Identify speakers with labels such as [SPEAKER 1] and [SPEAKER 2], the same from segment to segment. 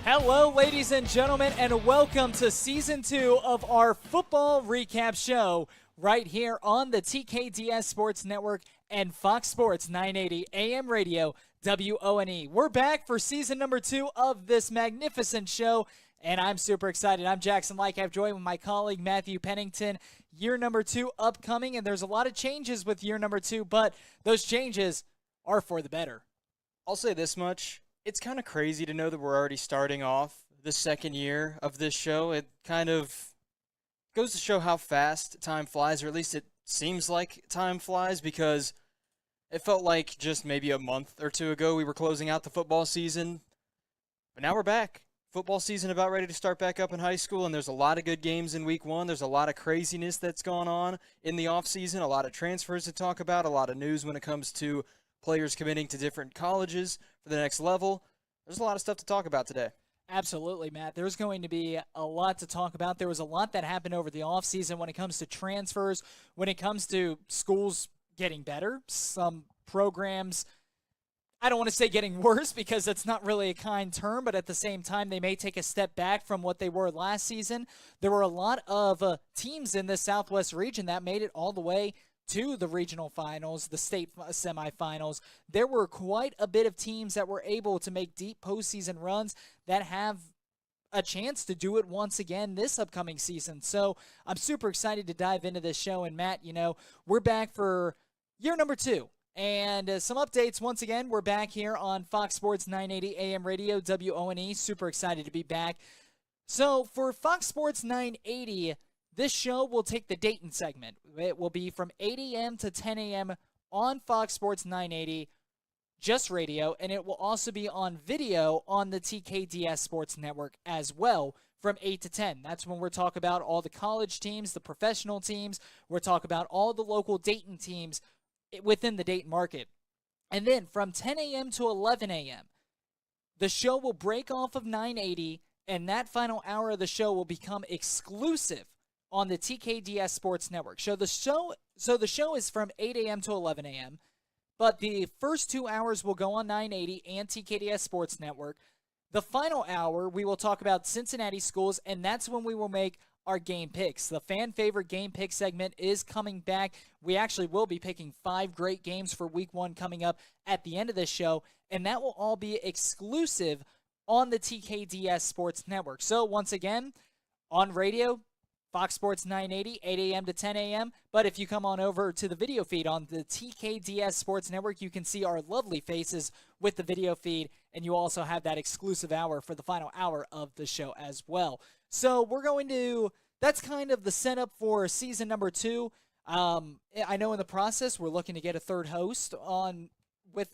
[SPEAKER 1] Hello, ladies and gentlemen, and welcome to Season 2 of our football recap show right here on the TKDS Sports Network and Fox Sports 980 AM Radio, WONE. We're back for Season number 2 of this magnificent show, and I'm super excited. I'm Jackson Lightcap, joined with my colleague Matthew Pennington. Year number 2 upcoming, and there's a lot of changes with year number 2, but those changes are for the better.
[SPEAKER 2] I'll say this much. It's kind of crazy to know that we're already starting off the second year of this show. It kind of goes to show how fast time flies, or at least it seems like time flies, because it felt like just maybe a month or two ago we were closing out the football season. But now we're back. Football season about ready to start back up in high school, and there's a lot of good games in week 1. There's a lot of craziness that's gone on in the offseason, a lot of transfers to talk about, a lot of news when it comes to players committing to different colleges for the next level. There's a lot of stuff to talk about today.
[SPEAKER 1] Absolutely, Matt. There's going to be a lot to talk about. There was a lot that happened over the offseason when it comes to transfers, when it comes to schools getting better, some programs, I don't want to say getting worse because that's not really a kind term, but at the same time, they may take a step back from what they were last season. There were a lot of teams in the Southwest region that made it all the way to the regional finals, the state semifinals. There were quite a bit of teams that were able to make deep postseason runs that have a chance to do it once again this upcoming season. So I'm super excited to dive into this show. And Matt, we're back for year number 2. And some updates once again. We're back here on Fox Sports 980 AM Radio, WONE. Super excited to be back. So for Fox Sports 980, this show will take the Dayton segment. It will be from 8 a.m. to 10 a.m. on Fox Sports 980, just radio, and it will also be on video on the TKDS Sports Network as well from 8 to 10. That's when we're talking about all the college teams, the professional teams. We're talking about all the local Dayton teams within the Dayton market. And then from 10 a.m. to 11 a.m., the show will break off of 980, and that final hour of the show will become exclusive on the TKDS Sports Network. So the show is from 8 a.m. to 11 a.m., but the first 2 hours will go on 980 and TKDS Sports Network. The final hour, we will talk about Cincinnati schools, and that's when we will make our game picks. The fan favorite game pick segment is coming back. We actually will be picking 5 great games for week 1 coming up at the end of this show, and that will all be exclusive on the TKDS Sports Network. So once again, on radio, Fox Sports 980, 8 a.m. to 10 a.m. But if you come on over to the video feed on the TKDS Sports Network, you can see our lovely faces with the video feed, and you also have that exclusive hour for the final hour of the show as well. So that's kind of the setup for season number 2. I know in the process we're looking to get a third host on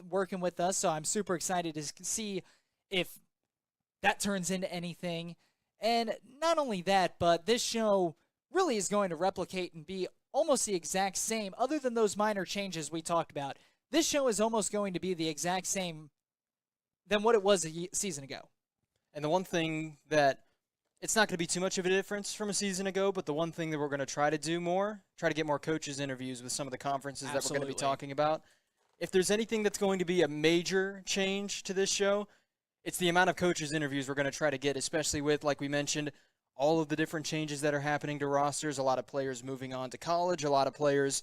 [SPEAKER 1] working with us, so I'm super excited to see if that turns into anything. And not only that, but this show really is going to replicate and be almost the exact same, other than those minor changes we talked about. This show is almost going to be the exact same than what it was a season ago.
[SPEAKER 2] And the one thing that, it's not going to be too much of a difference from a season ago, but the one thing that we're going to try to do try to get more coaches interviews with some of the conferences that we're going to be talking about. If there's anything that's going to be a major change to this show, it's the amount of coaches interviews we're going to try to get, especially with, like we mentioned, all of the different changes that are happening to rosters, a lot of players moving on to college, a lot of players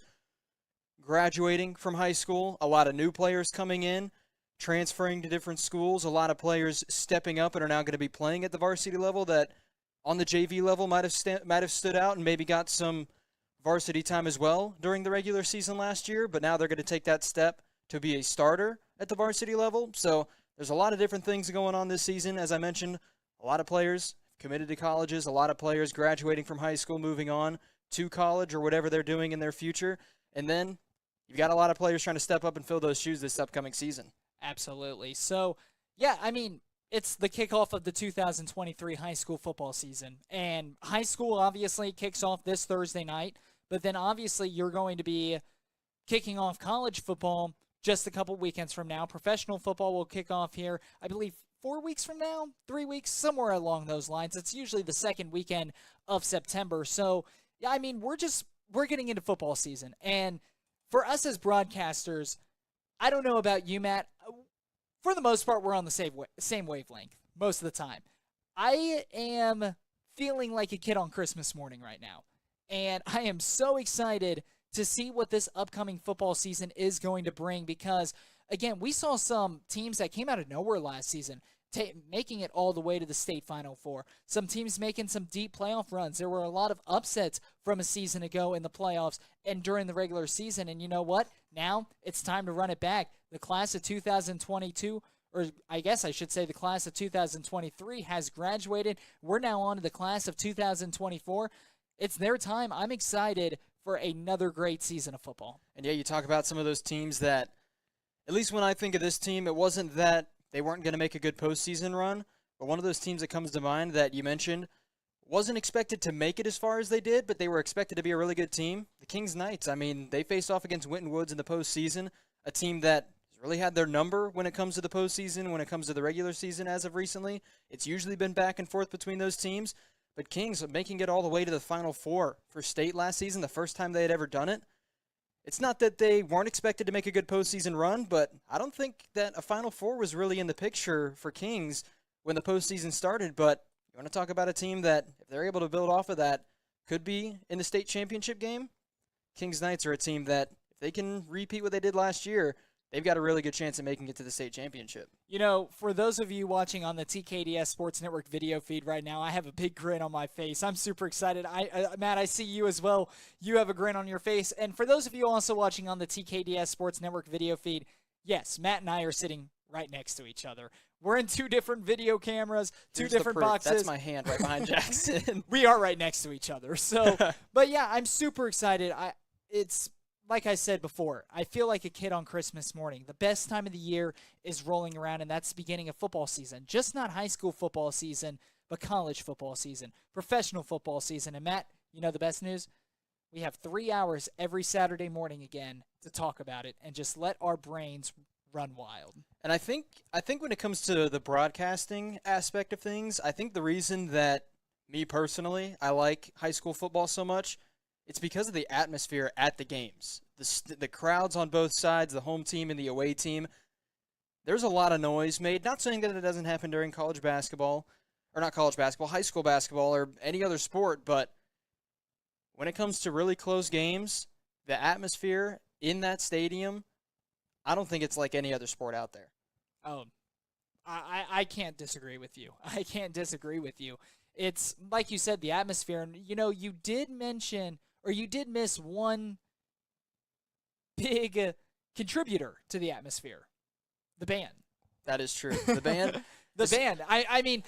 [SPEAKER 2] graduating from high school, a lot of new players coming in, transferring to different schools, a lot of players stepping up and are now going to be playing at the varsity level that on the JV level might have stood out and maybe got some varsity time as well during the regular season last year, but now they're going to take that step to be a starter at the varsity level. So there's a lot of different things going on this season. As I mentioned, a lot of players committed to colleges, a lot of players graduating from high school, moving on to college or whatever they're doing in their future. And then you've got a lot of players trying to step up and fill those shoes this upcoming season.
[SPEAKER 1] Absolutely. So, yeah, I mean, it's the kickoff of the 2023 high school football season. And high school obviously kicks off this Thursday night, but then obviously you're going to be kicking off college football just a couple weekends from now. Professional football will kick off here, I believe, 4 weeks from now, 3 weeks, somewhere along those lines. It's usually the second weekend of September. So, yeah, I mean, we're getting into football season. And for us as broadcasters, I don't know about you, Matt. For the most part, we're on the same wavelength most of the time. I am feeling like a kid on Christmas morning right now. And I am so excited to see what this upcoming football season is going to bring because, again, we saw some teams that came out of nowhere last season making it all the way to the state Final Four. Some teams making some deep playoff runs. There were a lot of upsets from a season ago in the playoffs and during the regular season. And you know what? Now it's time to run it back. The class of 2022, or I guess I should say the class of 2023 has graduated. We're now on to the class of 2024. It's their time. I'm excited for another great season of football.
[SPEAKER 2] And yeah, you talk about some of those teams that, at least when I think of this team, it wasn't that they weren't going to make a good postseason run, but one of those teams that comes to mind that you mentioned wasn't expected to make it as far as they did, but they were expected to be a really good team. The Kings Knights, I mean, they faced off against Winton Woods in the postseason, a team that really had their number when it comes to the postseason, when it comes to the regular season as of recently. It's usually been back and forth between those teams, but Kings making it all the way to the Final Four for state last season, the first time they had ever done it. It's not that they weren't expected to make a good postseason run, but I don't think that a Final Four was really in the picture for Kings when the postseason started. But you want to talk about a team that, if they're able to build off of that, could be in the state championship game? Kings Knights are a team that, if they can repeat what they did last year, they've got a really good chance of making it to the state championship.
[SPEAKER 1] You know, for those of you watching on the TKDS Sports Network video feed right now, I have a big grin on my face. I'm super excited. Matt, I see you as well. You have a grin on your face. And for those of you also watching on the TKDS Sports Network video feed, yes, Matt and I are sitting right next to each other. We're in two different video cameras,
[SPEAKER 2] Here's
[SPEAKER 1] different boxes.
[SPEAKER 2] That's my hand right behind Jackson.
[SPEAKER 1] We are right next to each other. So, but yeah, I'm super excited. It's like I said before, I feel like a kid on Christmas morning. The best time of the year is rolling around, and that's the beginning of football season. Just not high school football season, but college football season, professional football season. And Matt, you know the best news? We have 3 hours every Saturday morning again to talk about it and just let our brains run wild.
[SPEAKER 2] And I think when it comes to the broadcasting aspect of things, I think the reason that me personally, I like high school football so much, it's because of the atmosphere at the games. The crowds on both sides, the home team and the away team, there's a lot of noise made. Not saying that it doesn't happen during college basketball, or not college basketball, high school basketball, or any other sport, but when it comes to really close games, the atmosphere in that stadium, I don't think it's like any other sport out there.
[SPEAKER 1] Oh, I can't disagree with you. I can't disagree with you. It's, like you said, the atmosphere. And, you know, you did mention, or you did miss one big contributor to the atmosphere, the band.
[SPEAKER 2] That is true. The band.
[SPEAKER 1] The band. I mean,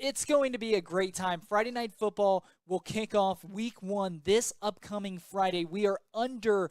[SPEAKER 1] it's going to be a great time. Friday Night Football will kick off week 1 this upcoming Friday. We are under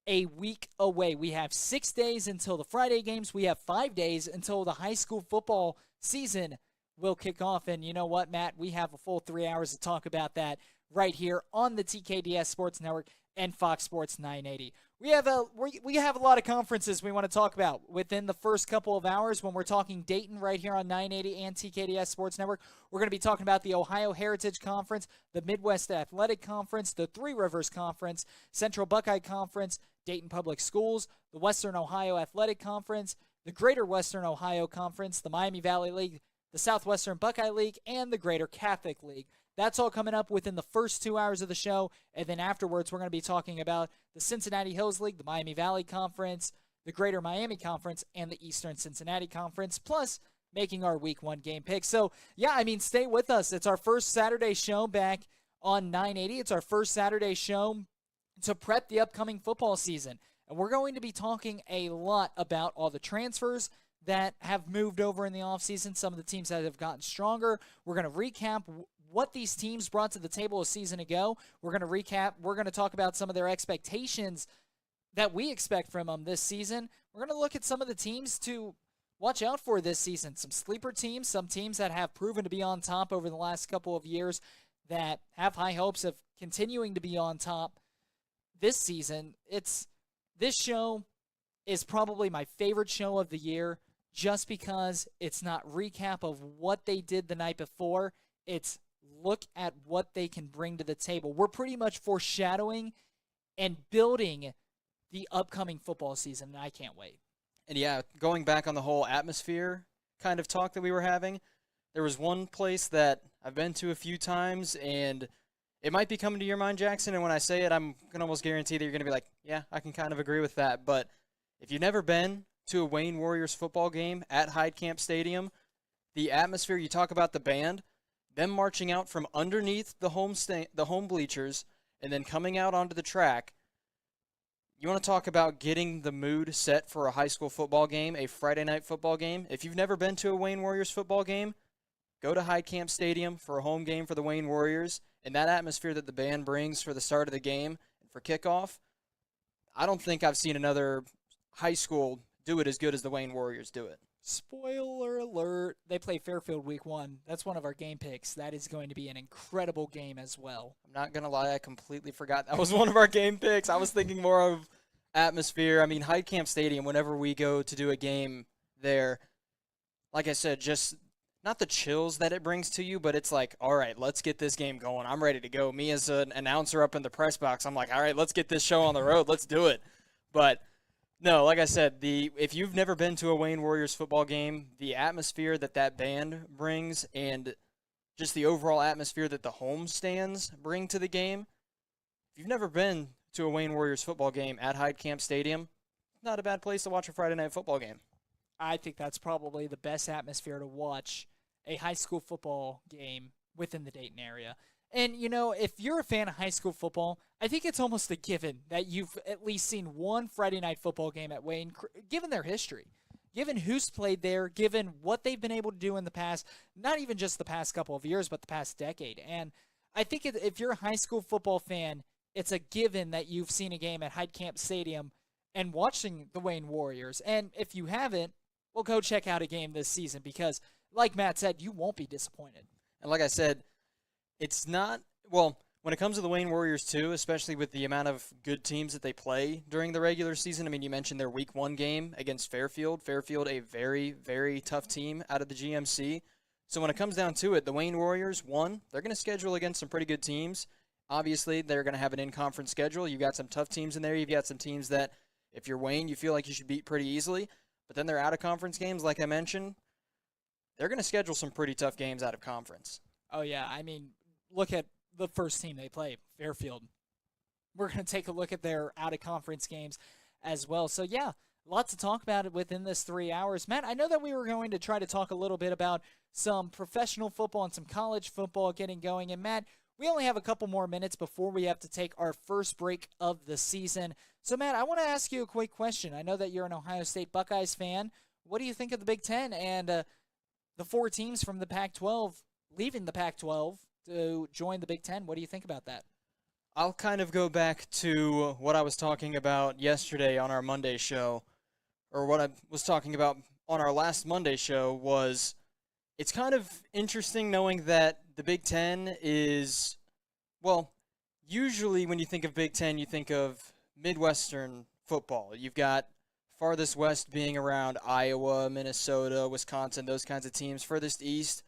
[SPEAKER 1] a week away. We have 6 days until the Friday games. We have 5 days until the high school football season will kick off. And you know what, Matt? We have a full 3 hours to talk about that right here on the TKDS Sports Network and Fox Sports 980. We have a lot of conferences we want to talk about within the first couple of hours when we're talking Dayton right here on 980 and TKDS Sports Network. We're going to be talking about the Ohio Heritage Conference, the Midwest Athletic Conference, the Three Rivers Conference, Central Buckeye Conference, Dayton Public Schools, the Western Ohio Athletic Conference, the Greater Western Ohio Conference, the Miami Valley League, the Southwestern Buckeye League, and the Greater Catholic League. That's all coming up within the first 2 hours of the show, and then afterwards we're going to be talking about the Cincinnati Hills League, the Miami Valley Conference, the Greater Miami Conference, and the Eastern Cincinnati Conference, plus making our Week 1 game picks. So, yeah, I mean, stay with us. It's our first Saturday show back on 980. It's our first Saturday show to prep the upcoming football season, and we're going to be talking a lot about all the transfers that have moved over in the offseason, some of the teams that have gotten stronger. We're going to recap what these teams brought to the table a season ago. We're going to talk about some of their expectations that we expect from them this season. We're going to look at some of the teams to watch out for this season. Some sleeper teams, some teams that have proven to be on top over the last couple of years that have high hopes of continuing to be on top this season. This show is probably my favorite show of the year just because it's not recap of what they did the night before. It's look at what they can bring to the table. We're pretty much foreshadowing and building the upcoming football season, and I can't wait.
[SPEAKER 2] And yeah, going back on the whole atmosphere kind of talk that we were having, there was one place that I've been to a few times, and it might be coming to your mind, Jackson, and when I say it, I'm going to almost guarantee that you're going to be like, yeah, I can kind of agree with that. But if you've never been to a Wayne Warriors football game at Hyde Camp Stadium, the atmosphere, you talk about the band, them marching out from underneath the home bleachers and then coming out onto the track. You want to talk about getting the mood set for a high school football game, a Friday night football game? If you've never been to a Wayne Warriors football game, go to Hyde Camp Stadium for a home game for the Wayne Warriors, and that atmosphere that the band brings for the start of the game and for kickoff, I don't think I've seen another high school do it as good as the Wayne Warriors do it.
[SPEAKER 1] Spoiler alert, they play Fairfield week 1. That's one of our game picks. That is going to be an incredible game as well.
[SPEAKER 2] I'm not going to lie, I completely forgot that was one of our game picks. I was thinking more of atmosphere. I mean, Hyde Camp Stadium, whenever we go to do a game there, like I said, just not the chills that it brings to you, but it's like, all right, let's get this game going. I'm ready to go. Me as an announcer up in the press box, I'm like, all right, let's get this show on the road. Let's do it. But no, like I said, if you've never been to a Wayne Warriors football game, the atmosphere that band brings and just the overall atmosphere that the home stands bring to the game, if you've never been to a Wayne Warriors football game at Hyde Camp Stadium, not a bad place to watch a Friday night football game.
[SPEAKER 1] I think that's probably the best atmosphere to watch a high school football game within the Dayton area. And, you know, if you're a fan of high school football, I think it's almost a given that you've at least seen one Friday night football game at Wayne, given their history, given who's played there, given what they've been able to do in the past, not even just the past couple of years, but the past decade. And I think if you're a high school football fan, it's a given that you've seen a game at Hyde Camp Stadium and watching the Wayne Warriors. And if you haven't, well, go check out a game this season because, like Matt said, you won't be disappointed.
[SPEAKER 2] And like I said, it's not, well, when it comes to the Wayne Warriors too, especially with the amount of good teams that they play during the regular season. I mean, you mentioned their week 1 game against Fairfield. Fairfield, a very, very tough team out of the GMC. So when it comes down to it, the Wayne Warriors, one, they're going to schedule against some pretty good teams. Obviously, they're going to have an in-conference schedule. You've got some tough teams in there. You've got some teams that, if you're Wayne, you feel like you should beat pretty easily. But then they're out-of-conference games, like I mentioned. They're going to schedule some pretty tough games out of conference.
[SPEAKER 1] Oh, yeah. I mean, look at the first team they play, Fairfield. We're going to take a look at their out-of-conference games as well. So, yeah, lots to talk about it within this 3 hours. Matt, I know that we were going to try to talk a little bit about some professional football and some college football getting going. And, Matt, we only have a couple more minutes before we have to take our first break of the season. So, Matt, I want to ask you a quick question. I know that you're an Ohio State Buckeyes fan. What do you think of the Big Ten and the 4 teams from the Pac-12 leaving the Pac-12 to join the Big Ten? What do you think about that?
[SPEAKER 2] I'll kind of go back to what I was talking about yesterday on our Monday show, or what I was talking about on our last Monday show was it's kind of interesting knowing that the Big Ten is, well, usually when you think of Big Ten, you think of Midwestern football. You've got farthest west being around Iowa, Minnesota, Wisconsin, those kinds of teams. Furthest east,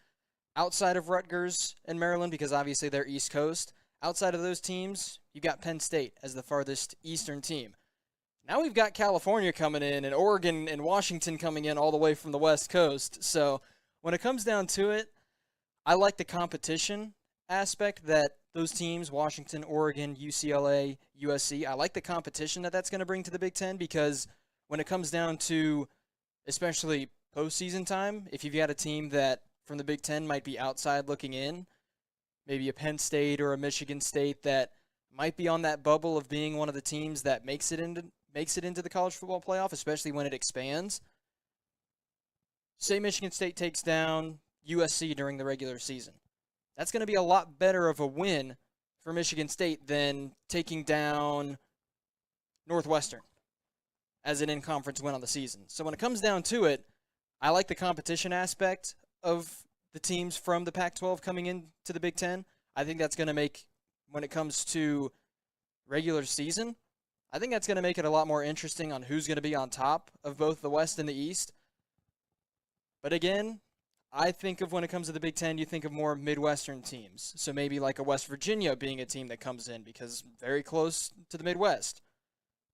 [SPEAKER 2] outside of Rutgers and Maryland, because obviously they're East Coast. Outside of those teams, you've got Penn State as the farthest eastern team. Now we've got California coming in and Oregon and Washington coming in all the way from the West Coast. So when it comes down to it, I like the competition aspect that those teams, Washington, Oregon, UCLA, USC, I like the competition that that's going to bring to the Big Ten because when it comes down to especially postseason time, if you've got a team that from the Big Ten might be outside looking in, maybe a Penn State or a Michigan State that might be on that bubble of being one of the teams that makes it into the college football playoff, especially when it expands. Say Michigan State takes down USC during the regular season. That's going to be a lot better of a win for Michigan State than taking down Northwestern as an in-conference win on the season. So when it comes down to it, I like the competition aspect of the teams from the Pac-12 coming into the Big Ten. I think that's going to make, when it comes to regular season, I think that's going to make it a lot more interesting on who's going to be on top of both the West and the East. But again, I think of when it comes to the Big Ten, you think of more Midwestern teams. So maybe like a West Virginia being a team that comes in because very close to the Midwest.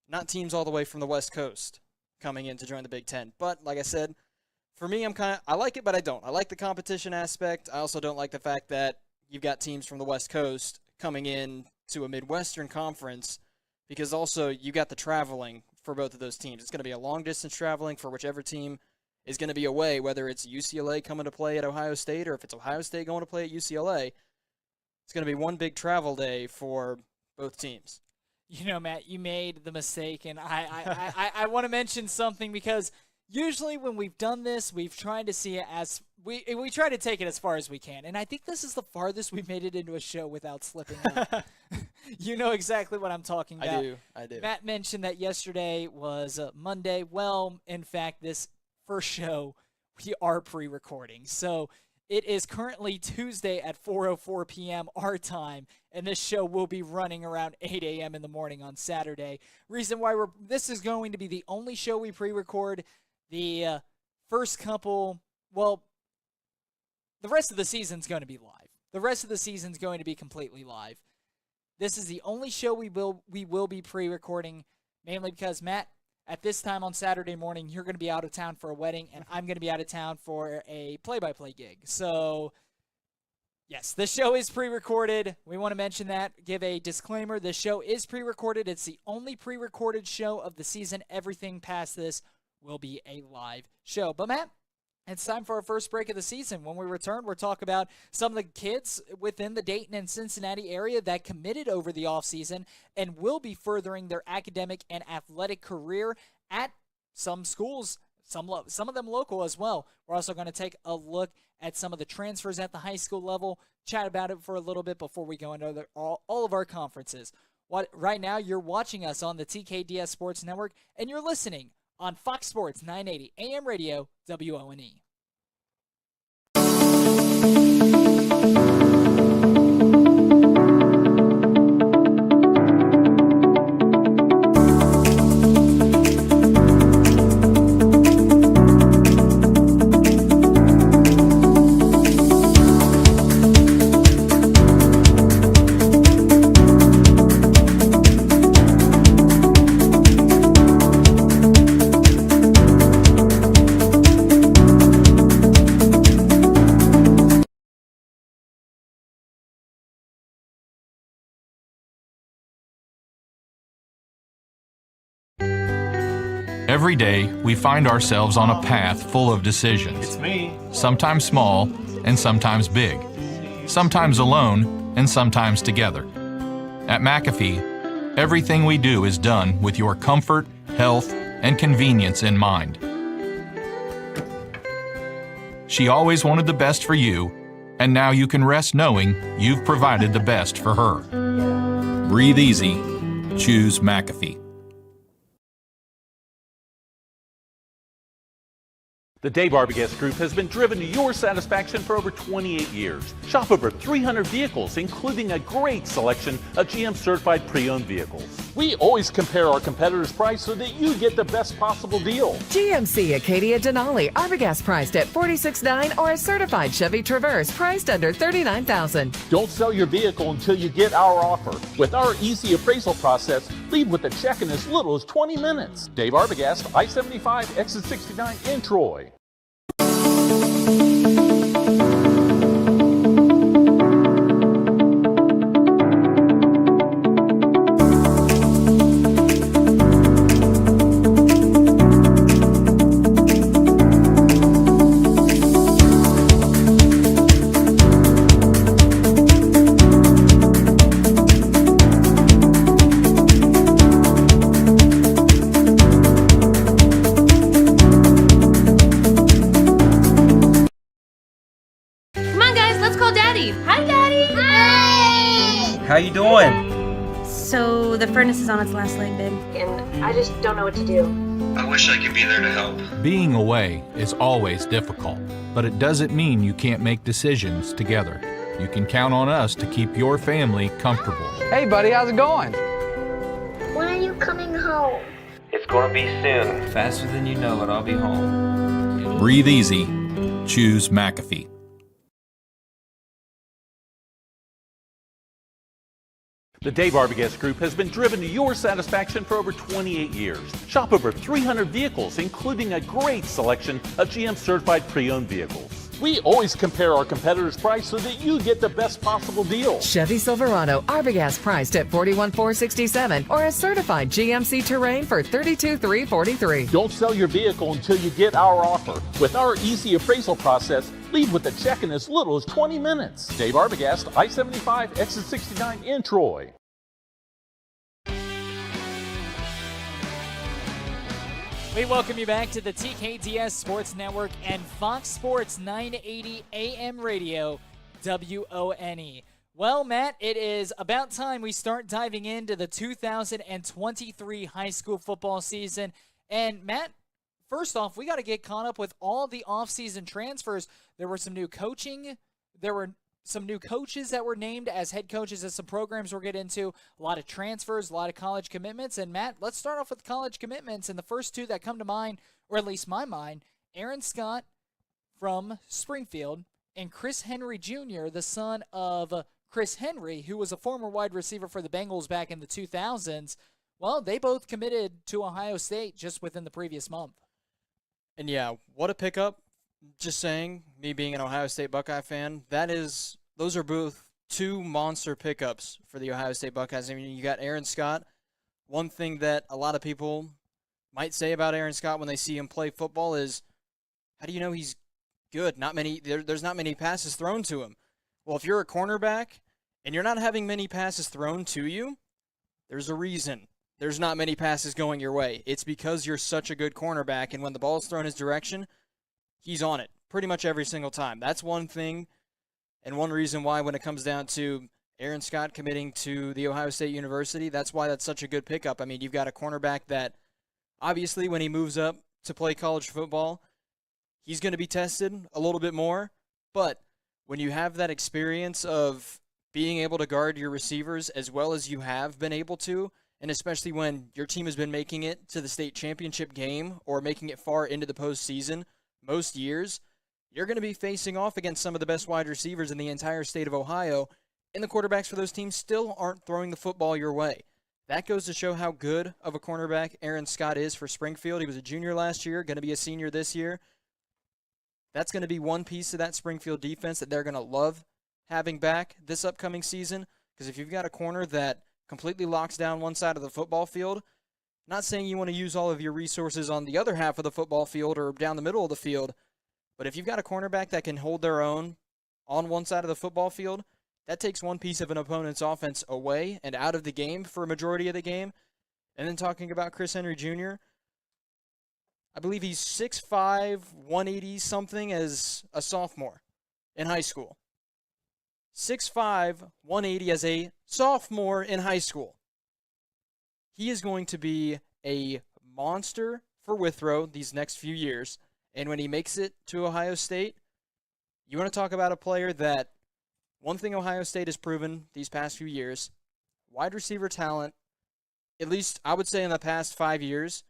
[SPEAKER 2] Not teams all the way from the West Coast coming in to join the Big Ten. But like I said, For me, I like it, but I don't. I like the competition aspect. I also don't like the fact that you've got teams from the West Coast coming in to a Midwestern conference, because also you got the traveling for both of those teams. It's going to be a long-distance traveling for whichever team is going to be away, whether it's UCLA coming to play at Ohio State or if it's Ohio State going to play at UCLA. It's going to be one big travel day for both teams.
[SPEAKER 1] You know, Matt, you made the mistake, and I want to mention something, because usually when we've done this, we've tried to see it as we try to take it as far as we can, and I think this is the farthest we've made it into a show without slipping up. You know exactly what I'm talking about.
[SPEAKER 2] I do.
[SPEAKER 1] Matt mentioned that yesterday was Monday. Well, in fact, this first show we are pre-recording, so it is currently Tuesday at 4:04 p.m. our time, and this show will be running around 8 a.m. in the morning on Saturday. Reason why this is going to be the only show we pre-record. The first couple, well, the rest of the season's going to be live. The rest of the season's going to be completely live. This is the only show we will be pre-recording, mainly because, Matt, at this time on Saturday morning, you're going to be out of town for a wedding, and I'm going to be out of town for a play-by-play gig. So, yes, the show is pre-recorded. We want to mention that, give a disclaimer. The show is pre-recorded. It's the only pre-recorded show of the season. Everything past this will be a live show. But, Matt, it's time for our first break of the season. When we return, we'll talk about some of the kids within the Dayton and Cincinnati area that committed over the offseason and will be furthering their academic and athletic career at some schools, some of them local as well. We're also going to take a look at some of the transfers at the high school level, chat about it for a little bit before we go into all of our conferences. Right now, you're watching us on the TKDS Sports Network, and you're listening on Fox Sports 980 AM Radio, WONE.
[SPEAKER 3] Every day, we find ourselves on a path full of decisions.
[SPEAKER 4] It's me.
[SPEAKER 3] Sometimes small and sometimes big. Sometimes alone and sometimes together. At McAfee, everything we do is done with your comfort, health, and convenience in mind. She always wanted the best for you, and now you can rest knowing you've provided the best for her. Breathe easy. Choose McAfee.
[SPEAKER 4] The Dave Arbogast Group has been driven to your satisfaction for over 28 years. Shop over 300 vehicles, including a great selection of GM certified pre-owned vehicles. We always compare our competitors' price so that you get the best possible deal.
[SPEAKER 5] GMC Acadia Denali, Arbogast priced at $46,900, or a certified Chevy Traverse priced under $39,000.
[SPEAKER 4] Don't sell your vehicle until you get our offer. With our easy appraisal process, leave with a check in as little as 20 minutes. Dave Arbogast, I-75, exit 69 in Troy.
[SPEAKER 6] How you doing?
[SPEAKER 7] So the furnace is on its last leg, babe.
[SPEAKER 8] And I just don't know what to do.
[SPEAKER 9] I wish I could be there to help.
[SPEAKER 3] Being away is always difficult, but it doesn't mean you can't make decisions together. You can count on us to keep your family comfortable.
[SPEAKER 10] Hey buddy, how's it going?
[SPEAKER 8] When are you coming home?
[SPEAKER 6] It's gonna be soon. Faster than you know it, I'll be home.
[SPEAKER 3] Breathe easy. Choose McAfee.
[SPEAKER 4] The Dave Arbogast Group has been driven to your satisfaction for over 28 years. Shop over 300 vehicles, including a great selection of GM certified pre-owned vehicles. We always compare our competitors' price so that you get the best possible deal.
[SPEAKER 5] Chevy Silverado Arbogast priced at $41,467 or a certified GMC Terrain for $32,343.
[SPEAKER 4] Don't sell your vehicle until you get our offer. With our easy appraisal process, leave with a check in as little as 20 minutes. Dave Arbogast, I-75, exit 69 in Troy.
[SPEAKER 1] We welcome you back to the TKDS Sports Network and Fox Sports 980 AM Radio, WONE. Well, Matt, it is about time we start diving into the 2023 high school football season. And, Matt, first off, we got to get caught up with all the offseason transfers. There were some new coaching. There were some new coaches that were named as head coaches at some programs we'll get into. A lot of transfers, a lot of college commitments. And, Matt, let's start off with college commitments. And the first two that come to mind, or at least my mind, Aaron Scott from Springfield and Chris Henry Jr., the son of Chris Henry, who was a former wide receiver for the Bengals back in the 2000s. Well, they both committed to Ohio State just within the previous month.
[SPEAKER 2] And, yeah, what a pickup. Just saying, me being an Ohio State Buckeye fan, those are both two monster pickups for the Ohio State Buckeyes. I mean, you got Aaron Scott. One thing that a lot of people might say about Aaron Scott when they see him play football is, how do you know he's good? There's not many passes thrown to him. Well, if you're a cornerback and you're not having many passes thrown to you, there's a reason there's not many passes going your way. It's because you're such a good cornerback, and when the ball is thrown his direction, he's on it pretty much every single time. That's one thing and one reason why when it comes down to Aaron Scott committing to The Ohio State University, that's why that's such a good pickup. I mean, you've got a cornerback that obviously when he moves up to play college football, he's going to be tested a little bit more. But when you have that experience of being able to guard your receivers as well as you have been able to, and especially when your team has been making it to the state championship game or making it far into the postseason most years, you're going to be facing off against some of the best wide receivers in the entire state of Ohio, and the quarterbacks for those teams still aren't throwing the football your way. That goes to show how good of a cornerback Aaron Scott is for Springfield. He was a junior last year, going to be a senior this year. That's going to be one piece of that Springfield defense that they're going to love having back this upcoming season, because if you've got a corner that completely locks down one side of the football field, not saying you want to use all of your resources on the other half of the football field or down the middle of the field, but if you've got a cornerback that can hold their own on one side of the football field, that takes one piece of an opponent's offense away and out of the game for a majority of the game. And then talking about Chris Henry Jr., I believe he's 6'5", 180-something as a sophomore in high school. 6'5", 180 as a sophomore in high school. He is going to be a monster for Withrow these next few years. And when he makes it to Ohio State, you want to talk about a player that one thing Ohio State has proven these past few years, wide receiver talent, at least I would say in the past 5 years,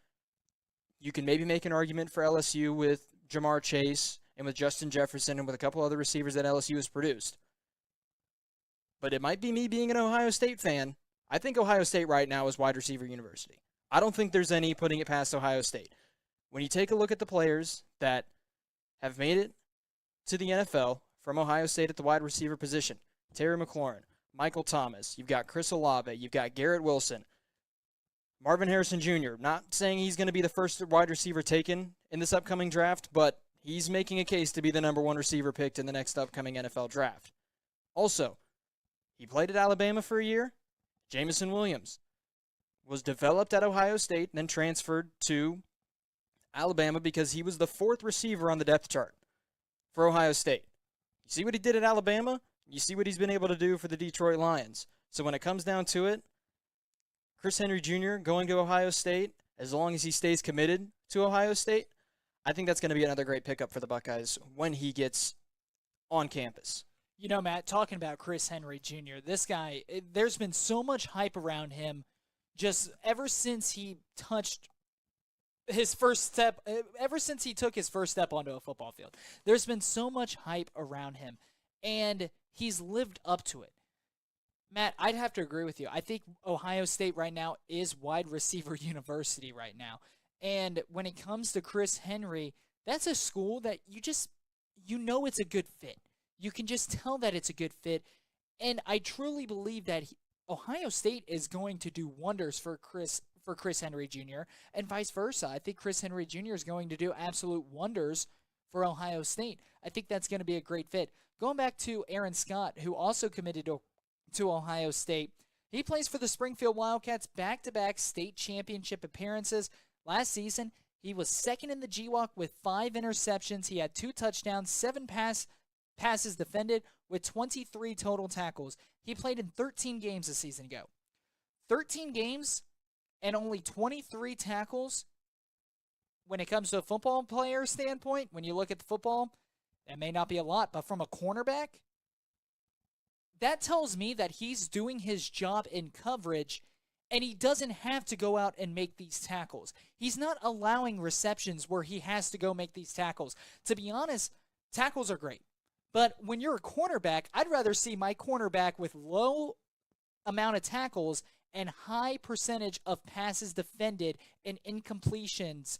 [SPEAKER 2] you can maybe make an argument for LSU with Jamar Chase and with Justin Jefferson and with a couple other receivers that LSU has produced. But it might be me being an Ohio State fan. I think Ohio State right now is wide receiver university. I don't think there's any putting it past Ohio State. When you take a look at the players that have made it to the NFL from Ohio State at the wide receiver position, Terry McLaurin, Michael Thomas, you've got Chris Olave, you've got Garrett Wilson, Marvin Harrison Jr., not saying he's going to be the first wide receiver taken in this upcoming draft, but he's making a case to be the number one receiver picked in the next upcoming NFL draft. Also, he played at Alabama for a year. Jamison Williams was developed at Ohio State and then transferred to Alabama because he was the fourth receiver on the depth chart for Ohio State. You see what he did at Alabama? You see what he's been able to do for the Detroit Lions. So when it comes down to it, Chris Henry Jr. going to Ohio State, as long as he stays committed to Ohio State, I think that's going to be another great pickup for the Buckeyes when he gets on campus.
[SPEAKER 1] You know, Matt, talking about Chris Henry Jr., this guy, there's been so much hype around him just ever since he touched his first step, ever since he took his first step onto a football field. There's been so much hype around him, and he's lived up to it. Matt, I'd have to agree with you. I think Ohio State right now is wide receiver university right now. And when it comes to Chris Henry, that's a school that you know it's a good fit. You can just tell that it's a good fit. And I truly believe that Ohio State is going to do wonders for Chris Henry Jr. and vice versa. I think Chris Henry Jr. is going to do absolute wonders for Ohio State. I think that's going to be a great fit. Going back to Aaron Scott, who also committed to Ohio State, he plays for the Springfield Wildcats, back-to-back state championship appearances. Last season, he was second in the GWAC with 5 interceptions. He had 2 touchdowns, 7 passes defended with 23 total tackles. He played in 13 games a season ago. 13 games and only 23 tackles. When it comes to a football player standpoint, when you look at the football, that may not be a lot, but from a cornerback, that tells me that he's doing his job in coverage, and he doesn't have to go out and make these tackles. He's not allowing receptions where he has to go make these tackles. To be honest, tackles are great. But when you're a cornerback, I'd rather see my cornerback with low amount of tackles and high percentage of passes defended and incompletions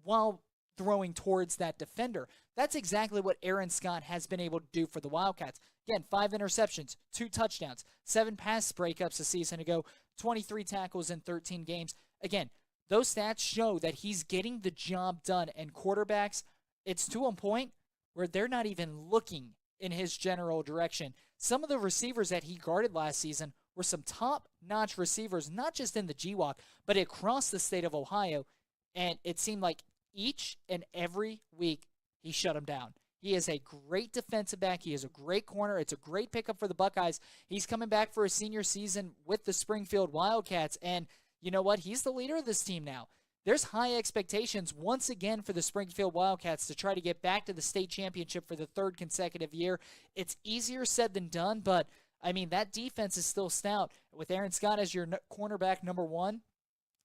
[SPEAKER 1] while throwing towards that defender. That's exactly what Aaron Scott has been able to do for the Wildcats. Again, 5 interceptions, 2 touchdowns, 7 pass breakups a season ago, 23 tackles in 13 games. Again, those stats show that he's getting the job done, and quarterbacks, it's to a point where they're not even looking in his general direction. Some of the receivers that he guarded last season were some top-notch receivers, not just in the GWAC, but across the state of Ohio, and it seemed like each and every week he shut him down. He is a great defensive back. He is a great corner. It's a great pickup for the Buckeyes. He's coming back for a senior season with the Springfield Wildcats, and you know what? He's the leader of this team now. There's high expectations once again for the Springfield Wildcats to try to get back to the state championship for the 3rd consecutive year. It's easier said than done, but, I mean, that defense is still stout. With Aaron Scott as your cornerback number 1,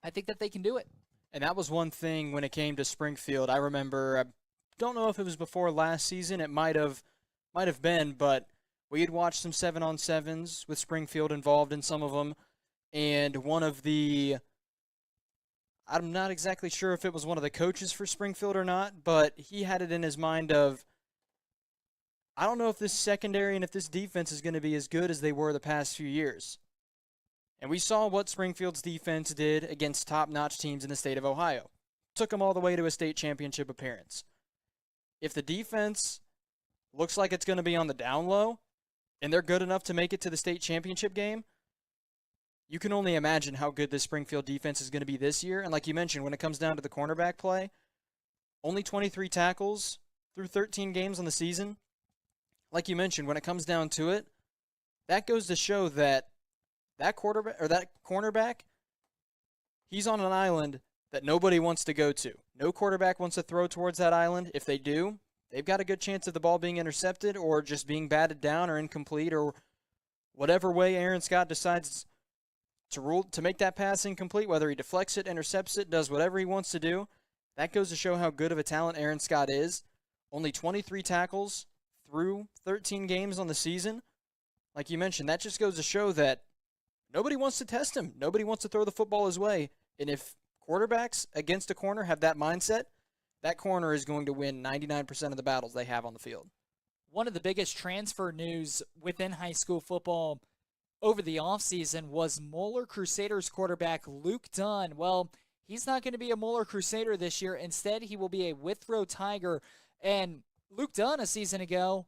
[SPEAKER 1] I think that they can do it.
[SPEAKER 2] And that was one thing when it came to Springfield. I remember, I don't know if it was before last season. It might have been, but we had watched some 7-on-7s with Springfield involved in some of them. And one of the, I'm not exactly sure if it was one of the coaches for Springfield or not, but he had it in his mind of, I don't know if this secondary and if this defense is going to be as good as they were the past few years. And we saw what Springfield's defense did against top-notch teams in the state of Ohio. Took them all the way to a state championship appearance. If the defense looks like it's going to be on the down low, and they're good enough to make it to the state championship game, you can only imagine how good this Springfield defense is going to be this year. And like you mentioned, when it comes down to the cornerback play, only 23 tackles through 13 games on the season. Like you mentioned, when it comes down to it, that goes to show that that quarterback or that cornerback, he's on an island that nobody wants to go to. No quarterback wants to throw towards that island. If they do, they've got a good chance of the ball being intercepted or just being batted down or incomplete or whatever way Aaron Scott decides to make that pass incomplete, whether he deflects it, intercepts it, does whatever he wants to do. That goes to show how good of a talent Aaron Scott is. Only 23 tackles through 13 games on the season. Like you mentioned, that just goes to show that nobody wants to test him. Nobody wants to throw the football his way. And if quarterbacks against a corner have that mindset, that corner is going to win 99% of the battles they have on the field.
[SPEAKER 1] One of the biggest transfer news within high school football over the offseason was Moeller Crusaders quarterback Luke Dunn. Well, he's not going to be a Moeller Crusader this year. Instead, he will be a Withrow Tiger. And Luke Dunn, a season ago,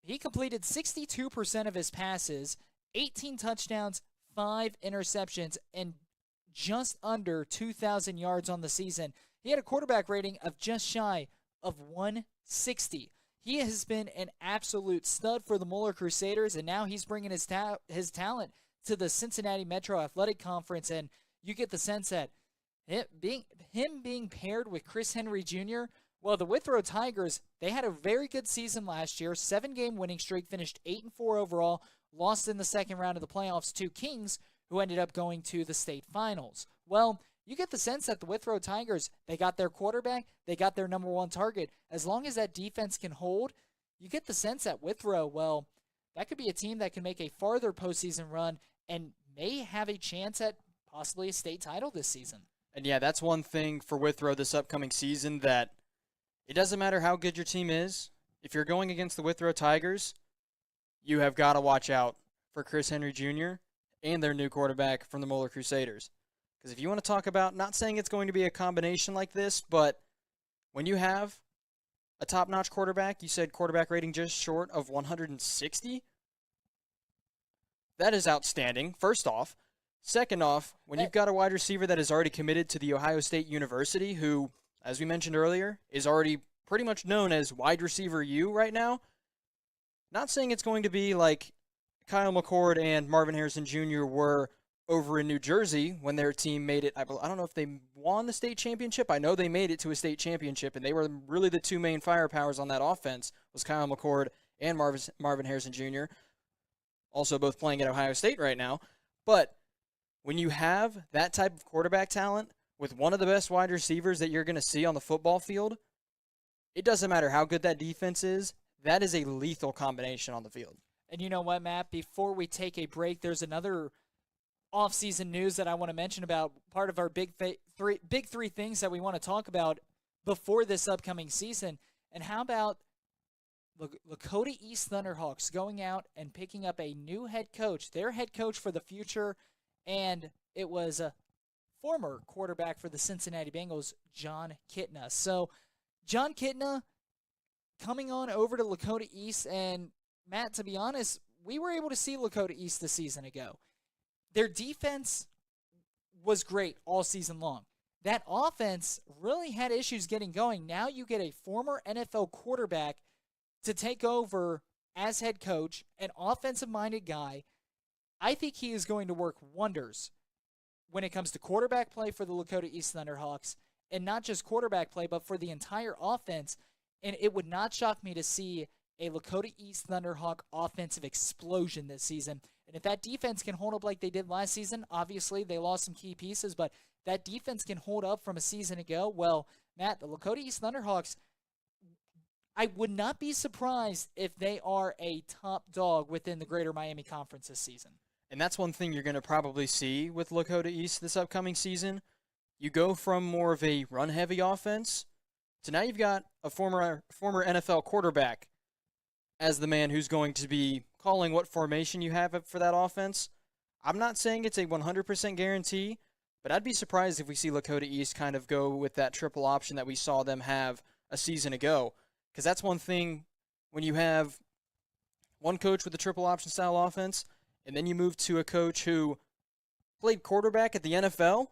[SPEAKER 1] he completed 62% of his passes, 18 touchdowns, 5 interceptions, and just under 2,000 yards on the season. He had a quarterback rating of just shy of 160. He has been an absolute stud for the Moeller Crusaders, and now he's bringing his talent to the Cincinnati Metro Athletic Conference, and you get the sense that him being paired with Chris Henry Jr., well, the Withrow Tigers, they had a very good season last year, 7-game winning streak, finished 8-4 overall, lost in the second round of the playoffs to Kings, who ended up going to the state finals. Well, you get the sense that the Withrow Tigers, they got their quarterback, they got their number 1 target. As long as that defense can hold, you get the sense that Withrow, well, that could be a team that can make a farther postseason run and may have a chance at possibly a state title this season.
[SPEAKER 2] And yeah, that's one thing for Withrow this upcoming season, that it doesn't matter how good your team is. If you're going against the Withrow Tigers, you have got to watch out for Chris Henry Jr. and their new quarterback from the Moeller Crusaders. Because if you want to talk about, not saying it's going to be a combination like this, but when you have a top-notch quarterback, you said quarterback rating just short of 160? That is outstanding, first off. Second off, when you've got a wide receiver that is already committed to The Ohio State University, who, as we mentioned earlier, is already pretty much known as wide receiver U right now, not saying it's going to be like Kyle McCord and Marvin Harrison Jr. were over in New Jersey when their team made it. I don't know if they won the state championship. I know they made it to a state championship, and they were really the two main firepowers on that offense, was Kyle McCord and Marvin Harrison Jr., also both playing at Ohio State right now. But when you have that type of quarterback talent with one of the best wide receivers that you're going to see on the football field, it doesn't matter how good that defense is. That is a lethal combination on the field.
[SPEAKER 1] And you know what, Matt? Before we take a break, there's another off-season news that I want to mention about part of our big three things that we want to talk about before this upcoming season. And how about Lakota East Thunderhawks going out and picking up a new head coach, their head coach for the future, and it was a former quarterback for the Cincinnati Bengals, John Kitna. So John Kitna coming on over to Lakota East, and Matt, to be honest, we were able to see Lakota East this season ago. Their defense was great all season long. That offense really had issues getting going. Now you get a former NFL quarterback to take over as head coach, an offensive-minded guy. I think he is going to work wonders when it comes to quarterback play for the Lakota East Thunderhawks, and not just quarterback play, but for the entire offense. And it would not shock me to see a Lakota East Thunderhawk offensive explosion this season. And if that defense can hold up like they did last season, obviously they lost some key pieces, but that defense can hold up from a season ago. Well, Matt, the Lakota East Thunderhawks, I would not be surprised if they are a top dog within the Greater Miami Conference this season.
[SPEAKER 2] And that's one thing you're going to probably see with Lakota East this upcoming season. You go from more of a run-heavy offense to now you've got a former NFL quarterback as the man who's going to be calling what formation you have for that offense. I'm not saying it's a 100% guarantee, but I'd be surprised if we see Lakota East kind of go with that triple option that we saw them have a season ago. Because that's one thing, when you have one coach with a triple option style offense, and then you move to a coach who played quarterback at the NFL,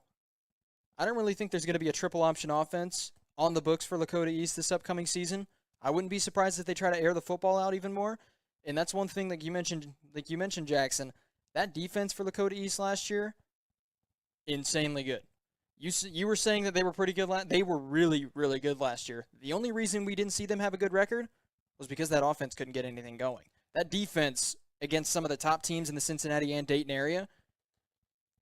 [SPEAKER 2] I don't really think there's going to be a triple option offense on the books for Lakota East this upcoming season. I wouldn't be surprised if they try to air the football out even more. And that's one thing that you mentioned, Jackson. That defense for Lakota East last year, insanely good. You were saying that they were pretty good. They were really, really good last year. The only reason we didn't see them have a good record was because that offense couldn't get anything going. That defense against some of the top teams in the Cincinnati and Dayton area,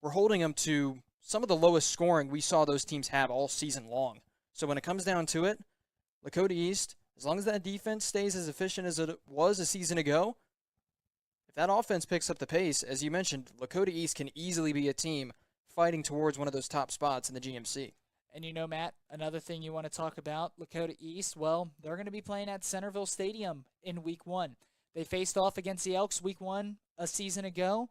[SPEAKER 2] we're holding them to some of the lowest scoring we saw those teams have all season long. So when it comes down to it, Lakota East, as long as that defense stays as efficient as it was a season ago, if that offense picks up the pace, as you mentioned, Lakota East can easily be a team fighting towards one of those top spots in the GMC.
[SPEAKER 1] And you know, Matt, another thing you want to talk about, Lakota East, well, they're going to be playing at Centerville Stadium in Week 1. They faced off against the Elks Week 1 a season ago.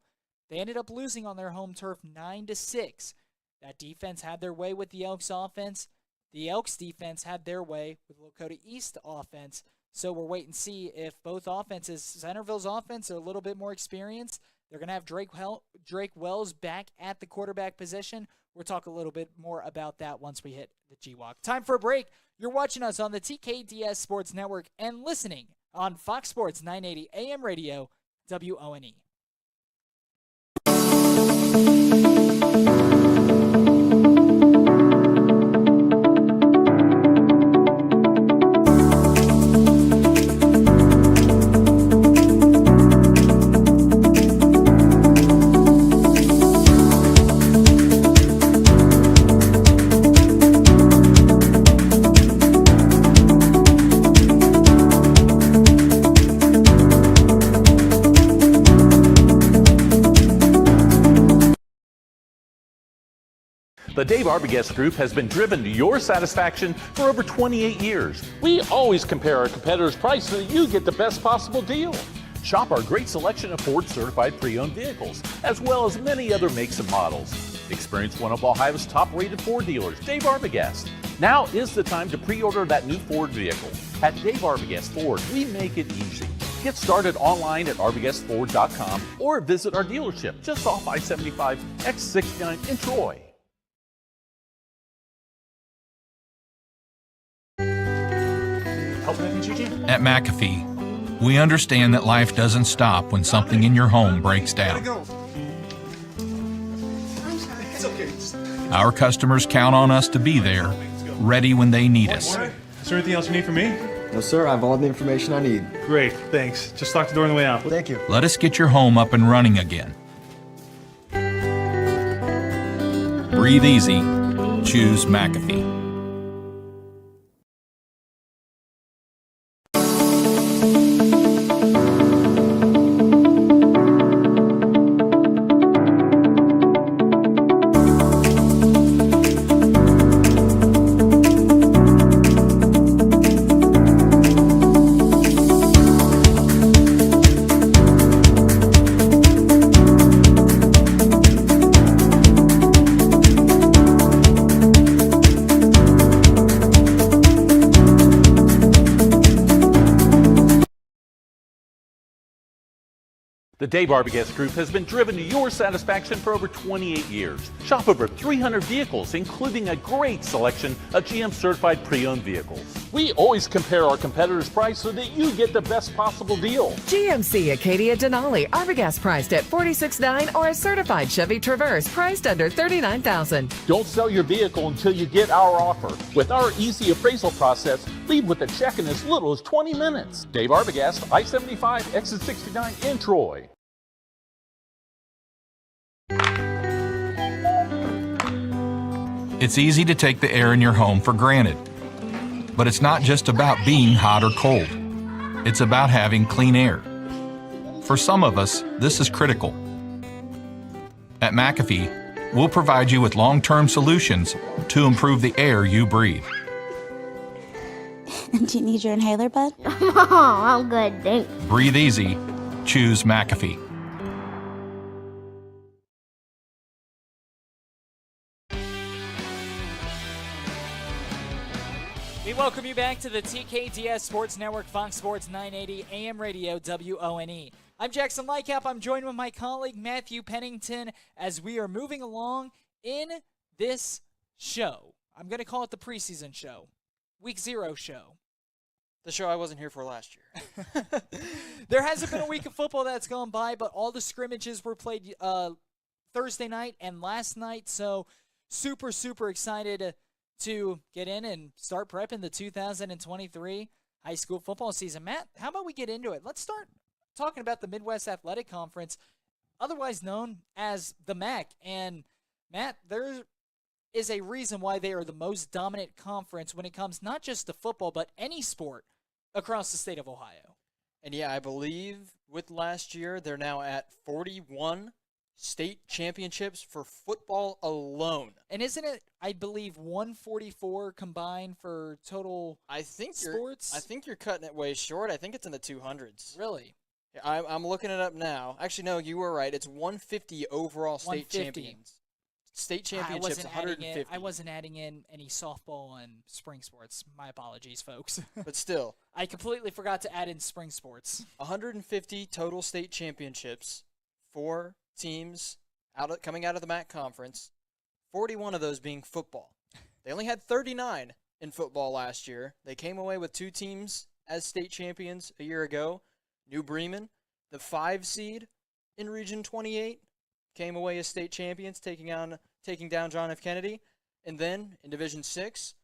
[SPEAKER 1] They ended up losing on their home turf 9-6. That defense had their way with the Elks offense. The Elks defense had their way with Lakota East offense. So we're waiting to see if both offenses, Centerville's offense, are a little bit more experienced. They're going to have Drake Wells back at the quarterback position. We'll talk a little bit more about that once we hit the GWalk. Time for a break. You're watching us on the TKDS Sports Network and listening on Fox Sports 980 AM Radio, WONE.
[SPEAKER 4] The Dave Arbogast Group has been driven to your satisfaction for over 28 years. We always compare our competitors' price so that you get the best possible deal. Shop our great selection of Ford certified pre-owned vehicles, as well as many other makes and models. Experience one of Ohio's top-rated Ford dealers, Dave Arbogast. Now is the time to pre-order that new Ford vehicle. At Dave Arbogast Ford, we make it easy. Get started online at arbogastford.com or visit our dealership just off I-75 X69 in Troy.
[SPEAKER 3] At McAfee, we understand that life doesn't stop when something in your home breaks down. Our customers count on us to be there, ready when they need us.
[SPEAKER 10] Is there anything else you need from me?
[SPEAKER 11] No, sir. I have all the information I need.
[SPEAKER 10] Great, thanks. Just lock the door on the way out.
[SPEAKER 11] Thank you.
[SPEAKER 3] Let us get your home up and running again. Breathe easy. Choose McAfee.
[SPEAKER 4] The Dave Arbogast Group has been driven to your satisfaction for over 28 years. Shop over 300 vehicles, including a great selection of GM certified pre-owned vehicles. We always compare our competitors' price so that you get the best possible deal.
[SPEAKER 5] GMC Acadia Denali, Arbogast priced at $46,900 or a certified Chevy Traverse priced under $39,000.
[SPEAKER 4] Don't sell your vehicle until you get our offer. With our easy appraisal process, leave with a check in as little as 20 minutes. Dave Arbogast, I-75 Exit 69 in Troy.
[SPEAKER 3] It's easy to take the air in your home for granted. But it's not just about being hot or cold. It's about having clean air. For some of us, this is critical. At McAfee, we'll provide you with long-term solutions to improve the air you breathe.
[SPEAKER 12] Do you need your inhaler, bud?
[SPEAKER 8] Oh, I'm good, thanks.
[SPEAKER 3] Breathe easy. Choose McAfee.
[SPEAKER 1] We welcome you back to the TKDS Sports Network, Fox Sports 980 AM Radio WONE. I'm Jackson Lightcap. I'm joined with my colleague Matthew Pennington as we are moving along in this show. I'm going to call it the preseason show, Week 0 show.
[SPEAKER 2] The show I wasn't here for last year.
[SPEAKER 1] There hasn't been a week of football that's gone by, but all the scrimmages were played Thursday night and last night, so super, super excited to get in and start prepping the 2023 high school football season. Matt, how about we get into it? Let's start talking about the Midwest Athletic Conference, otherwise known as the MAC. And, Matt, there is a reason why they are the most dominant conference when it comes not just to football, but any sport across the state of Ohio.
[SPEAKER 2] And, yeah, I believe with last year, they're now at 41 state championships for football alone.
[SPEAKER 1] And isn't it, I believe, 144 combined for total sports?
[SPEAKER 2] I think you're cutting it way short. I think it's in the 200s.
[SPEAKER 1] Really?
[SPEAKER 2] Yeah, I'm looking it up now. Actually, no, you were right. It's 150 overall state champions. State championships, 150.
[SPEAKER 1] I wasn't adding in any softball and spring sports. My apologies, folks.
[SPEAKER 2] But still.
[SPEAKER 1] I completely forgot to add in spring sports.
[SPEAKER 2] 150 total state championships for teams coming out of the MAC conference, 41 of those being football. They only had 39 in football last year. They came away with 2 teams as state champions a year ago. New Bremen, the 5 seed in Region 28, came away as state champions, taking down John F. Kennedy. And then in Division 6,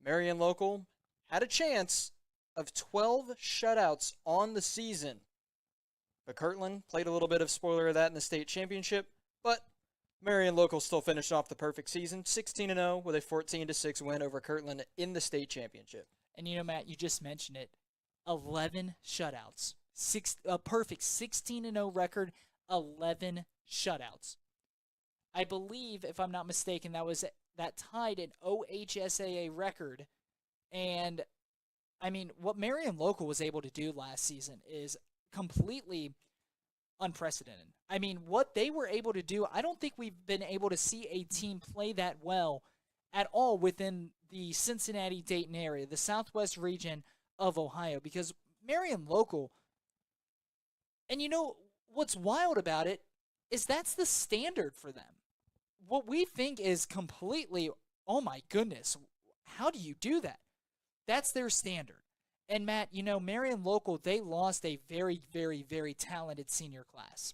[SPEAKER 2] Marion Local had a chance of 12 shutouts on the season. But Kirtland played a little bit of spoiler of that in the state championship, but Marion Local still finished off the perfect season, 16-0 with a 14-6 win over Kirtland in the state championship.
[SPEAKER 1] And you know, Matt, you just mentioned it, 11 shutouts, a perfect 16-0 record, 11 shutouts. I believe, if I'm not mistaken, that was that tied an OHSAA record. And, I mean, what Marion Local was able to do last season is completely unprecedented. I mean, what they were able to do, I don't think we've been able to see a team play that well at all within the Cincinnati-Dayton area, the southwest region of Ohio, because Marion Local, and you know what's wild about it is that's the standard for them. What we think is completely, oh my goodness, how do you do that? That's their standard. And Matt, you know, Marion Local, they lost a very, very, very talented senior class.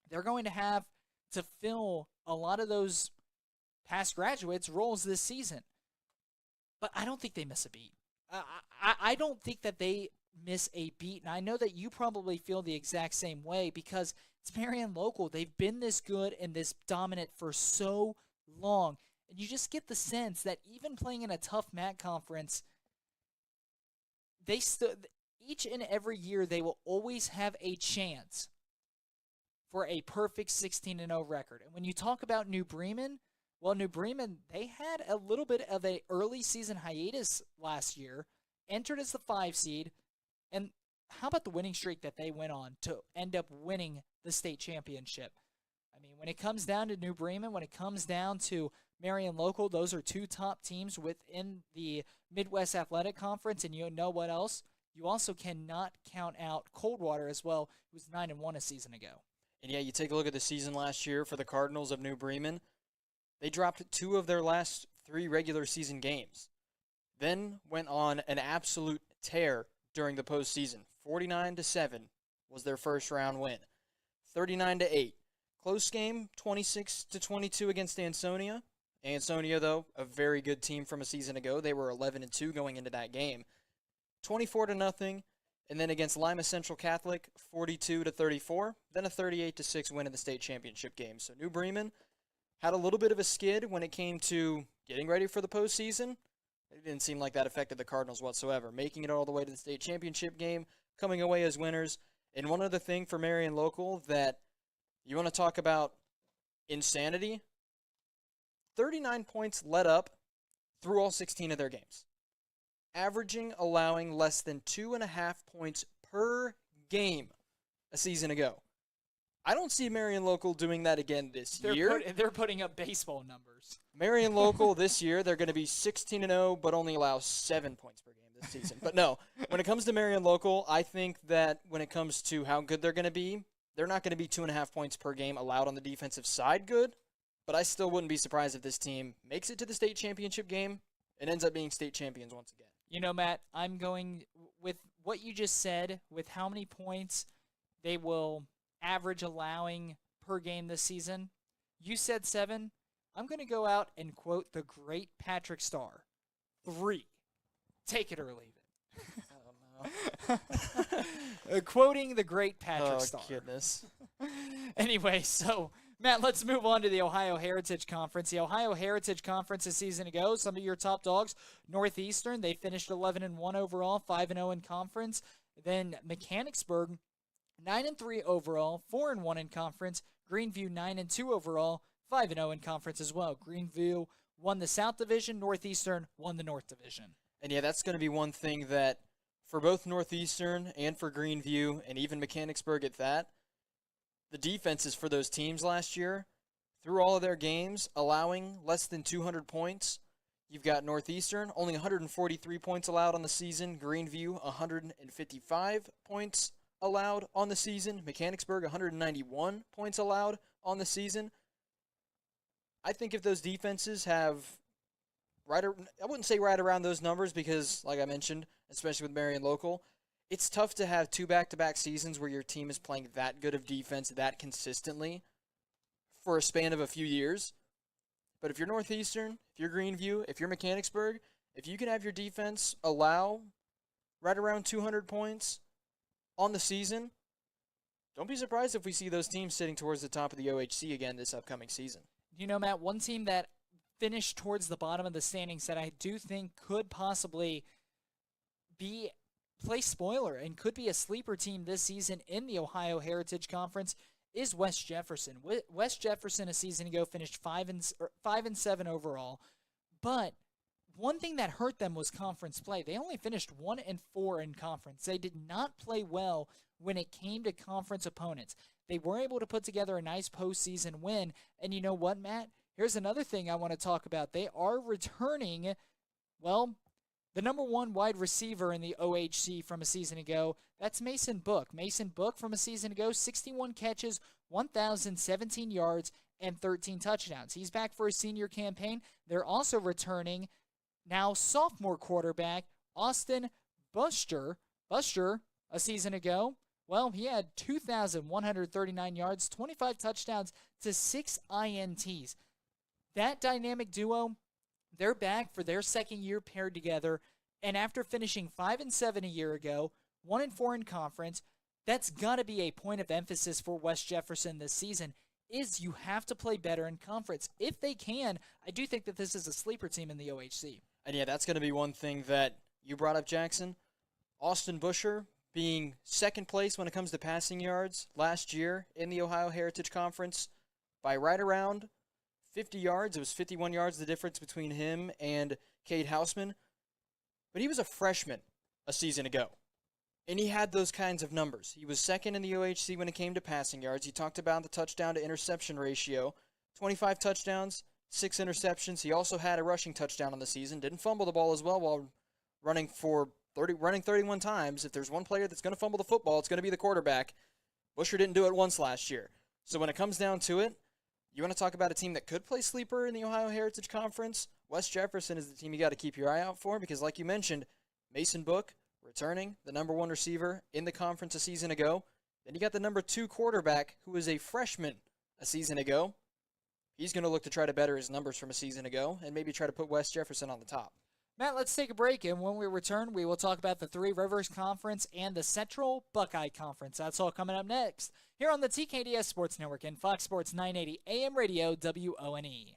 [SPEAKER 1] They're going to have to fill a lot of those past graduates' roles this season. But I don't think they miss a beat. I don't think that they miss a beat. And I know that you probably feel the exact same way because it's Marion Local. They've been this good and this dominant for so long. And you just get the sense that even playing in a tough MAC conference, each and every year they will always have a chance for a perfect 16-0 record. And when you talk about New Bremen, well, New Bremen, they had a little bit of an early season hiatus last year, entered as the 5 seed, and how about the winning streak that they went on to end up winning the state championship? I mean, when it comes down to New Bremen, when it comes down to Marion Local, those are two top teams within the Midwest Athletic Conference, and you know what else? You also cannot count out Coldwater as well, who was 9-1 a season ago.
[SPEAKER 2] And yeah, you take a look at the season last year for the Cardinals of New Bremen. They dropped 2 of their last 3 regular season games, then went on an absolute tear during the postseason. 49-7 was their first round win. 39-8. Close game, 26-22 against Ansonia. Ansonia, though, a very good team from a season ago. They were 11-2 going into that game. 24-0, and then against Lima Central Catholic, 42-34. Then a 38-6 win in the state championship game. So New Bremen had a little bit of a skid when it came to getting ready for the postseason. It didn't seem like that affected the Cardinals whatsoever. Making it all the way to the state championship game, coming away as winners. And one other thing for Marion Local that you want to talk about insanity, 39 points led up through all 16 of their games, allowing less than 2.5 points per game a season ago. I don't see Marion Local doing that again this year.
[SPEAKER 1] They're putting up baseball numbers.
[SPEAKER 2] Marion Local this year, they're going to be 16-0, but only allow 7 points per game this season. But no, when it comes to Marion Local, I think that when it comes to how good they're going to be, they're not going to be 2.5 points per game allowed on the defensive side good. But I still wouldn't be surprised if this team makes it to the state championship game and ends up being state champions once again.
[SPEAKER 1] You know, Matt, I'm going with what you just said, with how many points they will average allowing per game this season. You said 7. I'm going to go out and quote the great Patrick Starr. 3. Take it or leave it.
[SPEAKER 2] Oh, no.
[SPEAKER 1] Quoting the great Patrick Starr.
[SPEAKER 2] Oh, goodness.
[SPEAKER 1] Anyway, so, Matt, let's move on to the Ohio Heritage Conference. The Ohio Heritage Conference a season ago, some of your top dogs, Northeastern, they finished 11-1 overall, 5-0 in conference. Then Mechanicsburg, 9-3 overall, 4-1 in conference. Greenview 9-2 overall, 5-0 in conference as well. Greenview won the South Division, Northeastern won the North Division.
[SPEAKER 2] And yeah, that's going to be one thing that for both Northeastern and for Greenview and even Mechanicsburg at that, the defenses for those teams last year, through all of their games, allowing less than 200 points. You've got Northeastern, only 143 points allowed on the season. Greenview, 155 points allowed on the season. Mechanicsburg, 191 points allowed on the season. I think if those defenses have I wouldn't say right around those numbers because, like I mentioned, especially with Marion Local, it's tough to have 2 back-to-back seasons where your team is playing that good of defense that consistently for a span of a few years. But if you're Northeastern, if you're Greenview, if you're Mechanicsburg, if you can have your defense allow right around 200 points on the season, don't be surprised if we see those teams sitting towards the top of the OHC again this upcoming season.
[SPEAKER 1] You know, Matt, one team that finished towards the bottom of the standings that I do think could possibly play spoiler and could be a sleeper team this season in the Ohio Heritage Conference is West Jefferson. West Jefferson a season ago finished 5-7 overall, but one thing that hurt them was conference play. They only finished 1-4 in conference. They did not play well when it came to conference opponents. They were able to put together a nice postseason win. And you know what, Matt? Here's another thing I want to talk about. They are returning, well, the number one wide receiver in the OHC from a season ago. That's Mason Book. Mason Book from a season ago, 61 catches, 1,017 yards, and 13 touchdowns. He's back for a senior campaign. They're also returning now sophomore quarterback Austin Buster a season ago. Well, he had 2,139 yards, 25 touchdowns to 6 INTs. That dynamic duo, they're back for their second year paired together, and after finishing 5-7 a year ago, 1-4 in conference, that's got to be a point of emphasis for West Jefferson this season, is you have to play better in conference. If they can, I do think that this is a sleeper team in the OHC.
[SPEAKER 2] And yeah, that's going to be one thing that you brought up, Jackson. Austin Busher being second place when it comes to passing yards last year in the Ohio Heritage Conference by right around 50 yards. It was 51 yards, the difference between him and Cade Houseman. But he was a freshman a season ago, and he had those kinds of numbers. He was second in the OHC when it came to passing yards. He talked about the touchdown to interception ratio, 25 touchdowns, 6 interceptions. He also had a rushing touchdown on the season. Didn't fumble the ball as well while running 31 times. If there's one player that's going to fumble the football, it's going to be the quarterback. Busher didn't do it once last year. So when it comes down to it, you want to talk about a team that could play sleeper in the Ohio Heritage Conference? West Jefferson is the team you got to keep your eye out for because, like you mentioned, Mason Book returning, the number one receiver in the conference a season ago. Then you got the number 2 quarterback who was a freshman a season ago. He's going to look to try to better his numbers from a season ago and maybe try to put West Jefferson on the top.
[SPEAKER 1] Matt, let's take a break, and when we return, we will talk about the Three Rivers Conference and the Central Buckeye Conference. That's all coming up next here on the TKDS Sports Network and Fox Sports 980 AM Radio WONE.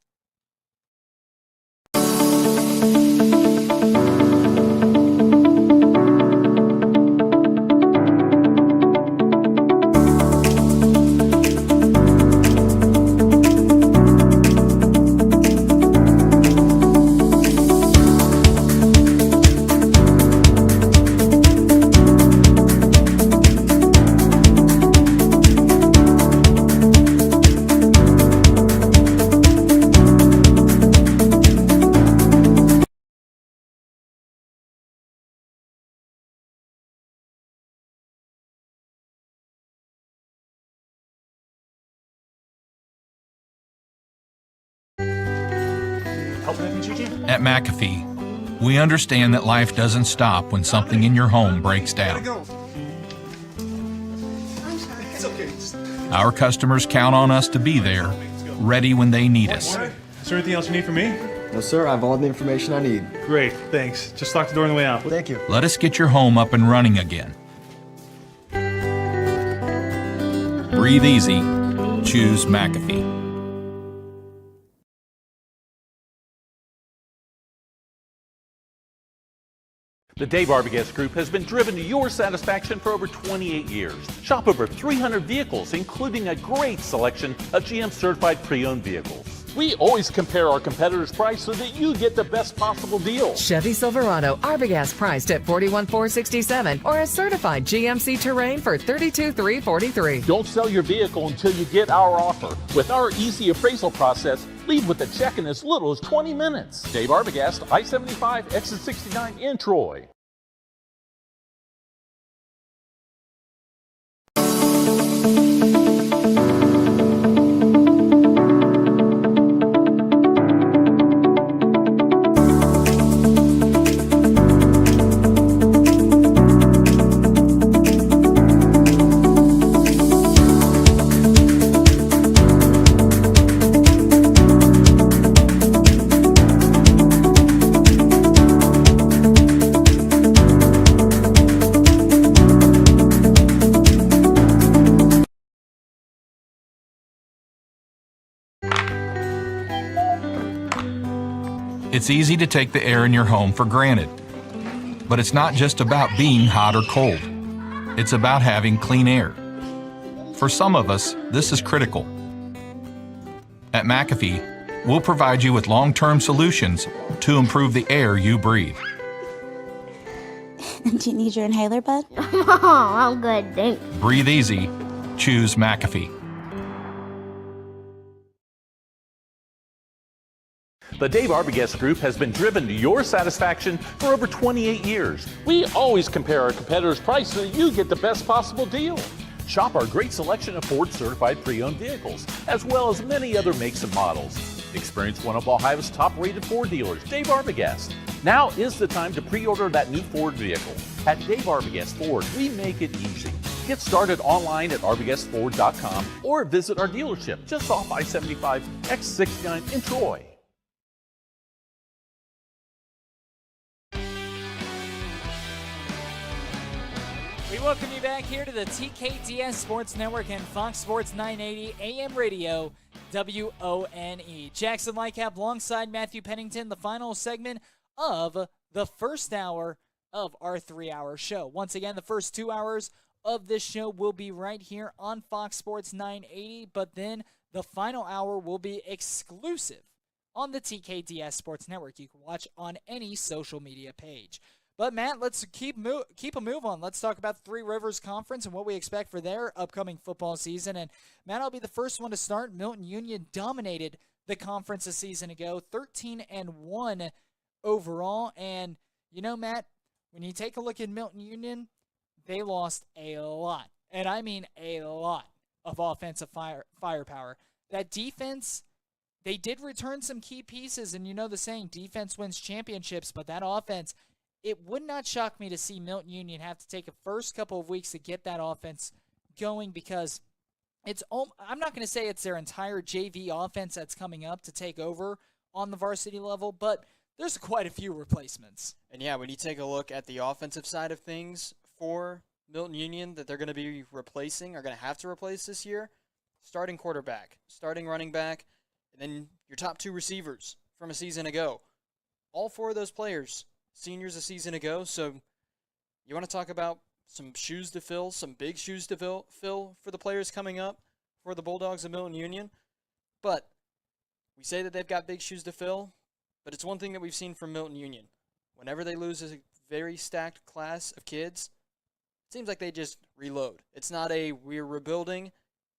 [SPEAKER 3] At McAfee, we understand that life doesn't stop when something in your home breaks down. Our customers count on us to be there, ready when they need us.
[SPEAKER 10] Is there anything else you need from me?
[SPEAKER 11] No, sir. I have all the information I need.
[SPEAKER 10] Great, thanks. Just lock the door on the way out.
[SPEAKER 11] Thank you.
[SPEAKER 3] Let us get your home up and running again. Breathe easy. Choose McAfee.
[SPEAKER 4] The Dave Arbogast Group has been driven to your satisfaction for over 28 years. Shop over 300 vehicles, including a great selection of GM certified pre-owned vehicles. We always compare our competitors' price so that you get the best possible deal.
[SPEAKER 5] Chevy Silverado Arbogast priced at $41,467 or a certified GMC Terrain for $32,343.
[SPEAKER 4] Don't sell your vehicle until you get our offer. With our easy appraisal process, leave with a check in as little as 20 minutes. Dave Arbogast, I-75, exit 69 in Troy.
[SPEAKER 3] It's easy to take the air in your home for granted. But it's not just about being hot or cold. It's about having clean air. For some of us, this is critical. At McAfee, we'll provide you with long-term solutions to improve the air you breathe.
[SPEAKER 8] Do you need your inhaler, bud? Oh, I'm good, thanks.
[SPEAKER 3] Breathe easy. Choose McAfee.
[SPEAKER 4] The Dave Arbogast Group has been driven to your satisfaction for over 28 years. We always compare our competitors' price so that you get the best possible deal. Shop our great selection of Ford certified pre-owned vehicles, as well as many other makes and models. Experience one of Ohio's top-rated Ford dealers, Dave Arbogast. Now is the time to pre-order that new Ford vehicle. At Dave Arbogast Ford, we make it easy. Get started online at arbogastford.com or visit our dealership just off I-75 X69 in Troy.
[SPEAKER 1] We welcome you back here to the TKDS Sports Network and Fox Sports 980 AM Radio, WONE. Jackson Lightcap alongside Matthew Pennington, the final segment of the first hour of our 3-hour show. Once again, the first 2 hours of this show will be right here on Fox Sports 980, but then the final hour will be exclusive on the TKDS Sports Network. You can watch on any social media page. But, Matt, let's keep a move on. Let's talk about the Three Rivers Conference and what we expect for their upcoming football season. And, Matt, I'll be the first one to start. Milton Union dominated the conference a season ago, 13-1 overall. And, you know, Matt, when you take a look at Milton Union, they lost a lot, and I mean a lot, of offensive firepower. That defense, they did return some key pieces, and you know the saying, defense wins championships, but that offense, it would not shock me to see Milton Union have to take a first couple of weeks to get that offense going because I'm not going to say it's their entire JV offense that's coming up to take over on the varsity level, but there's quite a few replacements.
[SPEAKER 2] And yeah, when you take a look at the offensive side of things for Milton Union that they're going to be replacing, are going to have to replace this year, starting quarterback, starting running back, and then your top 2 receivers from a season ago. All 4 of those players, seniors a season ago, so you want to talk about some shoes to fill, some big shoes to fill for the players coming up for the Bulldogs of Milton Union. But we say that they've got big shoes to fill, but it's one thing that we've seen from Milton Union. Whenever they lose a very stacked class of kids, it seems like they just reload. It's not a we're rebuilding,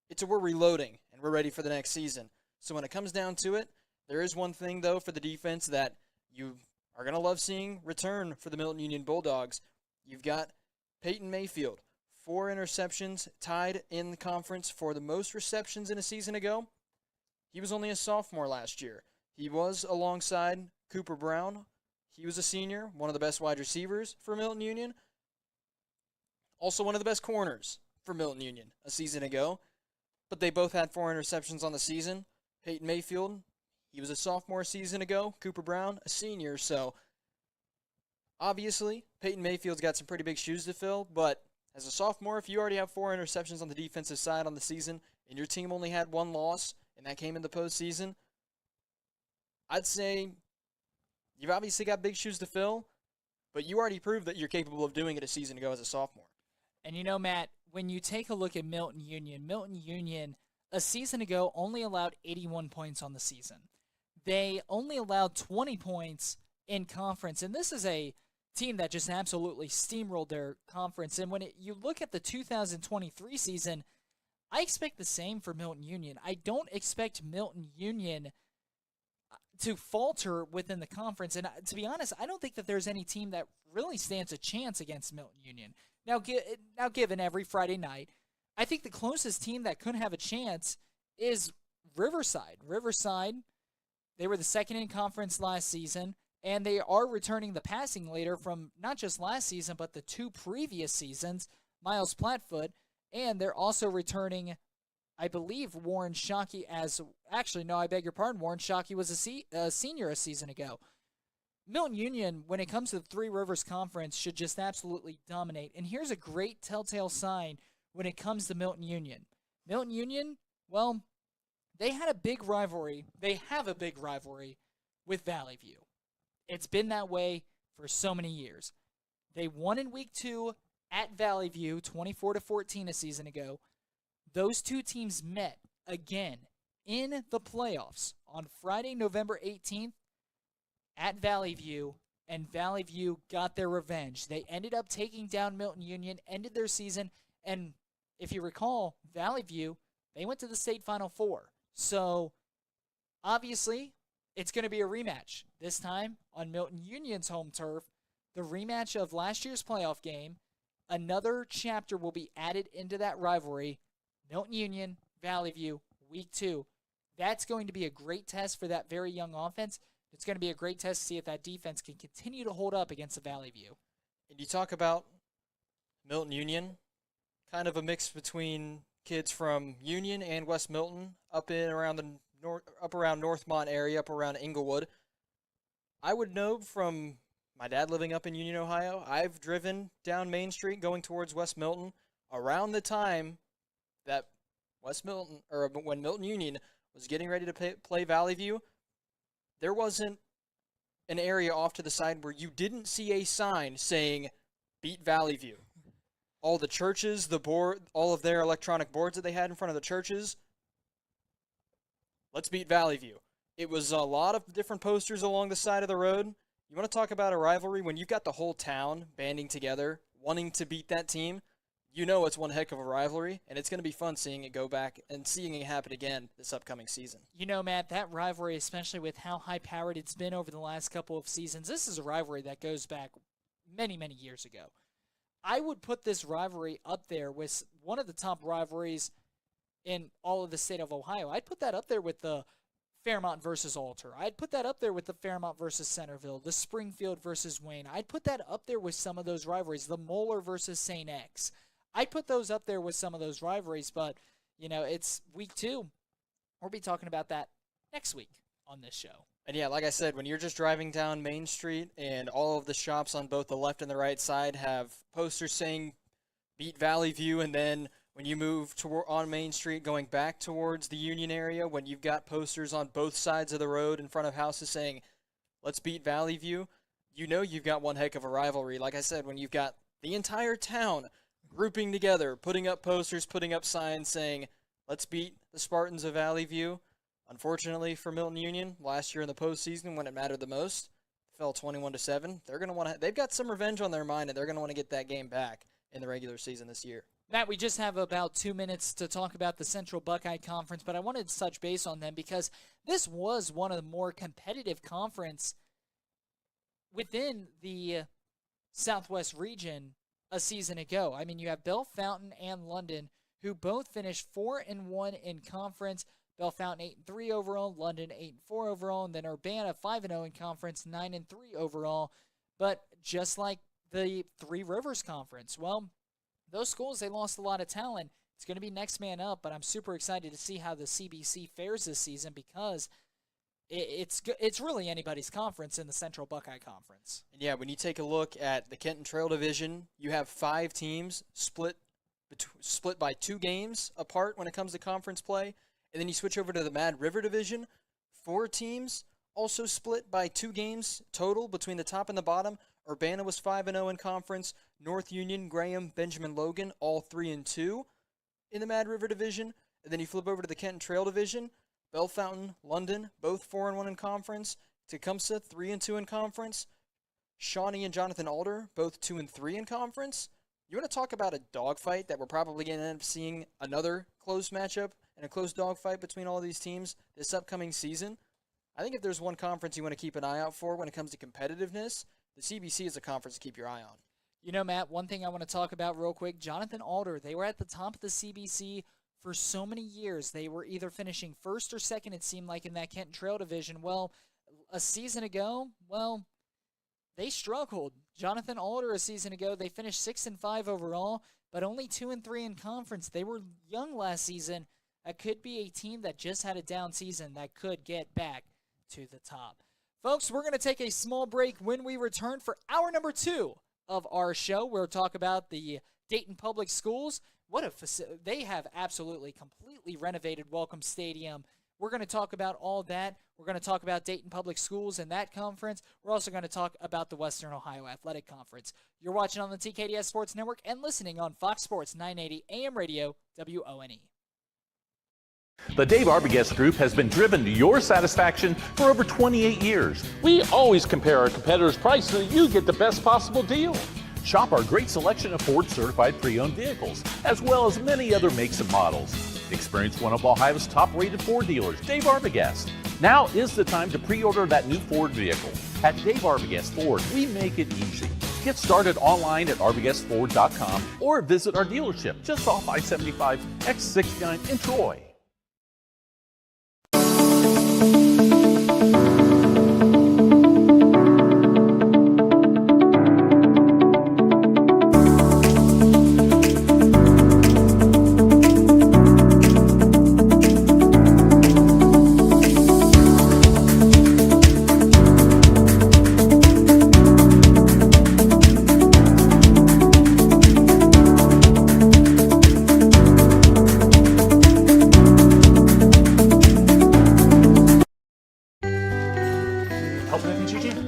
[SPEAKER 2] it's a we're reloading, and we're ready for the next season. So when it comes down to it, there is one thing, though, for the defense that you are going to love seeing return for the Milton Union Bulldogs. You've got Peyton Mayfield, 4 interceptions, tied in the conference for the most receptions in a season ago. He was only a sophomore last year. He was alongside Cooper Brown. He was a senior, one of the best wide receivers for Milton Union. Also one of the best corners for Milton Union a season ago. But they both had 4 interceptions on the season. Peyton Mayfield, he was a sophomore a season ago. Cooper Brown, a senior. So, obviously, Peyton Mayfield's got some pretty big shoes to fill. But as a sophomore, if you already have 4 interceptions on the defensive side on the season, and your team only had 1 loss, and that came in the postseason, I'd say you've obviously got big shoes to fill, but you already proved that you're capable of doing it a season ago as a sophomore.
[SPEAKER 1] And you know, Matt, when you take a look at Milton Union, a season ago only allowed 81 points on the season. They only allowed 20 points in conference, and this is a team that just absolutely steamrolled their conference. And when you look at the 2023 season, I expect the same for Milton Union. I don't expect Milton Union to falter within the conference. And to be honest, I don't think that there's any team that really stands a chance against Milton Union. Now given every Friday night, I think the closest team that could have a chance is Riverside. Riverside, they were the second in conference last season, and they are returning the passing leader from not just last season, but the 2 previous seasons, Miles Plattfoot, and they're also returning, I believe, Warren Shockey Warren Shockey was a senior a season ago. Milton Union, when it comes to the Three Rivers Conference, should just absolutely dominate. And here's a great telltale sign when it comes to Milton Union. Milton Union, well, they have a big rivalry with Valley View. It's been that way for so many years. They won in week 2 at Valley View, 24-14 a season ago. those two teams met again in the playoffs on Friday, November 18th at Valley View, and Valley View got their revenge. They ended up taking down Milton Union, ended their season, and if you recall, Valley View, they went to the state Final Four. So, obviously, it's going to be a rematch. This time on Milton Union's home turf, the rematch of last year's playoff game. Another chapter will be added into that rivalry. Milton Union, Valley View, week 2. That's going to be a great test for that very young offense. It's going to be a great test to see if that defense can continue to hold up against the Valley View.
[SPEAKER 2] And you talk about Milton Union, kind of a mix between kids from Union and West Milton, up around Northmont area, up around Inglewood. I would know from my dad living up in Union, Ohio, I've driven down Main Street going towards West Milton around the time that when Milton Union was getting ready to play Valley View. There wasn't an area off to the side where you didn't see a sign saying, beat Valley View. All the churches, all of their electronic boards that they had in front of the churches, let's beat Valley View. It was a lot of different posters along the side of the road. You want to talk about a rivalry? When you've got the whole town banding together, wanting to beat that team, you know it's one heck of a rivalry, and it's going to be fun seeing it go back and seeing it happen again this upcoming season.
[SPEAKER 1] You know, Matt, that rivalry, especially with how high-powered it's been over the last couple of seasons, this is a rivalry that goes back many, many years ago. I would put this rivalry up there with one of the top rivalries in all of the state of Ohio. I'd put that up there with the Fairmont versus Alter. I'd put that up there with the Fairmont versus Centerville, the Springfield versus Wayne. I'd put that up there with some of those rivalries, the Moeller versus St. X. I'd put those up there with some of those rivalries, but, you know, it's week 2. We'll be talking about that next week on this show.
[SPEAKER 2] And yeah, like I said, when you're just driving down Main Street and all of the shops on both the left and the right side have posters saying beat Valley View, and then when you move on Main Street going back towards the Union area, when you've got posters on both sides of the road in front of houses saying let's beat Valley View, you know you've got one heck of a rivalry. Like I said, when you've got the entire town grouping together, putting up posters, putting up signs saying let's beat the Spartans of Valley View. Unfortunately for Milton Union, last year in the postseason when it mattered the most, fell 21-7. They've got some revenge on their mind, and they're going to want to get that game back in the regular season this year.
[SPEAKER 1] Matt, we just have about 2 minutes to talk about the Central Buckeye Conference, but I wanted to touch base on them because this was one of the more competitive conference within the Southwest region a season ago. I mean, you have Bell Fountain and London, who both finished 4-1 in conference. Bell Fountain 8-3 overall, London 8-4 overall, and then Urbana 5-0 in conference, 9-3 overall. But just like the Three Rivers Conference, well, those schools, they lost a lot of talent. It's going to be next man up, but I'm super excited to see how the CBC fares this season because it's really anybody's conference in the Central Buckeye Conference.
[SPEAKER 2] And yeah, when you take a look at the Kenton Trail Division, you have 5 teams split by 2 games apart when it comes to conference play. And then you switch over to the Mad River Division, 4 teams also split by 2 games total between the top and the bottom. Urbana was 5-0 in conference. North Union, Graham, Benjamin Logan, all 3-2 in the Mad River Division. And then you flip over to the Kenton Trail Division. Bell Fountain, London, both 4-1 in conference. Tecumseh, 3-2 in conference. Shawnee and Jonathan Alder, both 2-3 in conference. You want to talk about a dogfight that we're probably going to end up seeing another close matchup and a close dogfight between all these teams this upcoming season? I think if there's one conference you want to keep an eye out for when it comes to competitiveness, the CBC is a conference to keep your eye on.
[SPEAKER 1] You know, Matt, one thing I want to talk about real quick, Jonathan Alder, they were at the top of the CBC for so many years. They were either finishing first or second, it seemed like, in that Kenton Trail Division. Well, a season ago, they struggled. Jonathan Alder, a season ago, they finished 6-5 overall, but only 2-3 in conference. They were young last season. That could be a team that just had a down season that could get back to the top. Folks, we're going to take a small break. When we return for hour number 2 of our show, we'll talk about the Dayton Public Schools. They have absolutely completely renovated Welcome Stadium. We're going to talk about all that. We're going to talk about Dayton Public Schools and that conference. We're also going to talk about the Western Ohio Athletic Conference. You're watching on the TKDS Sports Network and listening on Fox Sports 980 AM radio, WONE.
[SPEAKER 4] The Dave Arbogast Group has been driven to your satisfaction for over 28 years. We always compare our competitors' price so you get the best possible deal. Shop our great selection of Ford certified pre-owned vehicles, as well as many other makes and models. Experience one of Ohio's top-rated Ford dealers, Dave Arbogast. Now is the time to pre-order that new Ford vehicle. At Dave Arbogast Ford, we make it easy. Get started online at arbogastford.com or visit our dealership just off I-75 X69 in Troy.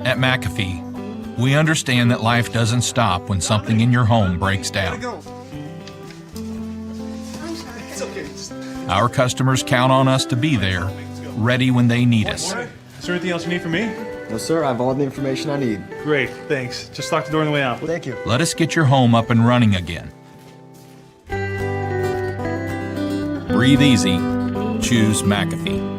[SPEAKER 3] At McAfee, we understand that life doesn't stop when something in your home breaks down. Our customers count on us to be there, ready when they need us.
[SPEAKER 10] Is there anything else you need from me?
[SPEAKER 11] No, sir. I have all the information I need.
[SPEAKER 10] Great, thanks. Just lock the door on the way out.
[SPEAKER 11] Thank you.
[SPEAKER 3] Let us get your home up and running again. Breathe easy. Choose McAfee.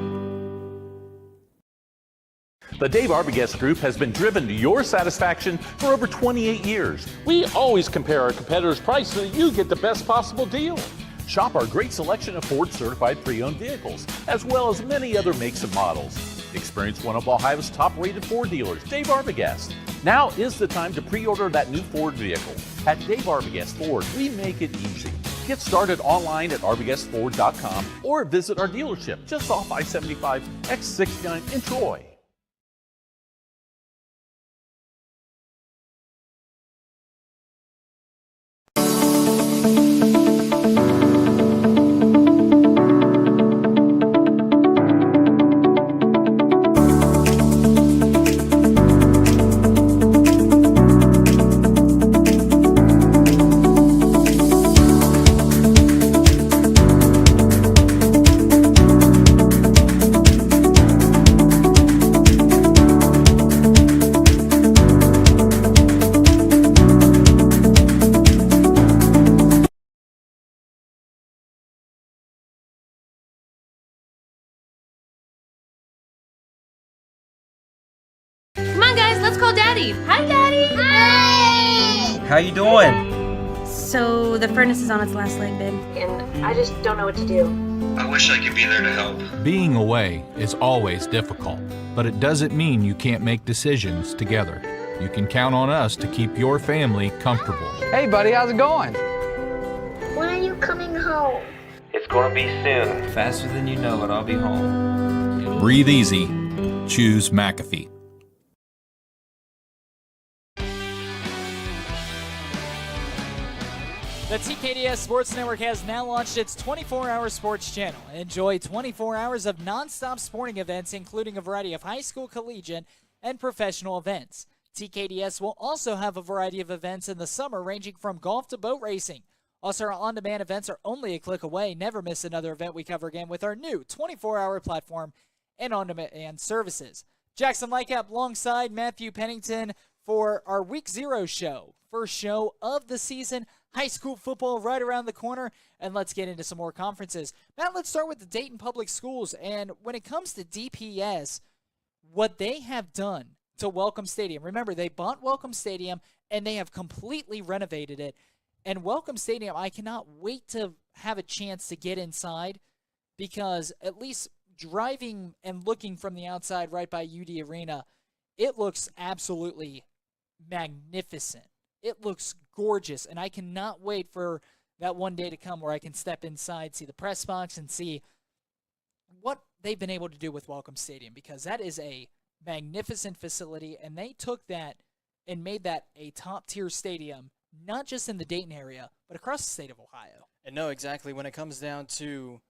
[SPEAKER 4] The Dave Arbogast Group has been driven to your satisfaction for over 28 years. We always compare our competitors' price so you get the best possible deal. Shop our great selection of Ford certified pre-owned vehicles, as well as many other makes and models. Experience one of Ohio's top-rated Ford dealers, Dave Arbogast. Now is the time to pre-order that new Ford vehicle. At Dave Arbogast Ford, we make it easy. Get started online at arbogastford.com or visit our dealership just off I-75 X69 in Troy.
[SPEAKER 7] call Daddy. Hi, Daddy.
[SPEAKER 8] Hi.
[SPEAKER 6] How you doing?
[SPEAKER 7] So the furnace is on its last leg, babe. And I just don't know what to do.
[SPEAKER 9] I wish I could be there to help.
[SPEAKER 3] Being away is always difficult, but it doesn't mean you can't make decisions together. You can count on us to keep your family comfortable.
[SPEAKER 12] Hey, buddy, how's it going?
[SPEAKER 8] When are you coming home?
[SPEAKER 6] It's gonna be soon. Faster than you know it, I'll be home.
[SPEAKER 3] Breathe easy. Choose McAfee.
[SPEAKER 1] The TKDS Sports Network has now launched its 24-hour sports channel. Enjoy 24 hours of non-stop sporting events, including a variety of high school, collegiate, and professional events. TKDS will also have a variety of events in the summer, ranging from golf to boat racing. Also, our on-demand events are only a click away. Never miss another event we cover again with our new 24-hour platform and on-demand services. Jackson Lightcap alongside Matthew Pennington for our Week 0 show. First show of the season. High school football right around the corner, and let's get into some more conferences. Matt, let's start with the Dayton Public Schools, and when it comes to DPS, what they have done to Welcome Stadium. Remember, they bought Welcome Stadium, and they have completely renovated it. And Welcome Stadium, I cannot wait to have a chance to get inside, because at least driving and looking from the outside right by UD Arena, it looks absolutely magnificent. It looks gorgeous, and I cannot wait for that one day to come where I can step inside, see the press box, and see what they've been able to do with Welcome Stadium, because that is a magnificent facility, and they took that and made that a top-tier stadium, not just in the Dayton area, but across the state of Ohio.
[SPEAKER 2] And no, exactly. When it comes down to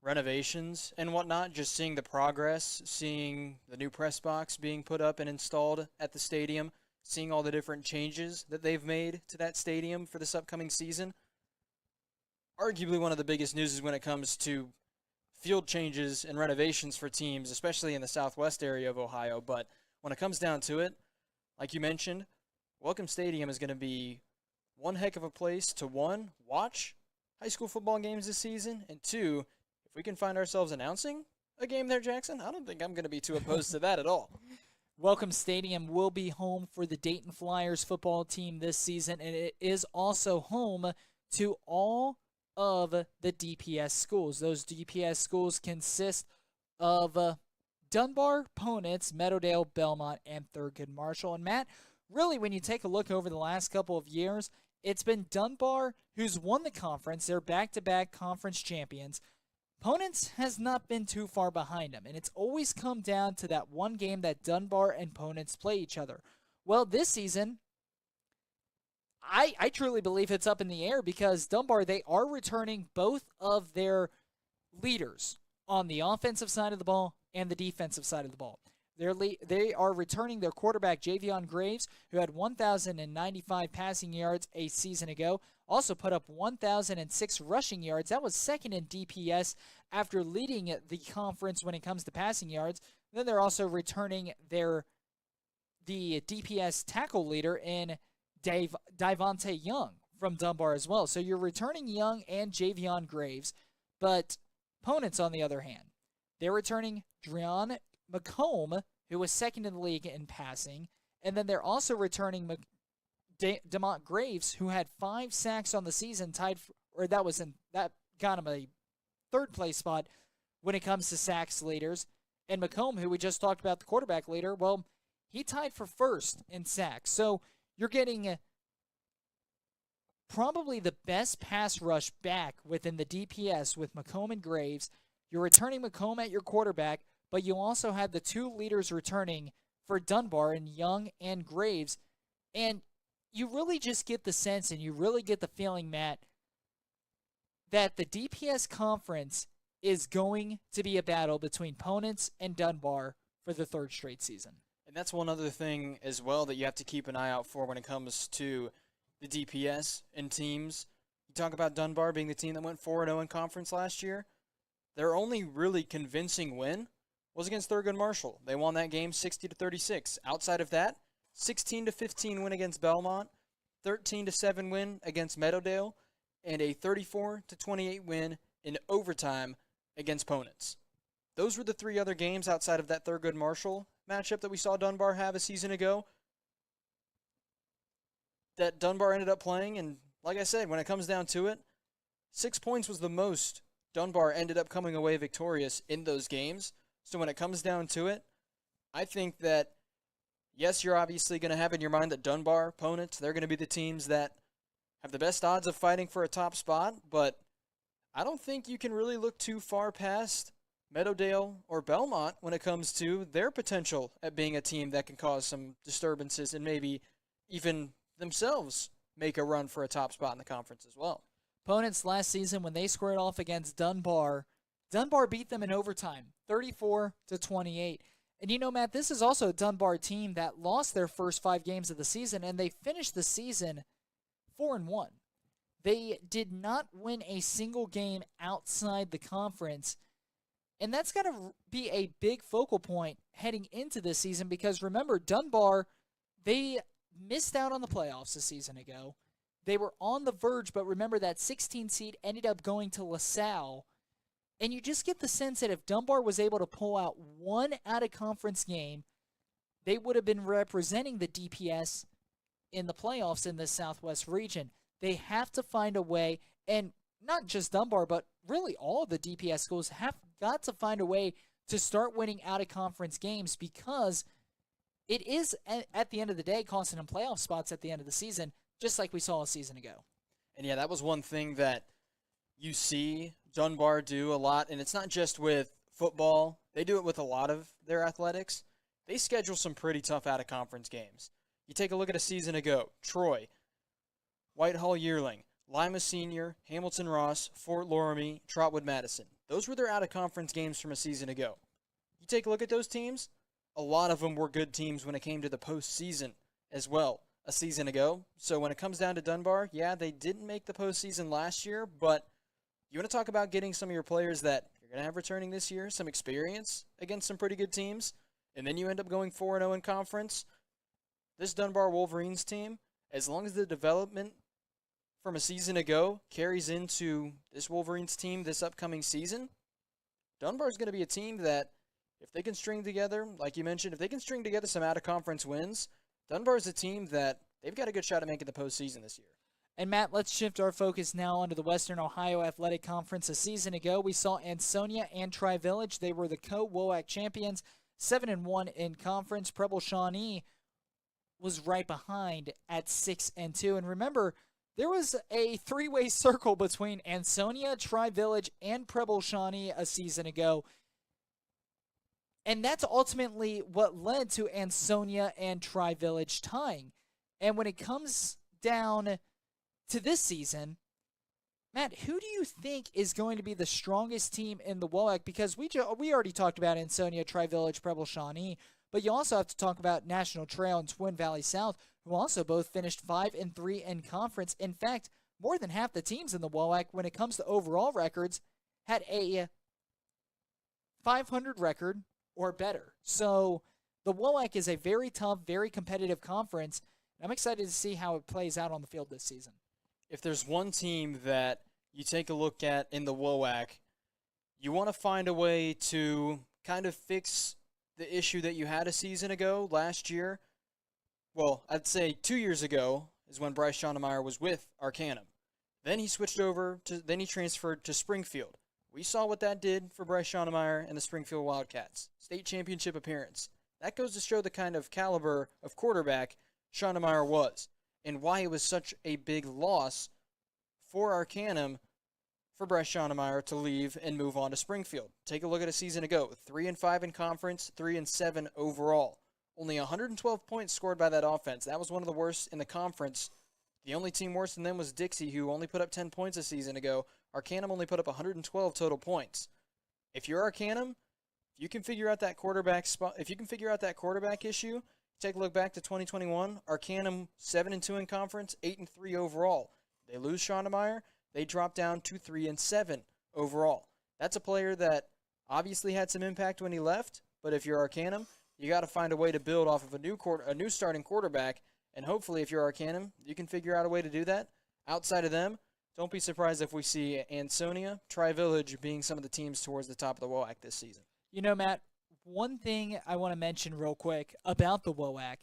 [SPEAKER 2] renovations and whatnot, just seeing the progress, seeing the new press box being put up and installed at the stadium, seeing all the different changes that they've made to that stadium for this upcoming season. Arguably one of the biggest news is when it comes to field changes and renovations for teams, especially in the southwest area of Ohio. But when it comes down to it, like you mentioned, Welcome Stadium is going to be one heck of a place to, one, watch high school football games this season, and two, if we can find ourselves announcing a game there, Jackson, I don't think I'm going to be too opposed to that at all.
[SPEAKER 1] Welcome Stadium will be home for the Dayton Flyers football team this season, and it is also home to all of the DPS schools. Those DPS schools consist of Dunbar, Ponitz, Meadowdale, Belmont, and Thurgood Marshall. And Matt, really, when you take a look over the last couple of years, it's been Dunbar who's won the conference. They're back-to-back conference champions. Ponitz has not been too far behind them, and it's always come down to that one game that Dunbar and Ponitz play each other. Well, this season, I truly believe it's up in the air because Dunbar, they are returning both of their leaders on the offensive side of the ball and the defensive side of the ball. They are returning their quarterback, Javion Graves, who had 1,095 passing yards a season ago, also put up 1,006 rushing yards. That was second in DPS after leading the conference when it comes to passing yards. Then they're also returning the DPS tackle leader in Divante Young from Dunbar as well. So you're returning Young and Javion Graves, but Ponitz, on the other hand, they're returning Dreon McComb, who was second in the league in passing, and then they're also returning DeMont Graves, who had 5 sacks on the season, that got him a third place spot when it comes to sacks leaders. And McComb, who we just talked about, the quarterback leader, well, he tied for first in sacks. So you're getting probably the best pass rush back within the DPS with McComb and Graves. You're returning McComb at your quarterback, but you also had the 2 leaders returning for Dunbar in Young and Graves. And you really just get the sense and you really get the feeling, Matt, that the DPS conference is going to be a battle between Ponitz and Dunbar for the 3rd straight season.
[SPEAKER 2] And that's one other thing as well that you have to keep an eye out for when it comes to the DPS and teams. You talk about Dunbar being the team that went 4-0 in conference last year. Their only really convincing win was against Thurgood Marshall. They won that game 60-36. Outside of that, 16-15 win against Belmont, 13-7 win against Meadowdale, and a 34-28 win in overtime against Ponitz. Those were the 3 other games outside of that Thurgood Marshall matchup that we saw Dunbar have a season ago that Dunbar ended up playing. And like I said, when it comes down to it, 6 points was the most Dunbar ended up coming away victorious in those games. So when it comes down to it, I think that, yes, you're obviously going to have in your mind that Dunbar, Ponitz, they're going to be the teams that have the best odds of fighting for a top spot, but I don't think you can really look too far past Meadowdale or Belmont when it comes to their potential at being a team that can cause some disturbances and maybe even themselves make a run for a top spot in the conference as well.
[SPEAKER 1] Ponitz last season, when they squared off against Dunbar beat them in overtime, 34-28. And you know, Matt, this is also a Dunbar team that lost their first 5 games of the season, and they finished the season 4-1. They did not win a single game outside the conference, and that's got to be a big focal point heading into this season because, remember, Dunbar, they missed out on the playoffs a season ago. They were on the verge, but remember that 16 seed ended up going to LaSalle. And you just get the sense that if Dunbar was able to pull out one out-of-conference game, they would have been representing the DPS in the playoffs in the Southwest region. They have to find a way, and not just Dunbar, but really all of the DPS schools have got to find a way to start winning out-of-conference games because it is, at the end of the day, costing them playoff spots at the end of the season, just like we saw a season ago.
[SPEAKER 2] And yeah, that was one thing that you see Dunbar do a lot, and it's not just with football. They do it with a lot of their athletics. They schedule some pretty tough out-of-conference games. You take a look at a season ago, Troy, Whitehall Yearling, Lima Senior, Hamilton Ross, Fort Loramie, Trotwood Madison. Those were their out-of-conference games from a season ago. You take a look at those teams, a lot of them were good teams when it came to the postseason as well a season ago. So when it comes down to Dunbar, yeah, they didn't make the postseason last year, but you want to talk about getting some of your players that You're going to have returning this year some experience against some pretty good teams, and then you end up going 4-0 in conference. This Dunbar Wolverines team, as long as the development from a season ago carries into this Wolverines team this upcoming season, Dunbar is going to be a team that, if they can string together, like you mentioned, if they can string together some out-of-conference wins, Dunbar is a team that they've got a good shot at making the postseason this year.
[SPEAKER 1] And Matt, let's shift our focus now onto the Western Ohio Athletic Conference. A season ago, we saw Ansonia and Tri-Village. They were the co-WOAC champions, 7-1 in conference. Preble Shawnee was right behind at 6-2. And remember, there was a three-way circle between Ansonia, Tri-Village, and Preble Shawnee a season ago. And that's ultimately what led to Ansonia and Tri-Village tying. And when it comes down to this season, Matt, who do you think is going to be the strongest team in the WOAC? Because we already talked about Ansonia, Tri-Village, Preble Shawnee, but you also have to talk about National Trail and Twin Valley South, who also both finished 5-3 in conference. In fact, more than half the teams in the WOAC, when it comes to overall records, had a 500 record or better. So the WOAC is a very tough, very competitive conference. I'm excited to see how it plays out on the field this season.
[SPEAKER 2] If there's one team that you take a look at in the WOAC, you want to find a way to kind of fix the issue that you had a season ago, last year. Well, I'd say 2 years ago is when Bryce Schoenemeyer was with Arcanum. Then he then he transferred to Springfield. We saw what that did for Bryce Schoenemeyer and the Springfield Wildcats. State championship appearance. That goes to show the kind of caliber of quarterback Schoenemeyer was, and why it was such a big loss for Arcanum for Bryce Schoenemeyer to leave and move on to Springfield. Take a look at a season ago. 3-5 in conference, 3-7 overall. Only 112 points scored by that offense. That was one of the worst in the conference. The only team worse than them was Dixie, who only put up 10 points a season ago. Arcanum only put up 112 total points. If you're Arcanum, if you can figure out that quarterback issue, take a look back to 2021. Arcanum 7-2 in conference, 8-3 overall. They lose Schoenemeyer, they drop down to 3-7 overall. That's a player that obviously had some impact when he left, but if you're Arcanum, you got to find a way to build off of a new starting quarterback, and hopefully if you're Arcanum, you can figure out a way to do that. Outside of them, don't be surprised if we see Ansonia, Tri-Village being some of the teams towards the top of the WOAC this season.
[SPEAKER 1] You know, Matt, one thing I want to mention real quick about the WOAC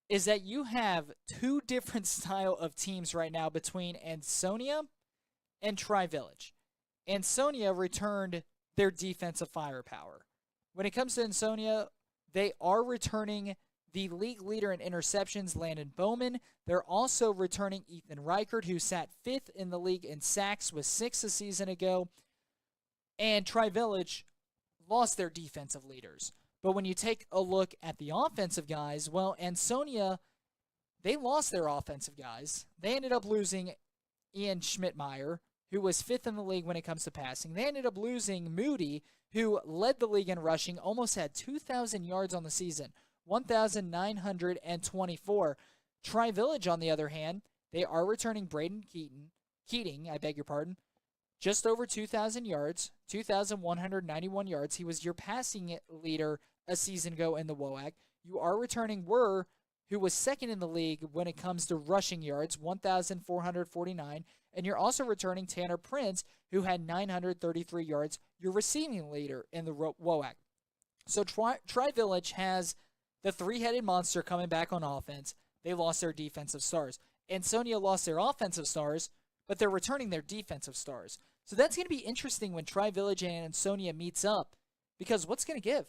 [SPEAKER 1] is that you have two different style of teams right now between Ansonia and Tri-Village. Ansonia returned their defensive firepower. When it comes to Ansonia, they are returning the league leader in interceptions, Landon Bowman. They're also returning Ethan Reichert, who sat 5th in the league in sacks with 6 a season ago. And Tri-Village lost their defensive leaders. But when you take a look at the offensive guys, well, Ansonia, they lost their offensive guys. They ended up losing Ian Schmidtmeyer, who was 5th in the league when it comes to passing. They ended up losing Moody, who led the league in rushing, almost had 2,000 yards on the season, 1,924. Tri-Village, on the other hand, they are returning Braden Keating, just over 2,000 yards, 2,191 yards. He was your passing leader a season ago in the WOAC. You are returning who was 2nd in the league when it comes to rushing yards, 1,449. And you're also returning Tanner Prince, who had 933 yards, your receiving leader in the WOAC. So Tri-Village has the three-headed monster coming back on offense. They lost their defensive stars. Ansonia lost their offensive stars, but they're returning their defensive stars. So that's going to be interesting when Tri-Village and Ansonia meets up, because what's going to give?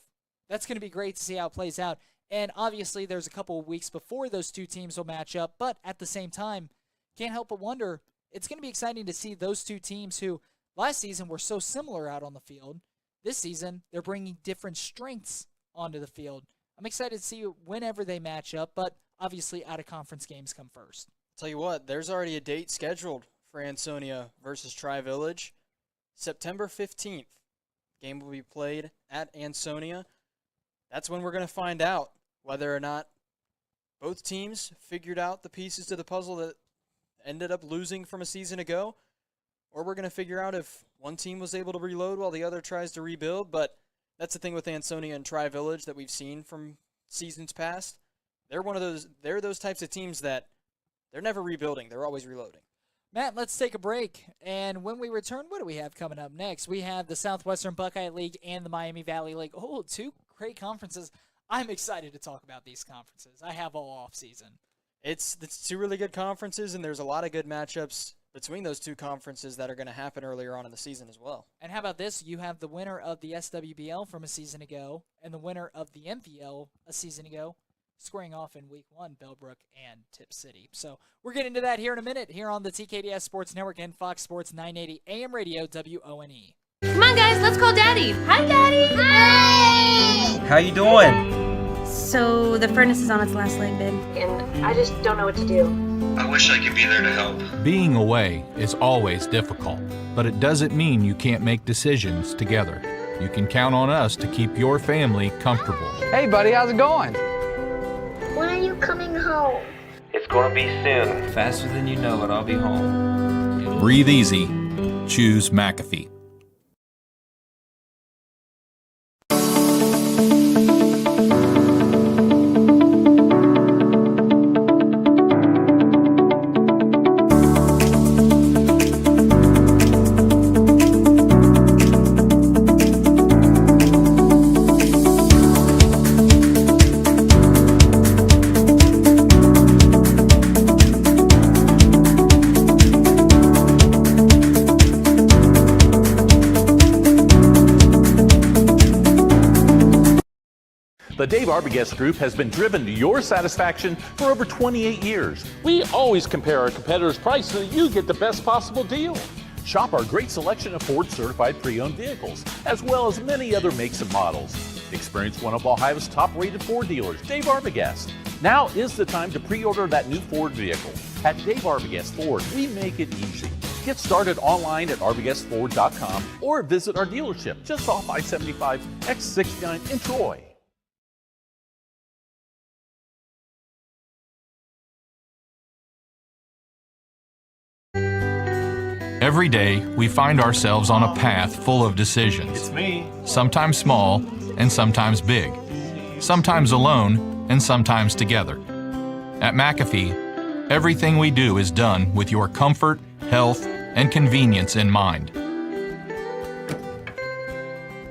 [SPEAKER 1] That's going to be great to see how it plays out. And obviously there's a couple of weeks before those two teams will match up, but at the same time, can't help but wonder, it's going to be exciting to see those two teams who last season were so similar out on the field. This season, they're bringing different strengths onto the field. I'm excited to see whenever they match up, but obviously out-of-conference games come first.
[SPEAKER 2] Tell you what, there's already a date scheduled for Ansonia versus Tri-Village. September 15th. Game will be played at Ansonia. That's when we're going to find out whether or not both teams figured out the pieces to the puzzle that ended up losing from a season ago, or we're going to figure out if one team was able to reload while the other tries to rebuild. But that's the thing with Ansonia and Tri-Village that we've seen from seasons past. They're those types of teams that they're never rebuilding. They're always reloading.
[SPEAKER 1] Matt, let's take a break. And when we return, what do we have coming up next? We have the Southwestern Buckeye League and the Miami Valley League. Oh, two great conferences. I'm excited to talk about these conferences. I have all off season.
[SPEAKER 2] It's two really good conferences, and there's a lot of good matchups between those two conferences that are going to happen earlier on in the season as well.
[SPEAKER 1] And how about this? You have the winner of the SWBL from a season ago and the winner of the MVL a season ago squaring off in Week 1, Bellbrook and Tip City. So we're getting into that here in a minute here on the TKDS Sports Network and Fox Sports 980 AM Radio WONE.
[SPEAKER 7] Come on, guys, let's call Daddy. Hi, Daddy.
[SPEAKER 8] Hi!
[SPEAKER 6] How you doing?
[SPEAKER 7] So the furnace is on its last leg, babe. And I just don't know what to do.
[SPEAKER 9] I wish I could be there to help.
[SPEAKER 3] Being away is always difficult, but it doesn't mean you can't make decisions together. You can count on us to keep your family comfortable.
[SPEAKER 12] Hey, buddy, how's it going?
[SPEAKER 8] When are you coming home?
[SPEAKER 6] It's gonna be soon. Faster than you know it, I'll be home.
[SPEAKER 3] Breathe easy. Choose McAfee.
[SPEAKER 4] The Dave Arbogast Group has been driven to your satisfaction for over 28 years. We always compare our competitors' price so that you get the best possible deal. Shop our great selection of Ford certified pre-owned vehicles, as well as many other makes and models. Experience one of Ohio's top-rated Ford dealers, Dave Arbogast. Now is the time to pre-order that new Ford vehicle. At Dave Arbogast Ford, we make it easy. Get started online at arbogastford.com or visit our dealership just off I-75 X69 in Troy.
[SPEAKER 3] Every day, we find ourselves on a path full of decisions.
[SPEAKER 10] It's me.
[SPEAKER 3] Sometimes small and sometimes big. Sometimes alone and sometimes together. At McAfee, everything we do is done with your comfort, health, and convenience in mind.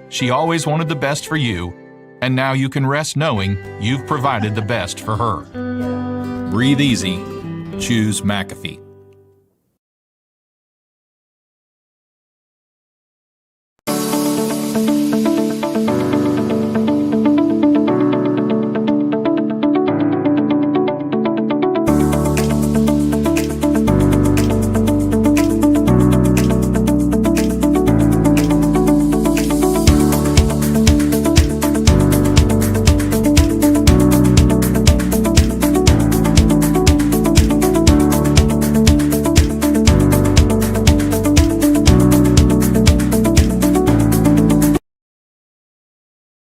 [SPEAKER 3] She always wanted the best for you, and now you can rest knowing you've provided the best for her. Breathe easy. Choose McAfee.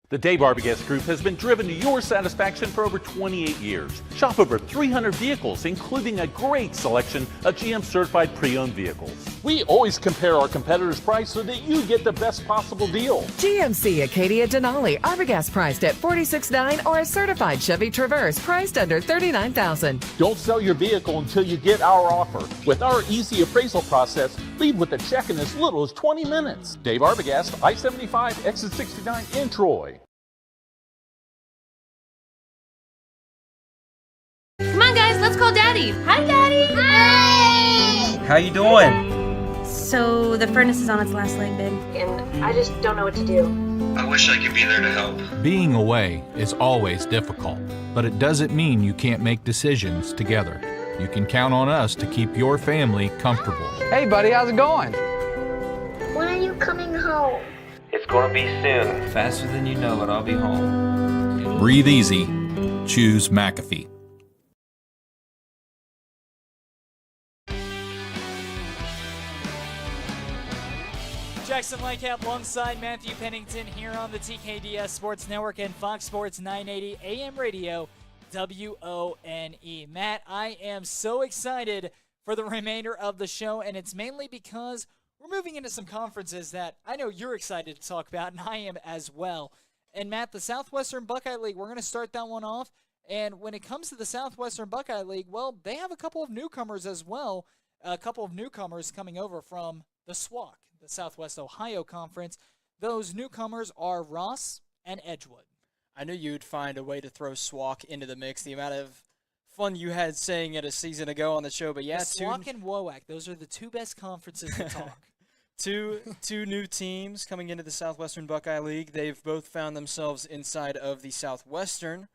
[SPEAKER 4] The Dave Arbogast Group has been driven to your satisfaction for over 28 years. Shop over 300 vehicles, including a great selection of GM certified pre-owned vehicles. We always compare our competitors' price so that you get the best possible deal.
[SPEAKER 5] GMC Acadia Denali, Arbogast priced at $46,900 or a certified Chevy Traverse priced under $39,000.
[SPEAKER 4] Don't sell your vehicle until you get our offer. With our easy appraisal process, leave with a check in as little as 20 minutes. Dave Arbogast, I-75, exit 69 in Troy.
[SPEAKER 7] Come on, guys, let's call Daddy. Hi, Daddy.
[SPEAKER 8] Hi!
[SPEAKER 6] How you doing?
[SPEAKER 7] So the furnace is on its last leg, babe. And I just don't know what to do.
[SPEAKER 9] I wish I could be there to help.
[SPEAKER 3] Being away is always difficult, but it doesn't mean you can't make decisions together. You can count on us to keep your family comfortable.
[SPEAKER 12] Hey, buddy, how's it going?
[SPEAKER 8] When are you coming home?
[SPEAKER 6] It's gonna be soon. Faster than you know it, I'll be home.
[SPEAKER 3] Breathe easy. Choose McAfee.
[SPEAKER 1] Jackson Lightcap alongside Matthew Pennington here on the TKDS Sports Network and Fox Sports 980 AM Radio WONE. Matt, I am so excited for the remainder of the show, and it's mainly because we're moving into some conferences that I know you're excited to talk about, and I am as well. And Matt, the Southwestern Buckeye League, we're going to start that one off. And when it comes to the Southwestern Buckeye League, well, they have a couple of newcomers as well. A couple of newcomers coming over from the SWAC, the Southwest Ohio Conference. Those newcomers are Ross and Edgewood.
[SPEAKER 2] I knew you'd find a way to throw SWAC into the mix. The amount of fun you had saying it a season ago on the show, but yeah,
[SPEAKER 1] the SWAC and WOAC, those are the two best conferences to talk.
[SPEAKER 2] Two new teams coming into the Southwestern Buckeye League. They've both found themselves inside of the Southwestern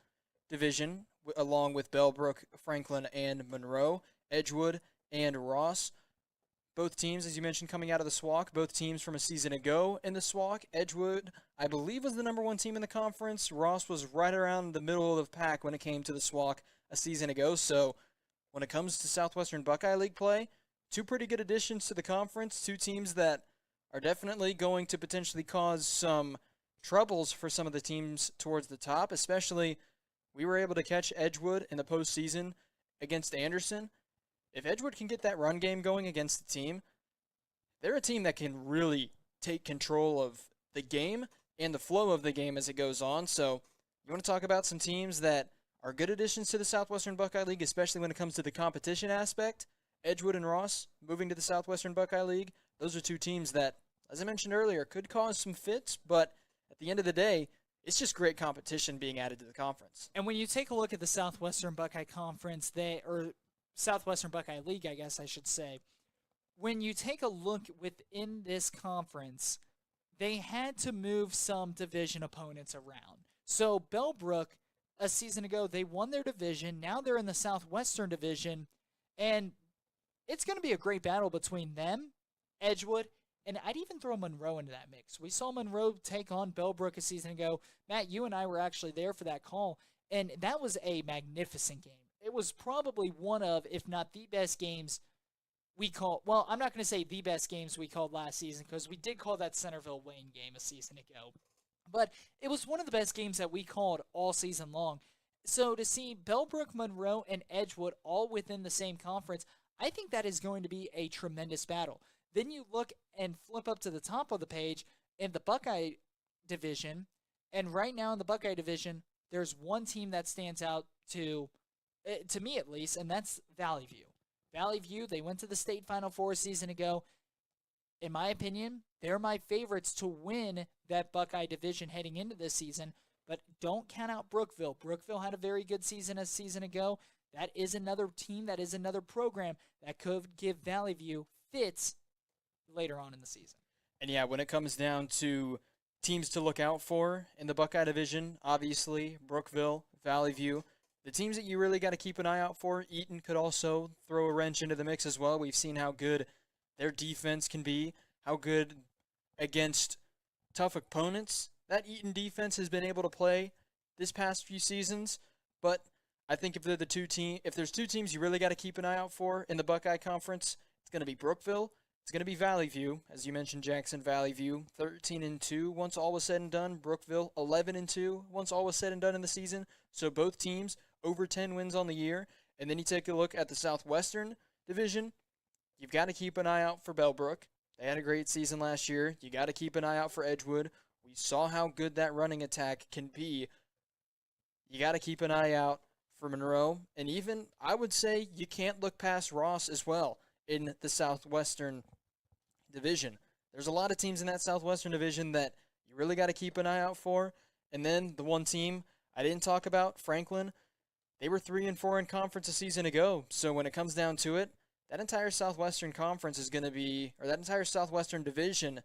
[SPEAKER 2] Division, along with Bellbrook, Franklin, and Monroe, Edgewood, and Ross. Both teams, as you mentioned, coming out of the SWAC. Both teams from a season ago in the SWAC. Edgewood, I believe, was the number one team in the conference. Ross was right around the middle of the pack when it came to the SWAC a season ago. So when it comes to Southwestern Buckeye League play, two pretty good additions to the conference. Two teams that are definitely going to potentially cause some troubles for some of the teams towards the top, especially we were able to catch Edgewood in the postseason against Anderson. If Edgewood can get that run game going against the team, they're a team that can really take control of the game and the flow of the game as it goes on. So you want to talk about some teams that are good additions to the Southwestern Buckeye League, especially when it comes to the competition aspect. Edgewood and Ross moving to the Southwestern Buckeye League. Those are two teams that, as I mentioned earlier, could cause some fits, but at the end of the day, it's just great competition being added to the conference.
[SPEAKER 1] And when you take a look at the Southwestern Buckeye Conference, Southwestern Buckeye League, I guess I should say, when you take a look within this conference, they had to move some division opponents around. So Bellbrook, a season ago, they won their division. Now they're in the Southwestern Division, and it's going to be a great battle between them, Edgewood, and I'd even throw Monroe into that mix. We saw Monroe take on Bellbrook a season ago. Matt, you and I were actually there for that call, and that was a magnificent game. It was probably one of, if not the best games we called. Well, I'm not going to say the best games we called last season because we did call that Centerville-Wayne game a season ago. But it was one of the best games that we called all season long. So to see Bellbrook, Monroe, and Edgewood all within the same conference, I think that is going to be a tremendous battle. Then you look and flip up to the top of the page in the Buckeye Division, and right now in the Buckeye Division, there's one team that stands out to me at least, and that's Valley View. Valley View, they went to the state Final Four a season ago. In my opinion, they're my favorites to win that Buckeye Division heading into this season, but don't count out Brookville. Brookville had a very good season a season ago. That is another team, that is another program that could give Valley View fits later on in the season.
[SPEAKER 2] And yeah, when it comes down to teams to look out for in the Buckeye Division, obviously Brookville, Valley View. The teams that you really got to keep an eye out for, Eaton could also throw a wrench into the mix as well. We've seen how good their defense can be, how good against tough opponents that Eaton defense has been able to play this past few seasons. But I think if there's two teams you really got to keep an eye out for in the Buckeye Conference, it's going to be Brookville. It's going to be Valley View, as you mentioned. Jackson Valley View 13-2 once all was said and done. Brookville 11-2 once all was said and done in the season. So both teams over 10 wins on the year. And then you take a look at the Southwestern Division. You've got to keep an eye out for Bellbrook. They had a great season last year. You got to keep an eye out for Edgewood. We saw how good that running attack can be. You got to keep an eye out for Monroe. And even, I would say, you can't look past Ross as well in the Southwestern Division. There's a lot of teams in that Southwestern Division that you really got to keep an eye out for. And then the one team I didn't talk about, Franklin, they were 3-4 in conference a season ago. So when it comes down to it, that entire Southwestern Conference is going to be, or that entire Southwestern Division,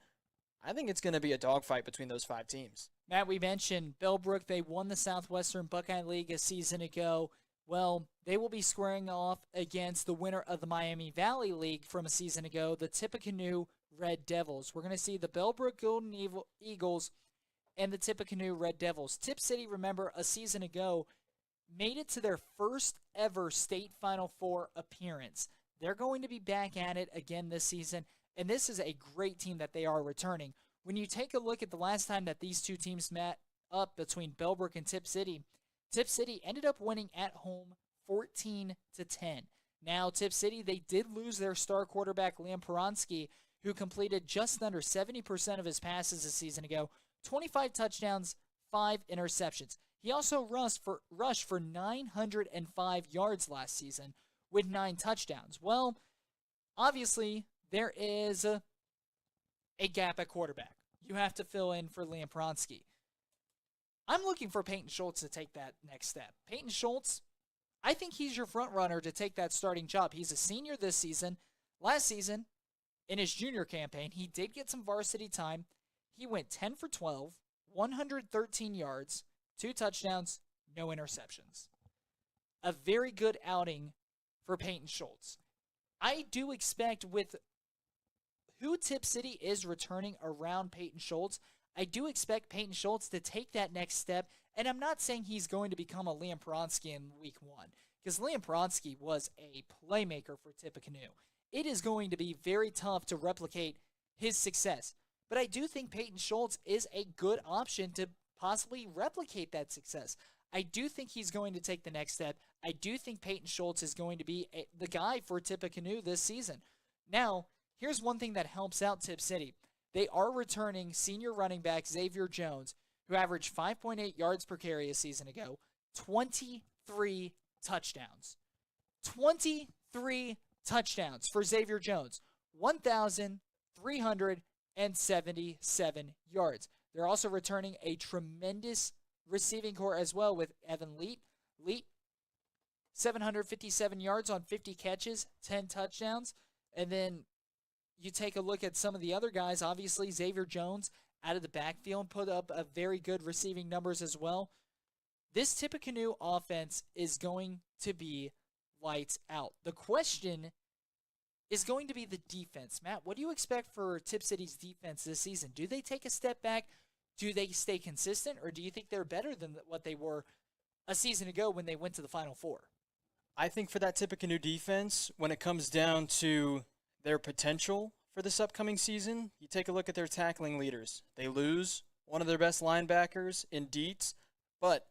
[SPEAKER 2] I think it's going to be a dogfight between those five teams.
[SPEAKER 1] Matt, we mentioned Bellbrook. They won the Southwestern Buckeye League a season ago. Well, they will be squaring off against the winner of the Miami Valley League from a season ago, the Tippecanoe Red Devils. We're going to see the Bellbrook Golden Eagles and the Tippecanoe Red Devils. Tip City, remember, a season ago, made it to their first ever state Final Four appearance. They're going to be back at it again this season, and this is a great team that they are returning. When you take a look at the last time that these two teams met up between Bellbrook and Tip City ended up winning at home 14-10. Now, Tip City, they did lose their star quarterback, Liam Peronsky, who completed just under 70% of his passes a season ago, 25 touchdowns, 5 interceptions. He also rushed for 905 yards last season with 9 touchdowns. Well, obviously, there is a gap at quarterback. You have to fill in for Liam Pronsky. I'm looking for Peyton Schultz to take that next step. Peyton Schultz, I think he's your front runner to take that starting job. He's a senior this season. Last season, in his junior campaign, he did get some varsity time. He went 10 for 12, 113 yards, 2 touchdowns, no interceptions. A very good outing for Peyton Schultz. I do expect with who Tip City is returning around Peyton Schultz, I do expect Peyton Schultz to take that next step, and I'm not saying he's going to become a Liam Pronsky in week 1, because Liam Pronsky was a playmaker for Tippecanoe. It is going to be very tough to replicate his success, but I do think Peyton Schultz is a good option to possibly replicate that success. I do think he's going to take the next step. I do think Peyton Schultz is going to be the guy for Tippecanoe this season. Now, here's one thing that helps out Tip City. They are returning senior running back Xavier Jones, who averaged 5.8 yards per carry a season ago, 23 touchdowns. 23 touchdowns for Xavier Jones, 1,377 yards. They're also returning a tremendous receiving core as well with Evan Leet. Leet, 757 yards on 50 catches, 10 touchdowns. And then you take a look at some of the other guys. Obviously, Xavier Jones out of the backfield put up a very good receiving numbers as well. This Tippecanoe offense is going to be lights out. The question is going to be the defense. Matt, what do you expect for Tip City's defense this season? Do they take a step back? Do they stay consistent? Or do you think they're better than what they were a season ago when they went to the Final Four?
[SPEAKER 2] I think for that Tippecanoe defense, when it comes down to their potential for this upcoming season, you take a look at their tackling leaders. They lose one of their best linebackers in Dietz, but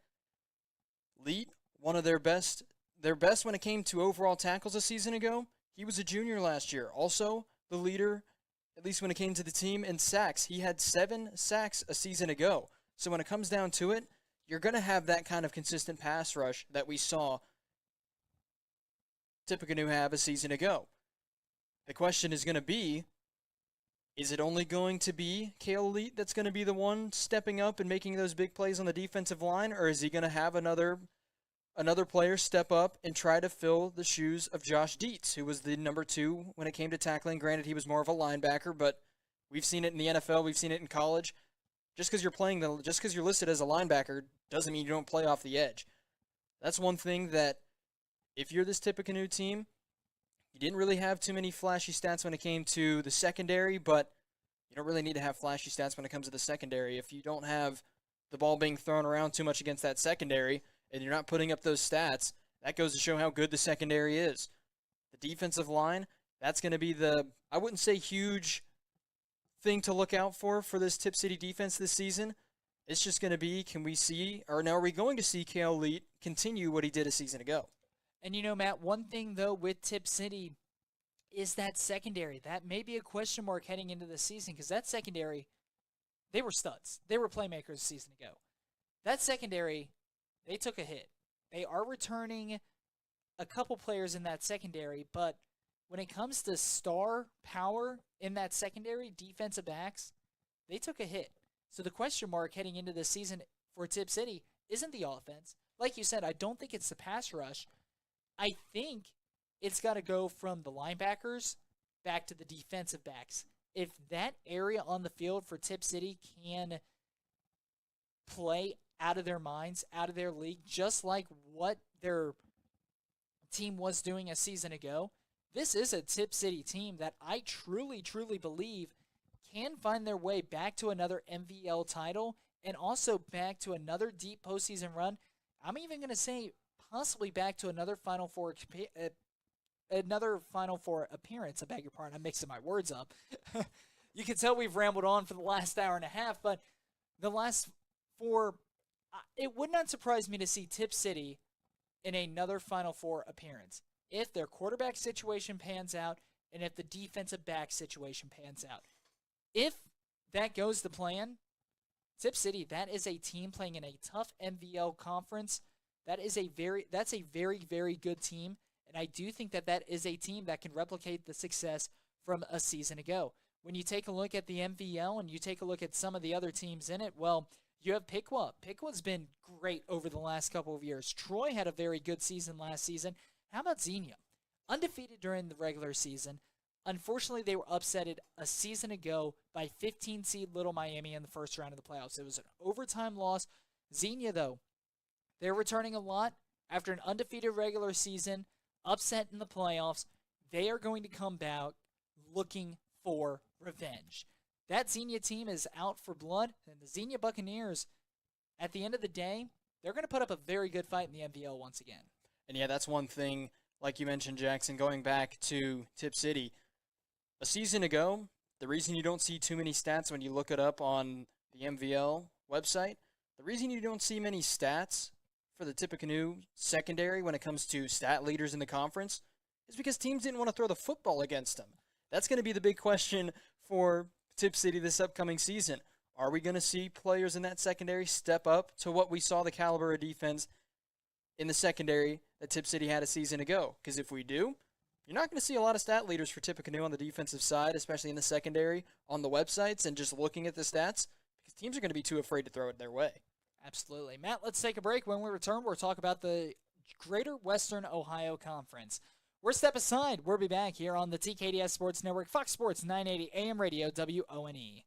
[SPEAKER 2] Leet, one of their best when it came to overall tackles a season ago. He was a junior last year. Also, the leader, at least when it came to the team, in sacks. He had 7 sacks a season ago. So when it comes down to it, you're going to have that kind of consistent pass rush that we saw Tippecanoe have a season ago. The question is going to be, is it only going to be Cale Leet that's going to be the one stepping up and making those big plays on the defensive line, or is he going to have another player step up and try to fill the shoes of Josh Dietz, who was the number 2 when it came to tackling? Granted, he was more of a linebacker, but we've seen it in the NFL, we've seen it in college. Just because you're listed as a linebacker doesn't mean you don't play off the edge. That's one thing that if you're this Tippecanoe team, you didn't really have too many flashy stats when it came to the secondary, but you don't really need to have flashy stats when it comes to the secondary. If you don't have the ball being thrown around too much against that secondary and you're not putting up those stats, that goes to show how good the secondary is. The defensive line, that's going to be I wouldn't say huge thing to look out for this Tip City defense this season. It's just going to be, are we going to see Cale Leet continue what he did a season ago?
[SPEAKER 1] And Matt, one thing, though, with Tip City is that secondary. That may be a question mark heading into the season, because that secondary, they were studs. They were playmakers a season ago. That secondary, they took a hit. They are returning a couple players in that secondary, but when it comes to star power in that secondary, defensive backs, they took a hit. So the question mark heading into the season for Tip City isn't the offense. Like you said, I don't think it's the pass rush. I think it's got to go from the linebackers back to the defensive backs. If that area on the field for Tip City can play out of their minds, out of their league, just like what their team was doing a season ago, this is a Tip City team that I truly, truly believe can find their way back to another MVL title and also back to another deep postseason run. I'm even going to say possibly back to another Final Four appearance. I beg your pardon. I'm mixing my words up. You can tell we've rambled on for the last hour and a half, but the last 4, it would not surprise me to see Tip City in another Final Four appearance. If their quarterback situation pans out, and if the defensive back situation pans out. If that goes to plan, Tip City, that is a team playing in a tough MVL conference. That's a very, very good team, and I do think that is a team that can replicate the success from a season ago. When you take a look at the MVL and you take a look at some of the other teams in it, well, you have Piqua. Piqua's been great over the last couple of years. Troy had a very good season last season. How about Xenia? Undefeated during the regular season. Unfortunately, they were upsetted a season ago by 15 seed Little Miami in the first round of the playoffs. It was an overtime loss. Xenia, though, they're returning a lot after an undefeated regular season, upset in the playoffs. They are going to come back looking for revenge. That Xenia team is out for blood, and the Xenia Buccaneers, at the end of the day, they're going to put up a very good fight in the MVL once again.
[SPEAKER 2] And yeah, that's one thing, like you mentioned, Jackson, going back to Tip City. A season ago, the reason you don't see too many stats when you look it up on the MVL website, the reason you don't see many stats for the Tippecanoe secondary when it comes to stat leaders in the conference is because teams didn't want to throw the football against them. That's going to be the big question for Tip City this upcoming season. Are we going to see players in that secondary step up to what we saw the caliber of defense in the secondary that Tip City had a season ago? Because if we do, you're not going to see a lot of stat leaders for Tippecanoe on the defensive side, especially in the secondary, on the websites and just looking at the stats, because teams are going to be too afraid to throw it their way.
[SPEAKER 1] Absolutely. Matt, let's take a break. When we return, we'll talk about the Greater Western Ohio Conference. We're step aside. We'll be back here on the TKDS Sports Network, Fox Sports 980 AM Radio, WONE.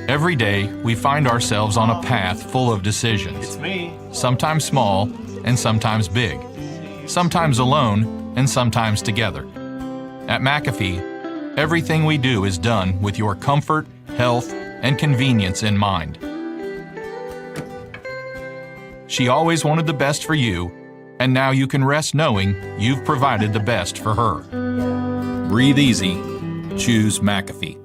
[SPEAKER 3] Every day, we find ourselves on a path full of decisions.
[SPEAKER 10] It's me.
[SPEAKER 3] Sometimes small and sometimes big. Sometimes alone and sometimes together. At McAfee, everything we do is done with your comfort, health, and convenience in mind. She always wanted the best for you, and now you can rest knowing you've provided the best for her. Breathe easy. Choose McAfee.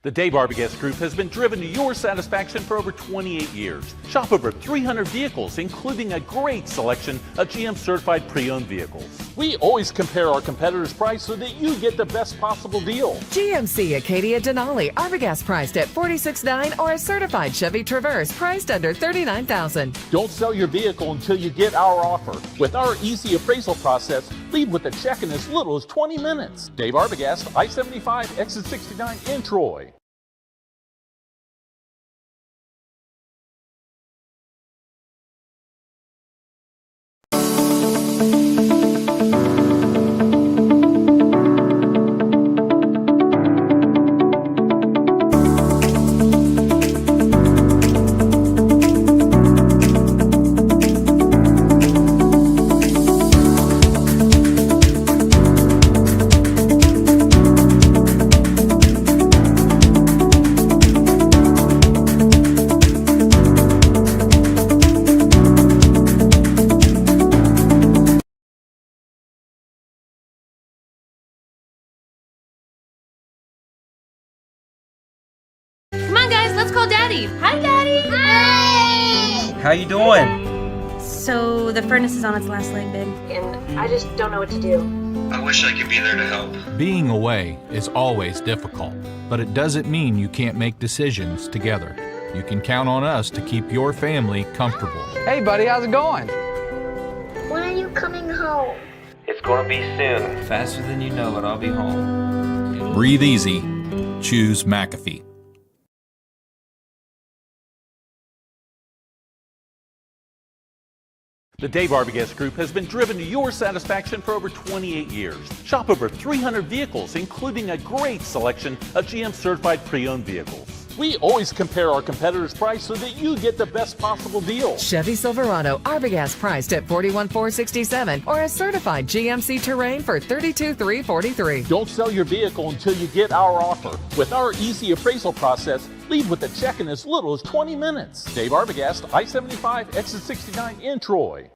[SPEAKER 4] The Dave Arbogast Group has been driven to your satisfaction for over 28 years. Shop over 300 vehicles, including a great selection of GM certified pre-owned vehicles. We always compare our competitors' price so that you get the best possible deal.
[SPEAKER 5] GMC Acadia Denali, Arbogast priced at $46,900 or a certified Chevy Traverse priced under $39,000.
[SPEAKER 4] Don't sell your vehicle until you get our offer. With our easy appraisal process, leave with a check in as little as 20 minutes. Dave Arbogast, I-75, exit 69 in Troy.
[SPEAKER 7] Hi, Daddy.
[SPEAKER 6] Hi. How you doing?
[SPEAKER 7] So the furnace is on its last leg, babe, and I just don't know what to do.
[SPEAKER 9] I wish I could be there to help.
[SPEAKER 3] Being away is always difficult, but it doesn't mean you can't make decisions together. You can count on us to keep your family comfortable.
[SPEAKER 12] Hey, buddy, how's it going?
[SPEAKER 8] When are you coming home?
[SPEAKER 6] It's gonna be soon. Faster than you know it, I'll be home.
[SPEAKER 3] Breathe easy. Choose McAfee.
[SPEAKER 4] The Dave Arbogast Group has been driven to your satisfaction for over 28 years. Shop over 300 vehicles, including a great selection of GM certified pre-owned vehicles. We always compare our competitors' price so that you get the best possible deal.
[SPEAKER 5] Chevy Silverado Arbogast priced at $41,467 or a certified GMC Terrain for $32,343.
[SPEAKER 4] Don't sell your vehicle until you get our offer. With our easy appraisal process, leave with a check in as little as 20 minutes. Dave Arbogast, I-75, exit 69 in Troy.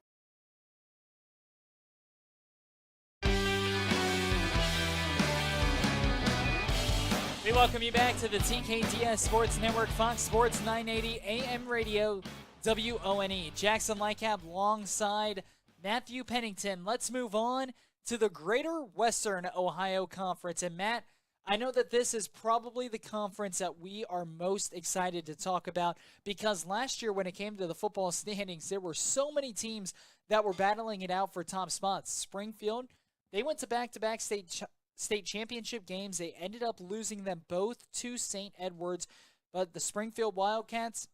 [SPEAKER 1] We welcome you back to the TKDS Sports Network, Fox Sports 980 AM Radio, WONE. Jackson Lightcap alongside Matthew Pennington. Let's move on to the Greater Western Ohio Conference. And Matt, I know that this is probably the conference that we are most excited to talk about because last year when it came to the football standings, there were so many teams that were battling it out for top spots. Springfield, they went to back-to-back state championship games. They ended up losing them both to St. Edwards, but the Springfield Wildcats,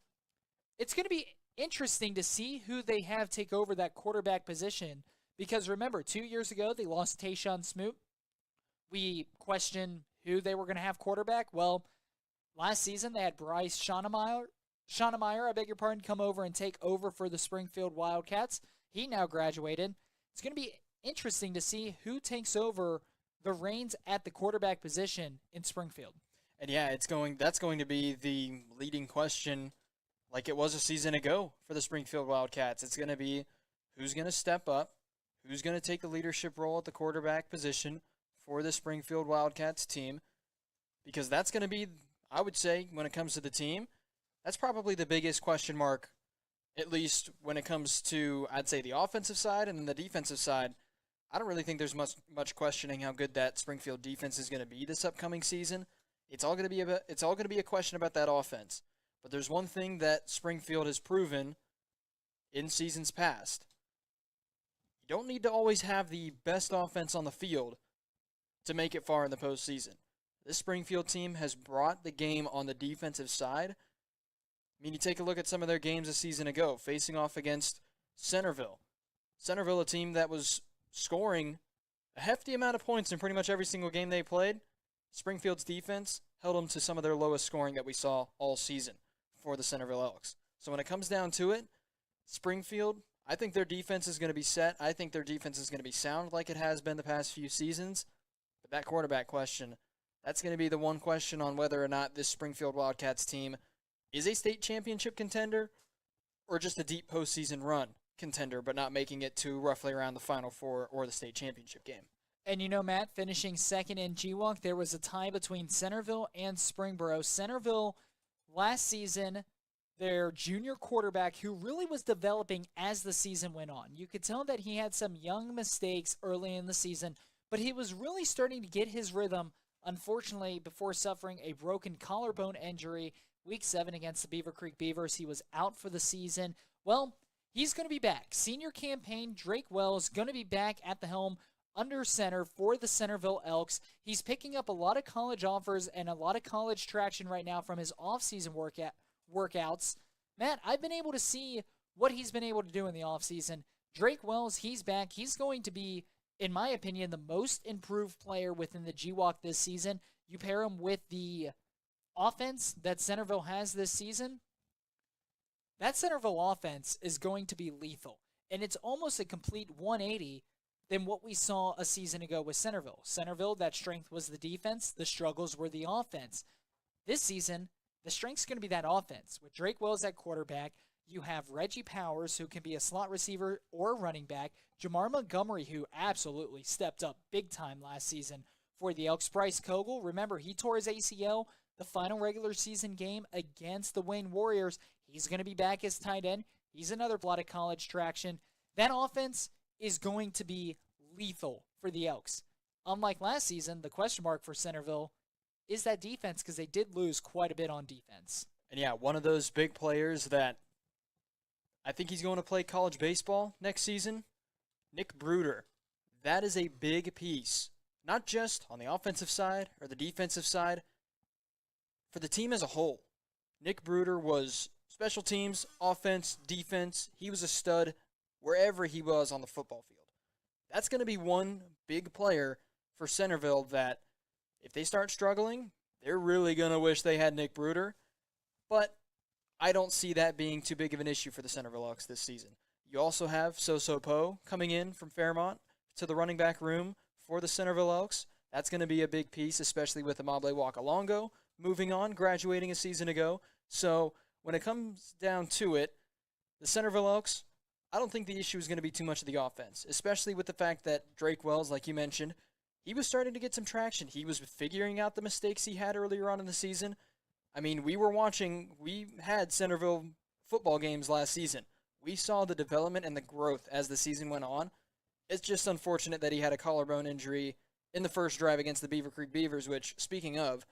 [SPEAKER 1] it's going to be interesting to see who they have take over that quarterback position because remember, 2 years ago they lost Tayshawn Smoot. We questioned who they were going to have quarterback. Well, last season they had Bryce Schaunemeyer, come over and take over for the Springfield Wildcats. He now graduated. It's going to be interesting to see who takes over the reins at the quarterback position in Springfield.
[SPEAKER 2] And yeah, that's going to be the leading question like it was a season ago for the Springfield Wildcats. It's going to be who's going to step up, who's going to take the leadership role at the quarterback position for the Springfield Wildcats team, because that's going to be, I would say, when it comes to the team, that's probably the biggest question mark, at least when it comes to, I'd say, the offensive side and the defensive side. I don't really think there's much questioning how good that Springfield defense is going to be this upcoming season. It's all going to be a question about that offense. But there's one thing that Springfield has proven in seasons past. You don't need to always have the best offense on the field to make it far in the postseason. This Springfield team has brought the game on the defensive side. I mean, you take a look at some of their games a season ago, facing off against Centerville. Centerville, a team that was scoring a hefty amount of points in pretty much every single game they played. Springfield's defense held them to some of their lowest scoring that we saw all season for the Centerville Elks. So when it comes down to it, Springfield, I think their defense is going to be set. I think their defense is going to be sound like it has been the past few seasons. But that quarterback question, that's going to be the one question on whether or not this Springfield Wildcats team is a state championship contender or just a deep postseason run contender, but not making it to roughly around the Final Four or the state championship game.
[SPEAKER 1] And you know, Matt, finishing second in GWAC, there was a tie between Centerville and Springboro. Centerville, last season, their junior quarterback, who really was developing as the season went on. You could tell that he had some young mistakes early in the season, but he was really starting to get his rhythm, unfortunately, before suffering a broken collarbone injury Week 7 against the Beaver Creek Beavers. He was out for the season. Well, he's going to be back. Senior campaign, Drake Wells, going to be back at the helm under center for the Centerville Elks. He's picking up a lot of college offers and a lot of college traction right now from his offseason workouts. Matt, I've been able to see what he's been able to do in the offseason. Drake Wells, he's back. He's going to be, in my opinion, the most improved player within the GWAC this season. You pair him with the offense that Centerville has this season, that Centerville offense is going to be lethal. And it's almost a complete 180 than what we saw a season ago with Centerville. Centerville, that strength was the defense. The struggles were the offense. This season, the strength's going to be that offense. With Drake Wells at quarterback, you have Reggie Powers, who can be a slot receiver or running back. Jamar Montgomery, who absolutely stepped up big time last season for the Elks. Bryce Kogel, remember, he tore his ACL the final regular season game against the Wayne Warriors. He's going to be back as tight end. He's another lot of college traction. That offense is going to be lethal for the Elks. Unlike last season, the question mark for Centerville is that defense, because they did lose quite a bit on defense.
[SPEAKER 2] And yeah, one of those big players that I think he's going to play college baseball next season, Nick Bruder. That is a big piece, not just on the offensive side or the defensive side, for the team as a whole. Nick Bruder was special teams, offense, defense. He was a stud wherever he was on the football field. That's going to be one big player for Centerville that if they start struggling, they're really going to wish they had Nick Bruder. But I don't see that being too big of an issue for the Centerville Elks this season. You also have Soso Poe coming in from Fairmont to the running back room for the Centerville Elks. That's going to be a big piece, especially with Amable Wakalongo moving on, graduating a season ago. So when it comes down to it, the Centerville Elks, I don't think the issue is going to be too much of the offense, especially with the fact that Drake Wells, like you mentioned, he was starting to get some traction. He was figuring out the mistakes he had earlier on in the season. I mean, we had Centerville football games last season. We saw the development and the growth as the season went on. It's just unfortunate that he had a collarbone injury in the first drive against the Beaver Creek Beavers, which, speaking of,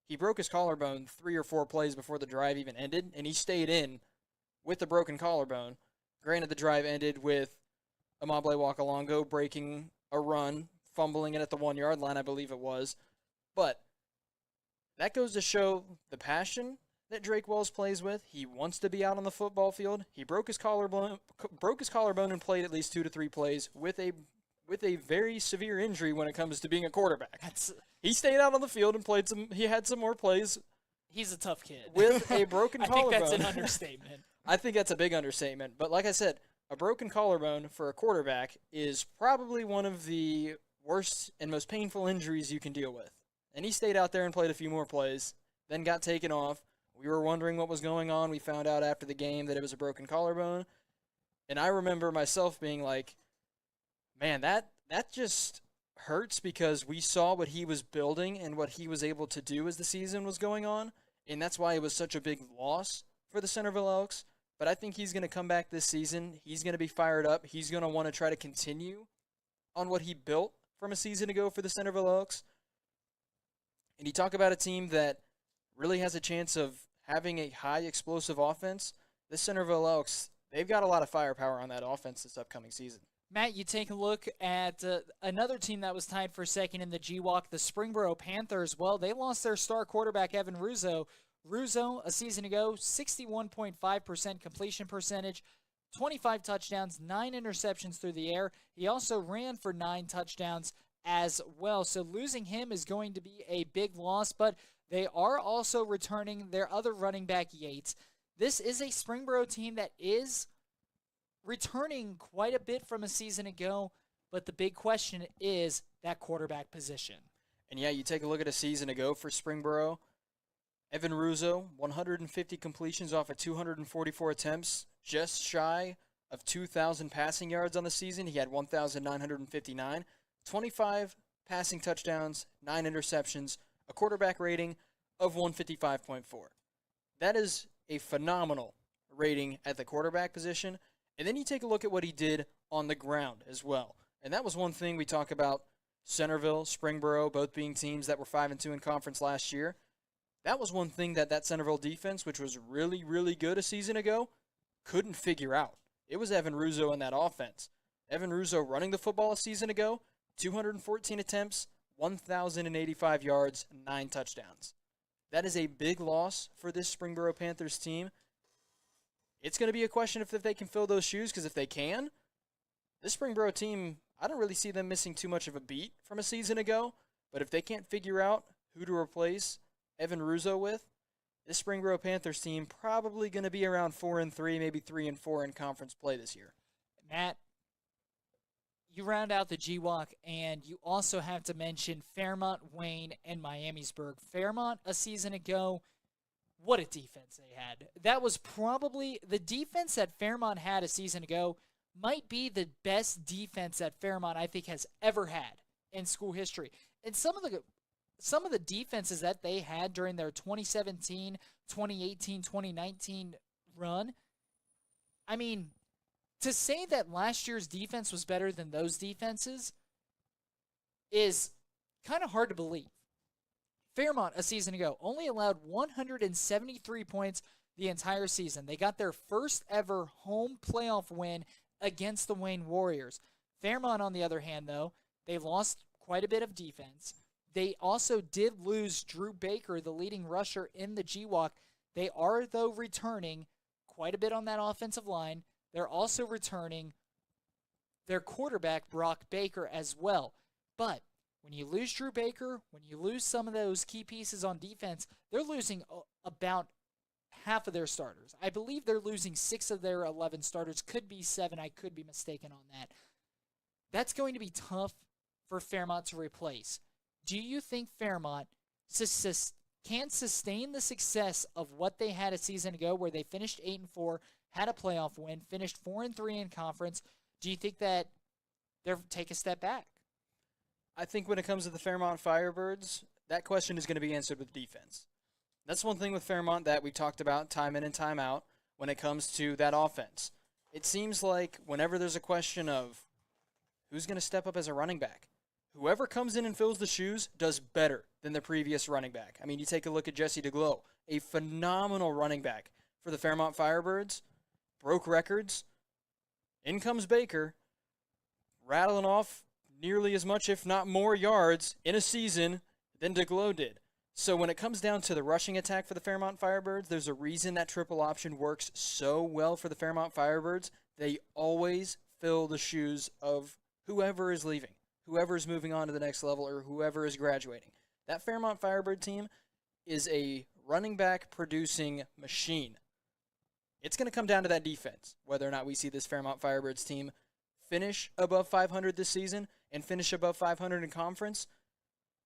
[SPEAKER 2] he broke his collarbone 3 or 4 plays before the drive even ended, and he stayed in with the broken collarbone. Granted, the drive ended with Amable Wakalongo breaking a run, fumbling it at the 1-yard line, I believe it was. But that goes to show the passion that Drake Wells plays with. He wants to be out on the football field. He broke his collarbone and played at least 2 to 3 plays with a very severe injury when it comes to being a quarterback. He stayed out on the field and played he had some more plays.
[SPEAKER 1] He's a tough kid.
[SPEAKER 2] With a broken collarbone.
[SPEAKER 1] I think that's an understatement.
[SPEAKER 2] I think that's a big understatement. But like I said, a broken collarbone for a quarterback is probably one of the worst and most painful injuries you can deal with. And he stayed out there and played a few more plays, then got taken off. We were wondering what was going on. We found out after the game that it was a broken collarbone. And I remember myself being like, man, that just hurts because we saw what he was building and what he was able to do as the season was going on. And that's why it was such a big loss for the Centerville Elks. But I think he's going to come back this season. He's going to be fired up. He's going to want to try to continue on what he built from a season ago for the Centerville Elks. And you talk about a team that really has a chance of having a high explosive offense. The Centerville Elks, they've got a lot of firepower on that offense this upcoming season.
[SPEAKER 1] Matt, you take a look at another team that was tied for second in the GWAC, the Springboro Panthers. Well, they lost their star quarterback, Evan Russo. Russo, a season ago, 61.5% completion percentage, 25 touchdowns, 9 interceptions through the air. He also ran for 9 touchdowns as well. So losing him is going to be a big loss, but they are also returning their other running back, Yates. This is a Springboro team that is returning quite a bit from a season ago, but the big question is that quarterback position.
[SPEAKER 2] And yeah, you take a look at a season ago for Springboro. Evan Russo, 150 completions off of 244 attempts, just shy of 2,000 passing yards on the season. He had 1,959, 25 passing touchdowns, 9 interceptions, a quarterback rating of 155.4. That is a phenomenal rating at the quarterback position. And then you take a look at what he did on the ground as well. And that was one thing we talk about Centerville, Springboro, both being teams that were 5-2 in conference last year. That was one thing that Centerville defense, which was really, really good a season ago, couldn't figure out. It was Evan Russo in that offense. Evan Russo running the football a season ago, 214 attempts, 1,085 yards, 9 touchdowns. That is a big loss for this Springboro Panthers team. It's going to be a question if they can fill those shoes, because if they can, this Springboro team, I don't really see them missing too much of a beat from a season ago. But if they can't figure out who to replace Evan Russo with, this Springboro Panthers team probably going to be around 4-3, maybe 3-4 in conference play this year.
[SPEAKER 1] Matt, you round out the GWAC, and you also have to mention Fairmont, Wayne, and Miamisburg. Fairmont, a season ago, what a defense they had. That was probably the defense that Fairmont had a season ago might be the best defense that Fairmont, I think, has ever had in school history. And some of the defenses that they had during their 2017, 2018, 2019 run, I mean, to say that last year's defense was better than those defenses is kind of hard to believe. Fairmont, a season ago, only allowed 173 points the entire season. They got their first ever home playoff win against the Wayne Warriors. Fairmont, on the other hand, though, they lost quite a bit of defense. They also did lose Drew Baker, the leading rusher in the GWAC. They are, though, returning quite a bit on that offensive line. They're also returning their quarterback, Brock Baker, as well. But when you lose Drew Baker, when you lose some of those key pieces on defense, they're losing about half of their starters. I believe they're losing 6 of their 11 starters. Could be 7. I could be mistaken on that. That's going to be tough for Fairmont to replace. Do you think Fairmont can sustain the success of what they had a season ago, where they finished 8-4, had a playoff win, finished 4-3 in conference? Do you think that they'll take a step back?
[SPEAKER 2] I think when it comes to the Fairmont Firebirds, that question is going to be answered with defense. That's one thing with Fairmont that we talked about time in and time out when it comes to that offense. It seems like whenever there's a question of who's going to step up as a running back, whoever comes in and fills the shoes does better than the previous running back. I mean, you take a look at Jesse DeGlow, a phenomenal running back for the Fairmont Firebirds, broke records. In comes Baker, rattling off nearly as much, if not more, yards in a season than DeGlow did. So when it comes down to the rushing attack for the Fairmont Firebirds, there's a reason that triple option works so well for the Fairmont Firebirds. They always fill the shoes of whoever is leaving, whoever is moving on to the next level, or whoever is graduating. That Fairmont Firebird team is a running back producing machine. It's going to come down to that defense, whether or not we see this Fairmont Firebirds team finish above 500 this season and finish above 500 in conference.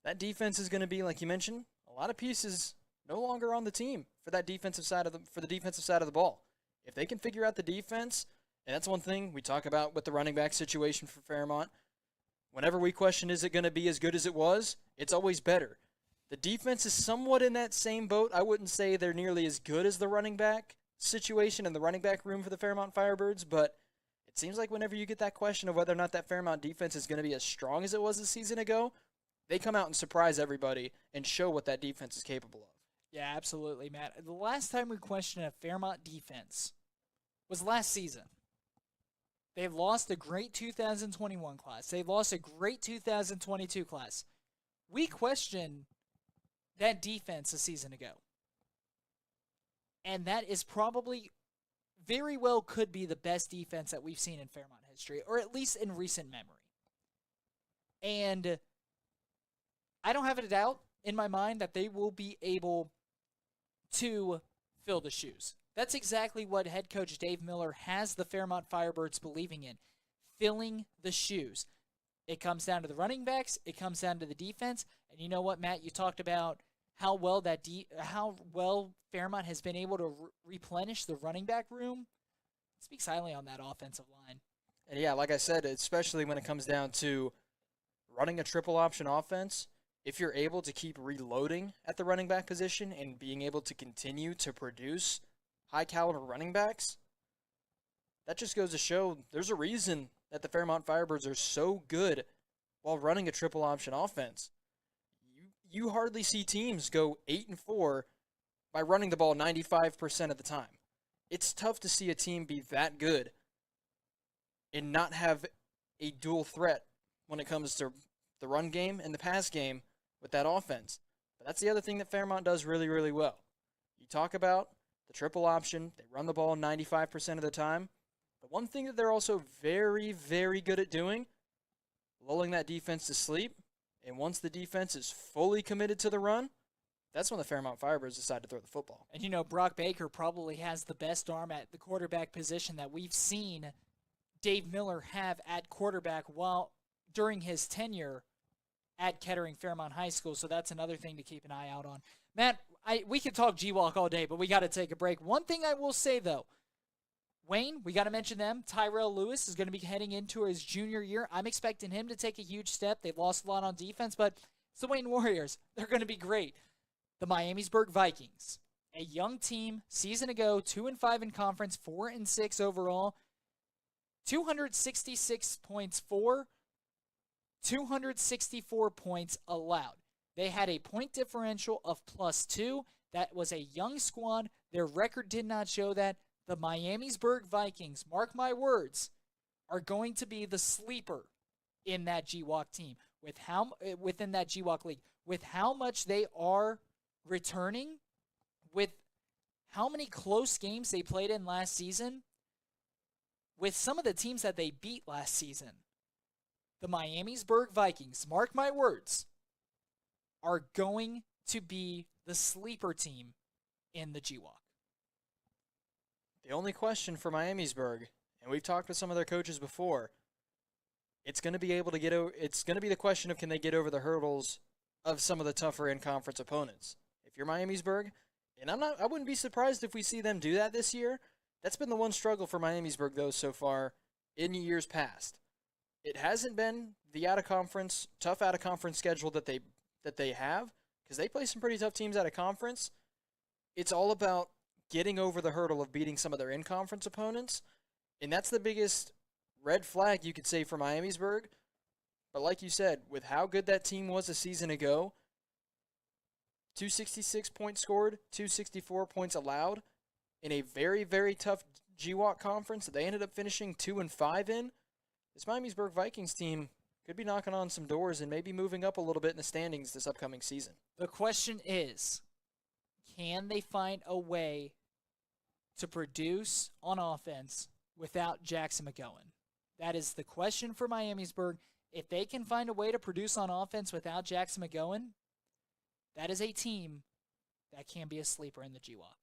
[SPEAKER 2] That defense is going to be, like you mentioned, a lot of pieces no longer on the team for that defensive side of the ball. If they can figure out the defense, and that's one thing we talk about with the running back situation for Fairmont. Whenever we question, is it going to be as good as it was? It's always better. The defense is somewhat in that same boat. I wouldn't say they're nearly as good as the running back situation and the running back room for the Fairmont Firebirds, but it seems like whenever you get that question of whether or not that Fairmont defense is going to be as strong as it was a season ago, they come out and surprise everybody and show what that defense is capable of.
[SPEAKER 1] Yeah, absolutely, Matt. The last time we questioned a Fairmont defense was last season. They've lost a great 2021 class. They've lost a great 2022 class. We questioned that defense a season ago. And that is probably very well could be the best defense that we've seen in Fairmont history, or at least in recent memory. And I don't have a doubt in my mind that they will be able to fill the shoes. That's exactly what head coach Dave Miller has the Fairmont Firebirds believing in, filling the shoes. It comes down to the running backs. It comes down to the defense. And you know what, Matt? You talked about how well Fairmont has been able to replenish the running back room. Speaks highly on that offensive line.
[SPEAKER 2] And yeah, like I said, especially when it comes down to running a triple option offense, if you're able to keep reloading at the running back position and being able to continue to produce high caliber running backs, that just goes to show there's a reason that the Fairmont Firebirds are so good while running a triple option offense. You hardly see teams go 8-4 by running the ball 95% of the time. It's tough to see a team be that good and not have a dual threat when it comes to the run game and the pass game with that offense. But that's the other thing that Fairmont does really, really well. You talk about the triple option. They run the ball 95% of the time. The one thing that they're also very, very good at doing, lulling that defense to sleep. And once the defense is fully committed to the run, that's when the Fairmont Firebirds decide to throw the football.
[SPEAKER 1] And you know, Brock Baker probably has the best arm at the quarterback position that we've seen Dave Miller have at quarterback during his tenure at Kettering Fairmont High School. So that's another thing to keep an eye out on. Matt, we could talk G-Walk all day, but we got to take a break. One thing I will say, though, Wayne, we got to mention them. Tyrell Lewis is going to be heading into his junior year. I'm expecting him to take a huge step. They've lost a lot on defense, but it's the Wayne Warriors. They're going to be great. The Miamisburg Vikings, a young team, season ago, 2-5 in conference, 4-6 overall, 266 points for, 264 points allowed. They had a point differential of +2. That was a young squad. Their record did not show that. The Miamisburg Vikings, mark my words, are going to be the sleeper in that G-Walk team. Within that G-Walk league, with how much they are returning, with how many close games they played in last season, with some of the teams that they beat last season, the Miamisburg Vikings, mark my words, are going to be the sleeper team in the GWAC.
[SPEAKER 2] The only question for Miamisburg, and we've talked with some of their coaches before, it's going to be the question of can they get over the hurdles of some of the tougher in-conference opponents. If you're Miamisburg, and I wouldn't be surprised if we see them do that this year. That's been the one struggle for Miamisburg, though, so far in years past. It hasn't been the tough out-of-conference schedule that they have, because they play some pretty tough teams out of conference. It's all about getting over the hurdle of beating some of their in-conference opponents, and that's the biggest red flag you could say for Miamisburg. But like you said, with how good that team was a season ago, 266 points scored, 264 points allowed in a very, very tough GWAC conference that they ended up finishing 2-5 in. This Miamisburg Vikings team could be knocking on some doors and maybe moving up a little bit in the standings this upcoming season.
[SPEAKER 1] The question is, can they find a way to produce on offense without Jackson McGowan? That is the question for Miamisburg. If they can find a way to produce on offense without Jackson McGowan, that is a team that can be a sleeper in the GWAC.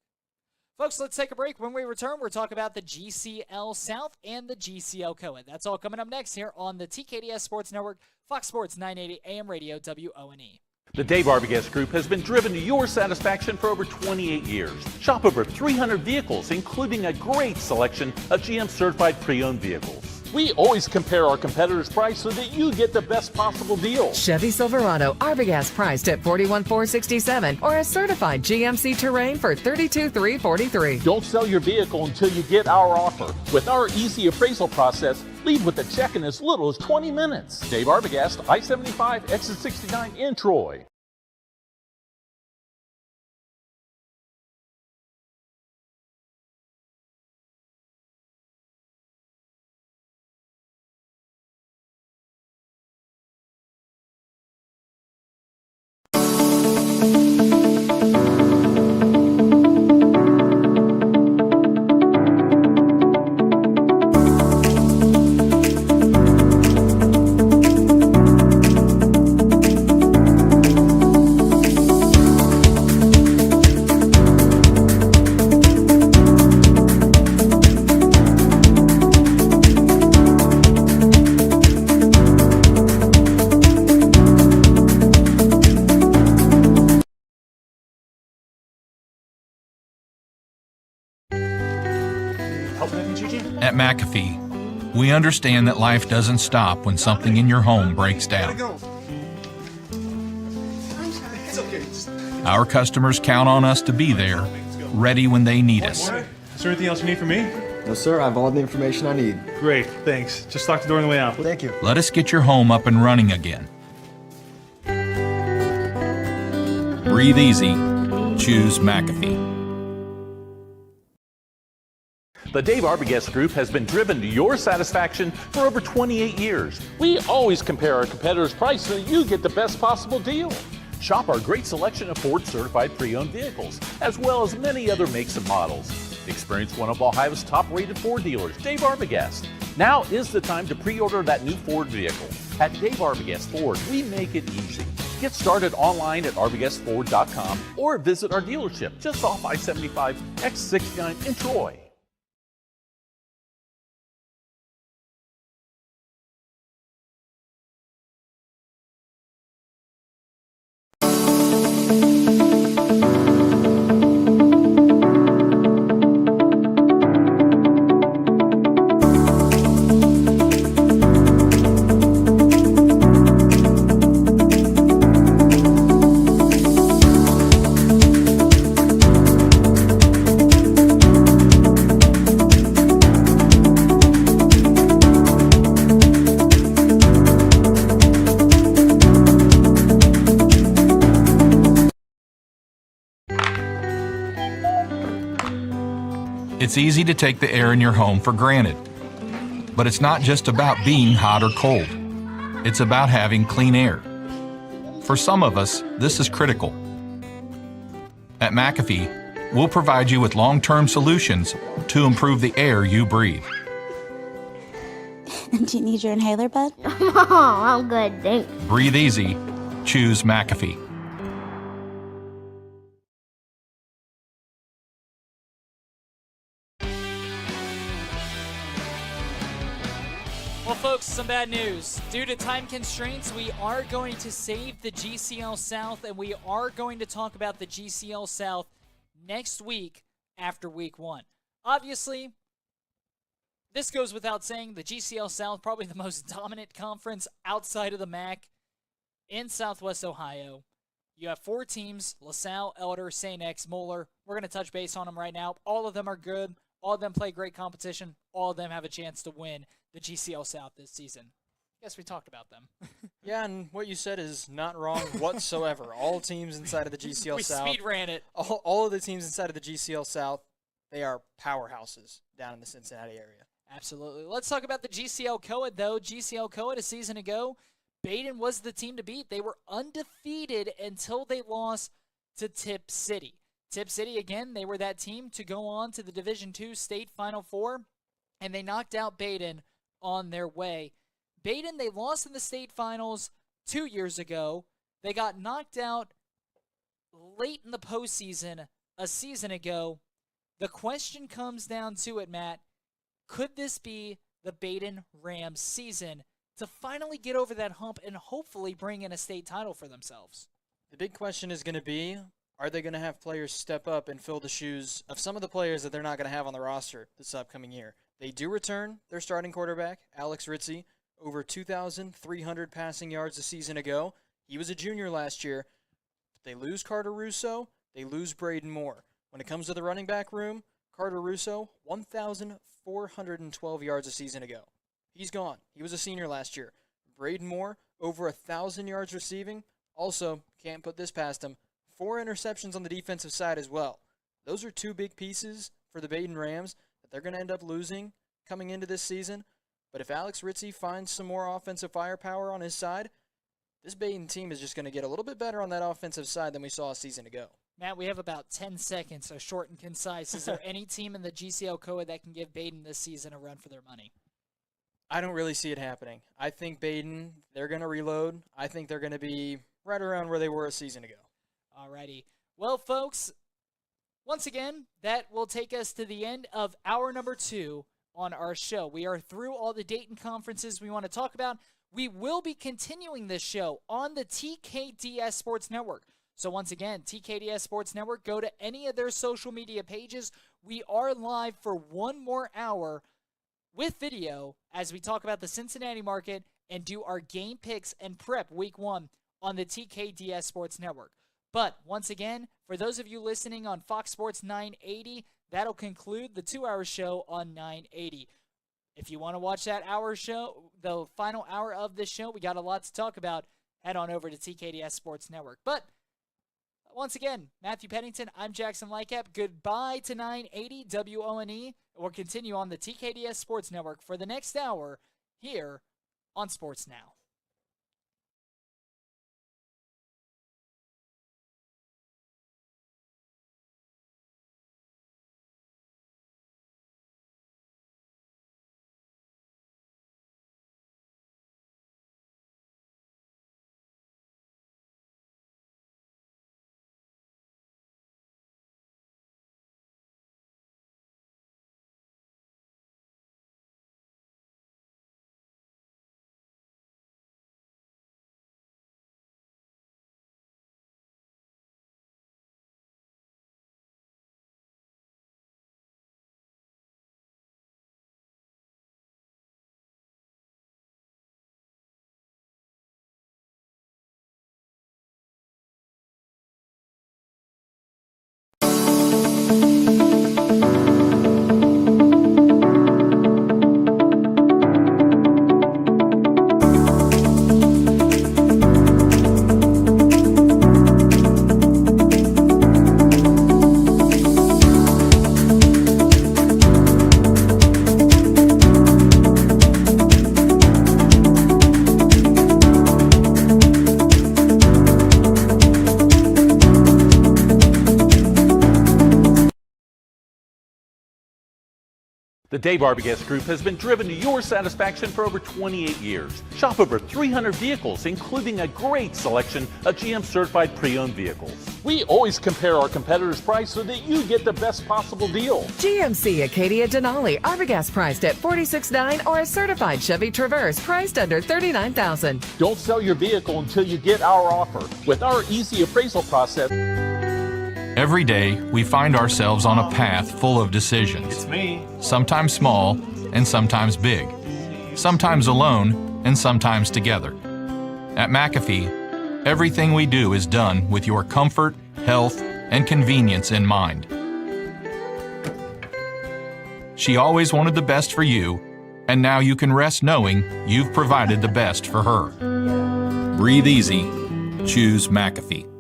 [SPEAKER 1] Folks, let's take a break. When we return, we'll talk about the GCL South and the GCL Co-Ed. That's all coming up next here on the TKDS Sports Network, Fox Sports 980 AM Radio, WONE.
[SPEAKER 4] The Dave Arbogast Group has been driven to your satisfaction for over 28 years. Shop over 300 vehicles, including a great selection of GM certified pre-owned vehicles. We always compare our competitors' price so that you get the best possible deal.
[SPEAKER 5] Chevy Silverado, Arbogast priced at $41,467, or a certified GMC Terrain for $32,343.
[SPEAKER 4] Don't sell your vehicle until you get our offer. With our easy appraisal process, leave with a check in as little as 20 minutes. Dave Arbogast, I-75, exit 69 in Troy.
[SPEAKER 3] At McAfee, we understand that life doesn't stop when something in your home breaks down. Our customers count on us to be there, ready when they need us.
[SPEAKER 10] Is there anything else you need from me?
[SPEAKER 11] No, sir. I have all the information I need.
[SPEAKER 10] Great, thanks. Just lock the door on the way out.
[SPEAKER 11] Thank you.
[SPEAKER 3] Let us get your home up and running again. Breathe easy. Choose McAfee.
[SPEAKER 4] The Dave Arbogast Group has been driven to your satisfaction for over 28 years. We always compare our competitors' price so that you get the best possible deal. Shop our great selection of Ford certified pre-owned vehicles, as well as many other makes and models. Experience one of Ohio's top-rated Ford dealers, Dave Arbogast. Now is the time to pre-order that new Ford vehicle. At Dave Arbogast Ford, we make it easy. Get started online at arbogastford.com or visit our dealership just off I-75, X69 in Troy.
[SPEAKER 3] It's easy to take the air in your home for granted. But it's not just about being hot or cold. It's about having clean air. For some of us, this is critical. At McAfee, we'll provide you with long-term solutions to improve the air you breathe.
[SPEAKER 8] Do you need your inhaler, bud? Oh, I'm good, thanks.
[SPEAKER 3] Breathe easy. Choose McAfee.
[SPEAKER 1] Well, folks, some bad news. Due to time constraints, we are going to save the GCL South, and we are going to talk about the GCL South next week after week 1. Obviously, this goes without saying, the GCL South, probably the most dominant conference outside of the MAC in Southwest Ohio. You have 4 teams: LaSalle, Elder, St. X, Moeller. We're going to touch base on them right now. All of them are good. All of them play great competition. All of them have a chance to win the GCL South this season. Guess we talked about them.
[SPEAKER 2] Yeah, and what you said is not wrong whatsoever. All teams inside of the GCL South.
[SPEAKER 1] We speed ran it.
[SPEAKER 2] All of the teams inside of the GCL South, they are powerhouses down in the Cincinnati area.
[SPEAKER 1] Absolutely. Let's talk about the GCL Coed, though. GCL Coed, a season ago, Baden was the team to beat. They were undefeated until they lost to Tip City. Tip City, again, they were that team to go on to the Division II State Final Four, and they knocked out Baden on their way. Baden, they lost in the state finals 2 years ago. They got knocked out late in the postseason a season ago. The question comes down to it, Matt. Could this be the Baden Rams season to finally get over that hump and hopefully bring in a state title for themselves?
[SPEAKER 2] The big question is going to be, are they going to have players step up and fill the shoes of some of the players that they're not going to have on the roster this upcoming year? They do return their starting quarterback, Alex Ritzie, over 2,300 passing yards a season ago. He was a junior last year. But they lose Carter Russo. They lose Braden Moore. When it comes to the running back room, Carter Russo, 1,412 yards a season ago. He's gone. He was a senior last year. Braden Moore, over 1,000 yards receiving. Also, can't put this past him, 4 interceptions on the defensive side as well. Those are 2 big pieces for the Baden Rams that they're going to end up losing coming into this season. But if Alex Ritzie finds some more offensive firepower on his side, this Baden team is just going to get a little bit better on that offensive side than we saw a season ago.
[SPEAKER 1] Matt, we have about 10 seconds, so short and concise. Is there any team in the GCL Coed that can give Baden this season a run for their money?
[SPEAKER 2] I don't really see it happening. I think Baden, they're going to reload. I think they're going to be right around where they were a season ago.
[SPEAKER 1] Alrighty. Well, folks, once again, that will take us to the end of hour number 2 on our show. We are through all the Dayton conferences we want to talk about. We will be continuing this show on the TKDS Sports Network. So once again, TKDS Sports Network, go to any of their social media pages. We are live for 1 more hour with video as we talk about the Cincinnati market and do our game picks and prep week 1 on the TKDS Sports Network. But once again, for those of you listening on Fox Sports 980, that'll conclude the 2-hour show on 980. If you want to watch that hour show, the final hour of this show, we got a lot to talk about. Head on over to TKDS Sports Network. But once again, Matthew Pennington, I'm Jackson Lightcap. Goodbye to 980 WONE. We'll continue on the TKDS Sports Network for the next hour here on Sports Now.
[SPEAKER 4] The Dave Arbogast Group has been driven to your satisfaction for over 28 years. Shop over 300 vehicles, including a great selection of GM certified pre-owned vehicles. We always compare our competitors' price so that you get the best possible deal.
[SPEAKER 5] GMC Acadia Denali, Arbogast priced at $46,900 or a certified Chevy Traverse priced under $39,000.
[SPEAKER 4] Don't sell your vehicle until you get our offer. With our easy appraisal process.
[SPEAKER 3] Every day, we find ourselves on a path full of decisions.
[SPEAKER 10] It's me.
[SPEAKER 3] Sometimes small and sometimes big. Sometimes alone and sometimes together. At McAfee, everything we do is done with your comfort, health, and convenience in mind. She always wanted the best for you, and now you can rest knowing you've provided the best for her. Breathe easy. Choose McAfee.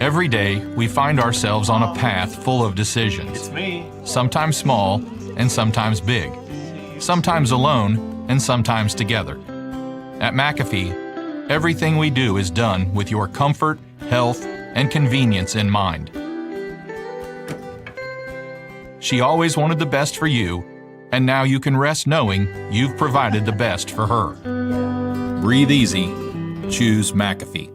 [SPEAKER 3] Every day, we find ourselves on a path full of decisions.
[SPEAKER 10] It's me.
[SPEAKER 3] Sometimes small and sometimes big. Sometimes alone and sometimes together. At McAfee, everything we do is done with your comfort, health, and convenience in mind. She always wanted the best for you, and now you can rest knowing you've provided the best for her. Breathe easy. Choose McAfee.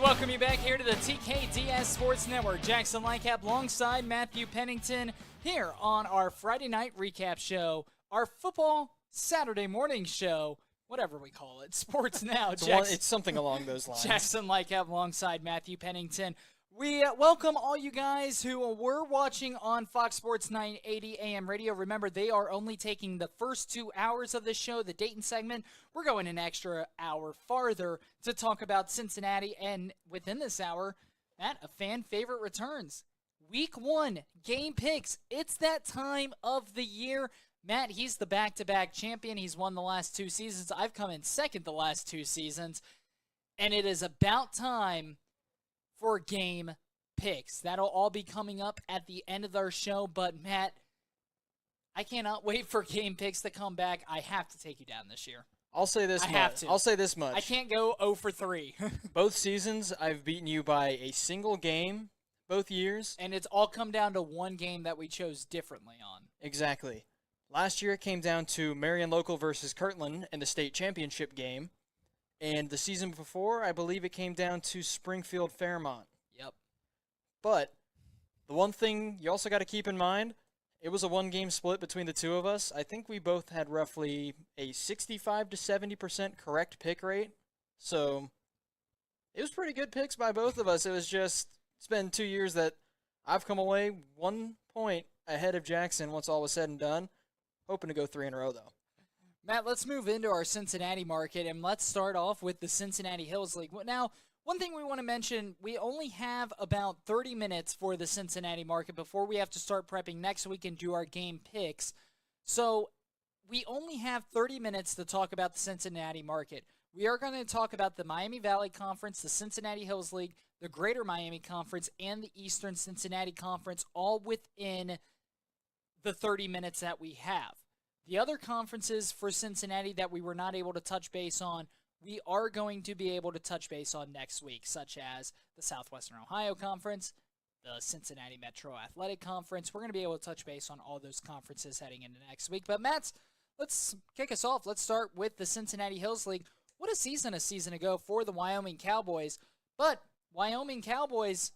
[SPEAKER 1] Welcome you back here to the TKDS Sports Network. Jackson Lightcap alongside Matthew Pennington here on our Friday night recap show, our football Saturday morning show, whatever we call it, Sports Now.
[SPEAKER 2] It's something along those lines.
[SPEAKER 1] Jackson Lightcap alongside Matthew Pennington. We welcome all you guys who were watching on Fox Sports 980 AM radio. Remember, they are only taking the first 2 hours of the show, the Dayton segment. We're going an extra hour farther to talk about Cincinnati. And within this hour, Matt, a fan favorite returns. Week 1, game picks. It's that time of the year. Matt, he's the back-to-back champion. He's won the last 2 seasons. I've come in second the last 2 seasons. And it is about time for game picks. That'll all be coming up at the end of our show. But, Matt, I cannot wait for game picks to come back. I have to take you down this year.
[SPEAKER 2] I'll say this much.
[SPEAKER 1] I can't go 0 for 3.
[SPEAKER 2] Both seasons, I've beaten you by a single game both years.
[SPEAKER 1] And it's all come down to one game that we chose differently on.
[SPEAKER 2] Exactly. Last year, it came down to Marion Local versus Kirtland in the state championship game. And the season before, I believe it came down to Springfield Fairmont.
[SPEAKER 1] Yep.
[SPEAKER 2] But the one thing you also got to keep in mind, it was a one-game split between the two of us. I think we both had roughly a 65 to 70% correct pick rate. So it was pretty good picks by both of us. It's been 2 years that I've come away 1 point ahead of Jackson once all was said and done. Hoping to go 3 in a row, though.
[SPEAKER 1] Matt, let's move into our Cincinnati market, and let's start off with the Cincinnati Hills League. Now, one thing we want to mention, we only have about 30 minutes for the Cincinnati market before we have to start prepping next week and do our game picks. So we only have 30 minutes to talk about the Cincinnati market. We are going to talk about the Miami Valley Conference, the Cincinnati Hills League, the Greater Miami Conference, and the Eastern Cincinnati Conference, all within the 30 minutes that we have. The other conferences for Cincinnati that we were not able to touch base on, we are going to be able to touch base on next week, such as the Southwestern Ohio Conference, the Cincinnati Metro Athletic Conference. We're going to be able to touch base on all those conferences heading into next week. But, Matt, let's kick us off. Let's start with the Cincinnati Hills League. What a season ago for the Wyoming Cowboys. But Wyoming Cowboys,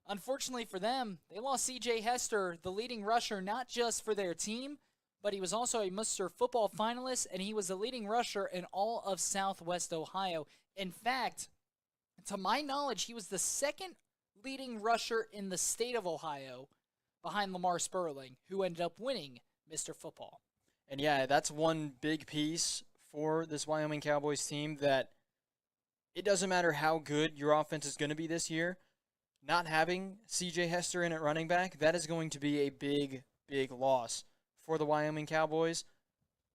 [SPEAKER 1] unfortunately for them, they lost C.J. Hester, the leading rusher, not just for their team, but he was also a Mr. Football finalist, and he was the leading rusher in all of Southwest Ohio. In fact, to my knowledge, he was the second leading rusher in the state of Ohio behind Lamar Sperling, who ended up winning Mr. Football.
[SPEAKER 2] And yeah, that's one big piece for this Wyoming Cowboys team, that it doesn't matter how good your offense is going to be this year, not having C.J. Hester in at running back, that is going to be a big, big loss for the Wyoming Cowboys.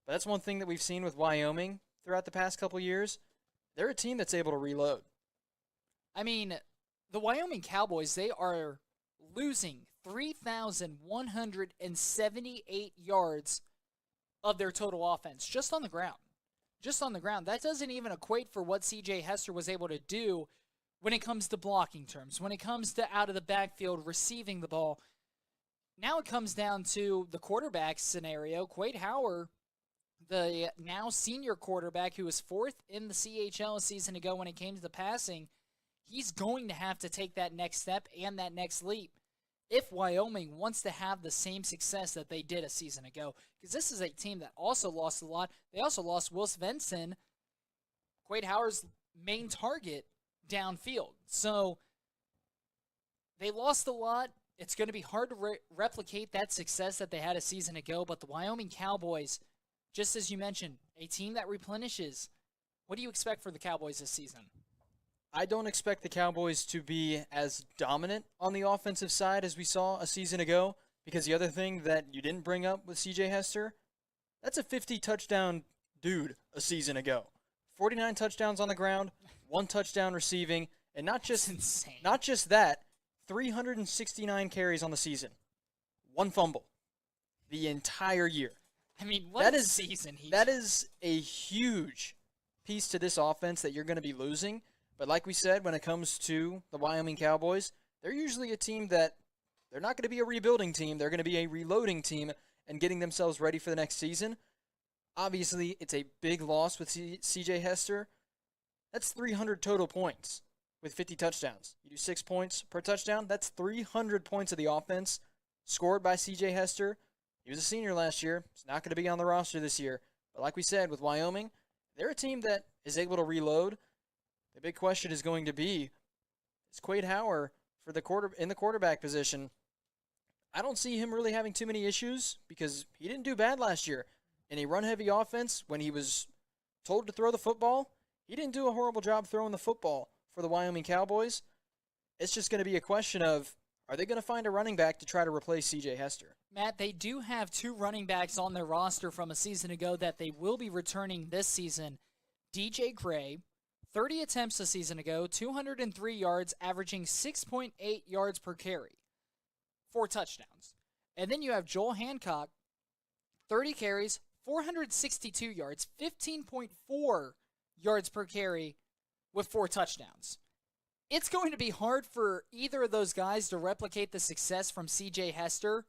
[SPEAKER 2] But that's one thing that we've seen with Wyoming throughout the past couple years. They're a team that's able to reload.
[SPEAKER 1] I mean, the Wyoming Cowboys, they are losing 3,178 yards of their total offense just on the ground. Just on the ground. That doesn't even equate for what C.J. Hester was able to do when it comes to blocking terms, when it comes to out of the backfield receiving the ball. Now it comes down to the quarterback scenario. Quade Howard, the now senior quarterback who was fourth in the CHL a season ago when it came to the passing, he's going to have to take that next step and that next leap if Wyoming wants to have the same success that they did a season ago. Because this is a team that also lost a lot. They also lost Will Svensson, Quade Howard's main target downfield. So they lost a lot. It's going to be hard to replicate that success that they had a season ago. But the Wyoming Cowboys, just as you mentioned, a team that replenishes. What do you expect for the Cowboys this season?
[SPEAKER 2] I don't expect the Cowboys to be as dominant on the offensive side as we saw a season ago, because the other thing that you didn't bring up with C.J. Hester, that's a 50-touchdown dude a season ago. 49 touchdowns on the ground, 1 touchdown receiving, and not just that, 369 carries on the season. 1 fumble. The entire year.
[SPEAKER 1] I mean, what a season
[SPEAKER 2] that is a huge piece to this offense that you're going to be losing. But like we said, when it comes to the Wyoming Cowboys, they're usually a team that they're not going to be a rebuilding team. They're going to be a reloading team and getting themselves ready for the next season. Obviously, it's a big loss with C.J. Hester. That's 300 total points with 50 touchdowns. You do 6 points per touchdown. That's 300 points of the offense scored by C.J. Hester. He was a senior last year. He's not going to be on the roster this year. But like we said, with Wyoming, they're a team that is able to reload. The big question is going to be, is Quade Howard in the quarterback position? I don't see him really having too many issues because he didn't do bad last year. In a run-heavy offense, when he was told to throw the football, he didn't do a horrible job throwing the football for the Wyoming Cowboys. It's just going to be a question of, are they going to find a running back to try to replace C.J. Hester?
[SPEAKER 1] Matt, they do have 2 running backs on their roster from a season ago that they will be returning this season. DJ Gray, 30 attempts a season ago, 203 yards, averaging 6.8 yards per carry, 4 touchdowns. And then you have Joel Hancock, 30 carries, 462 yards, 15.4 yards per carry with 4 touchdowns. It's going to be hard for either of those guys to replicate the success from C.J. Hester,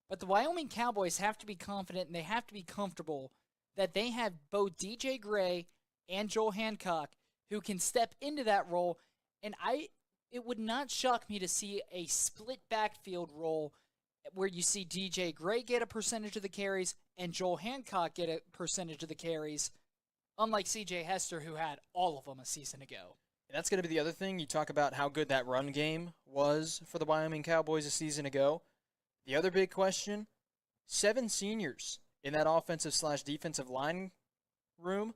[SPEAKER 1] but the Wyoming Cowboys have to be confident and they have to be comfortable that they have both DJ Gray and Joel Hancock who can step into that role, and it would not shock me to see a split backfield role where you see DJ Gray get a percentage of the carries and Joel Hancock get a percentage of the carries, unlike C.J. Hester, who had all of them a season ago.
[SPEAKER 2] And that's going to be the other thing. You talk about how good that run game was for the Wyoming Cowboys a season ago. The other big question, 7 seniors in that offensive/defensive line room.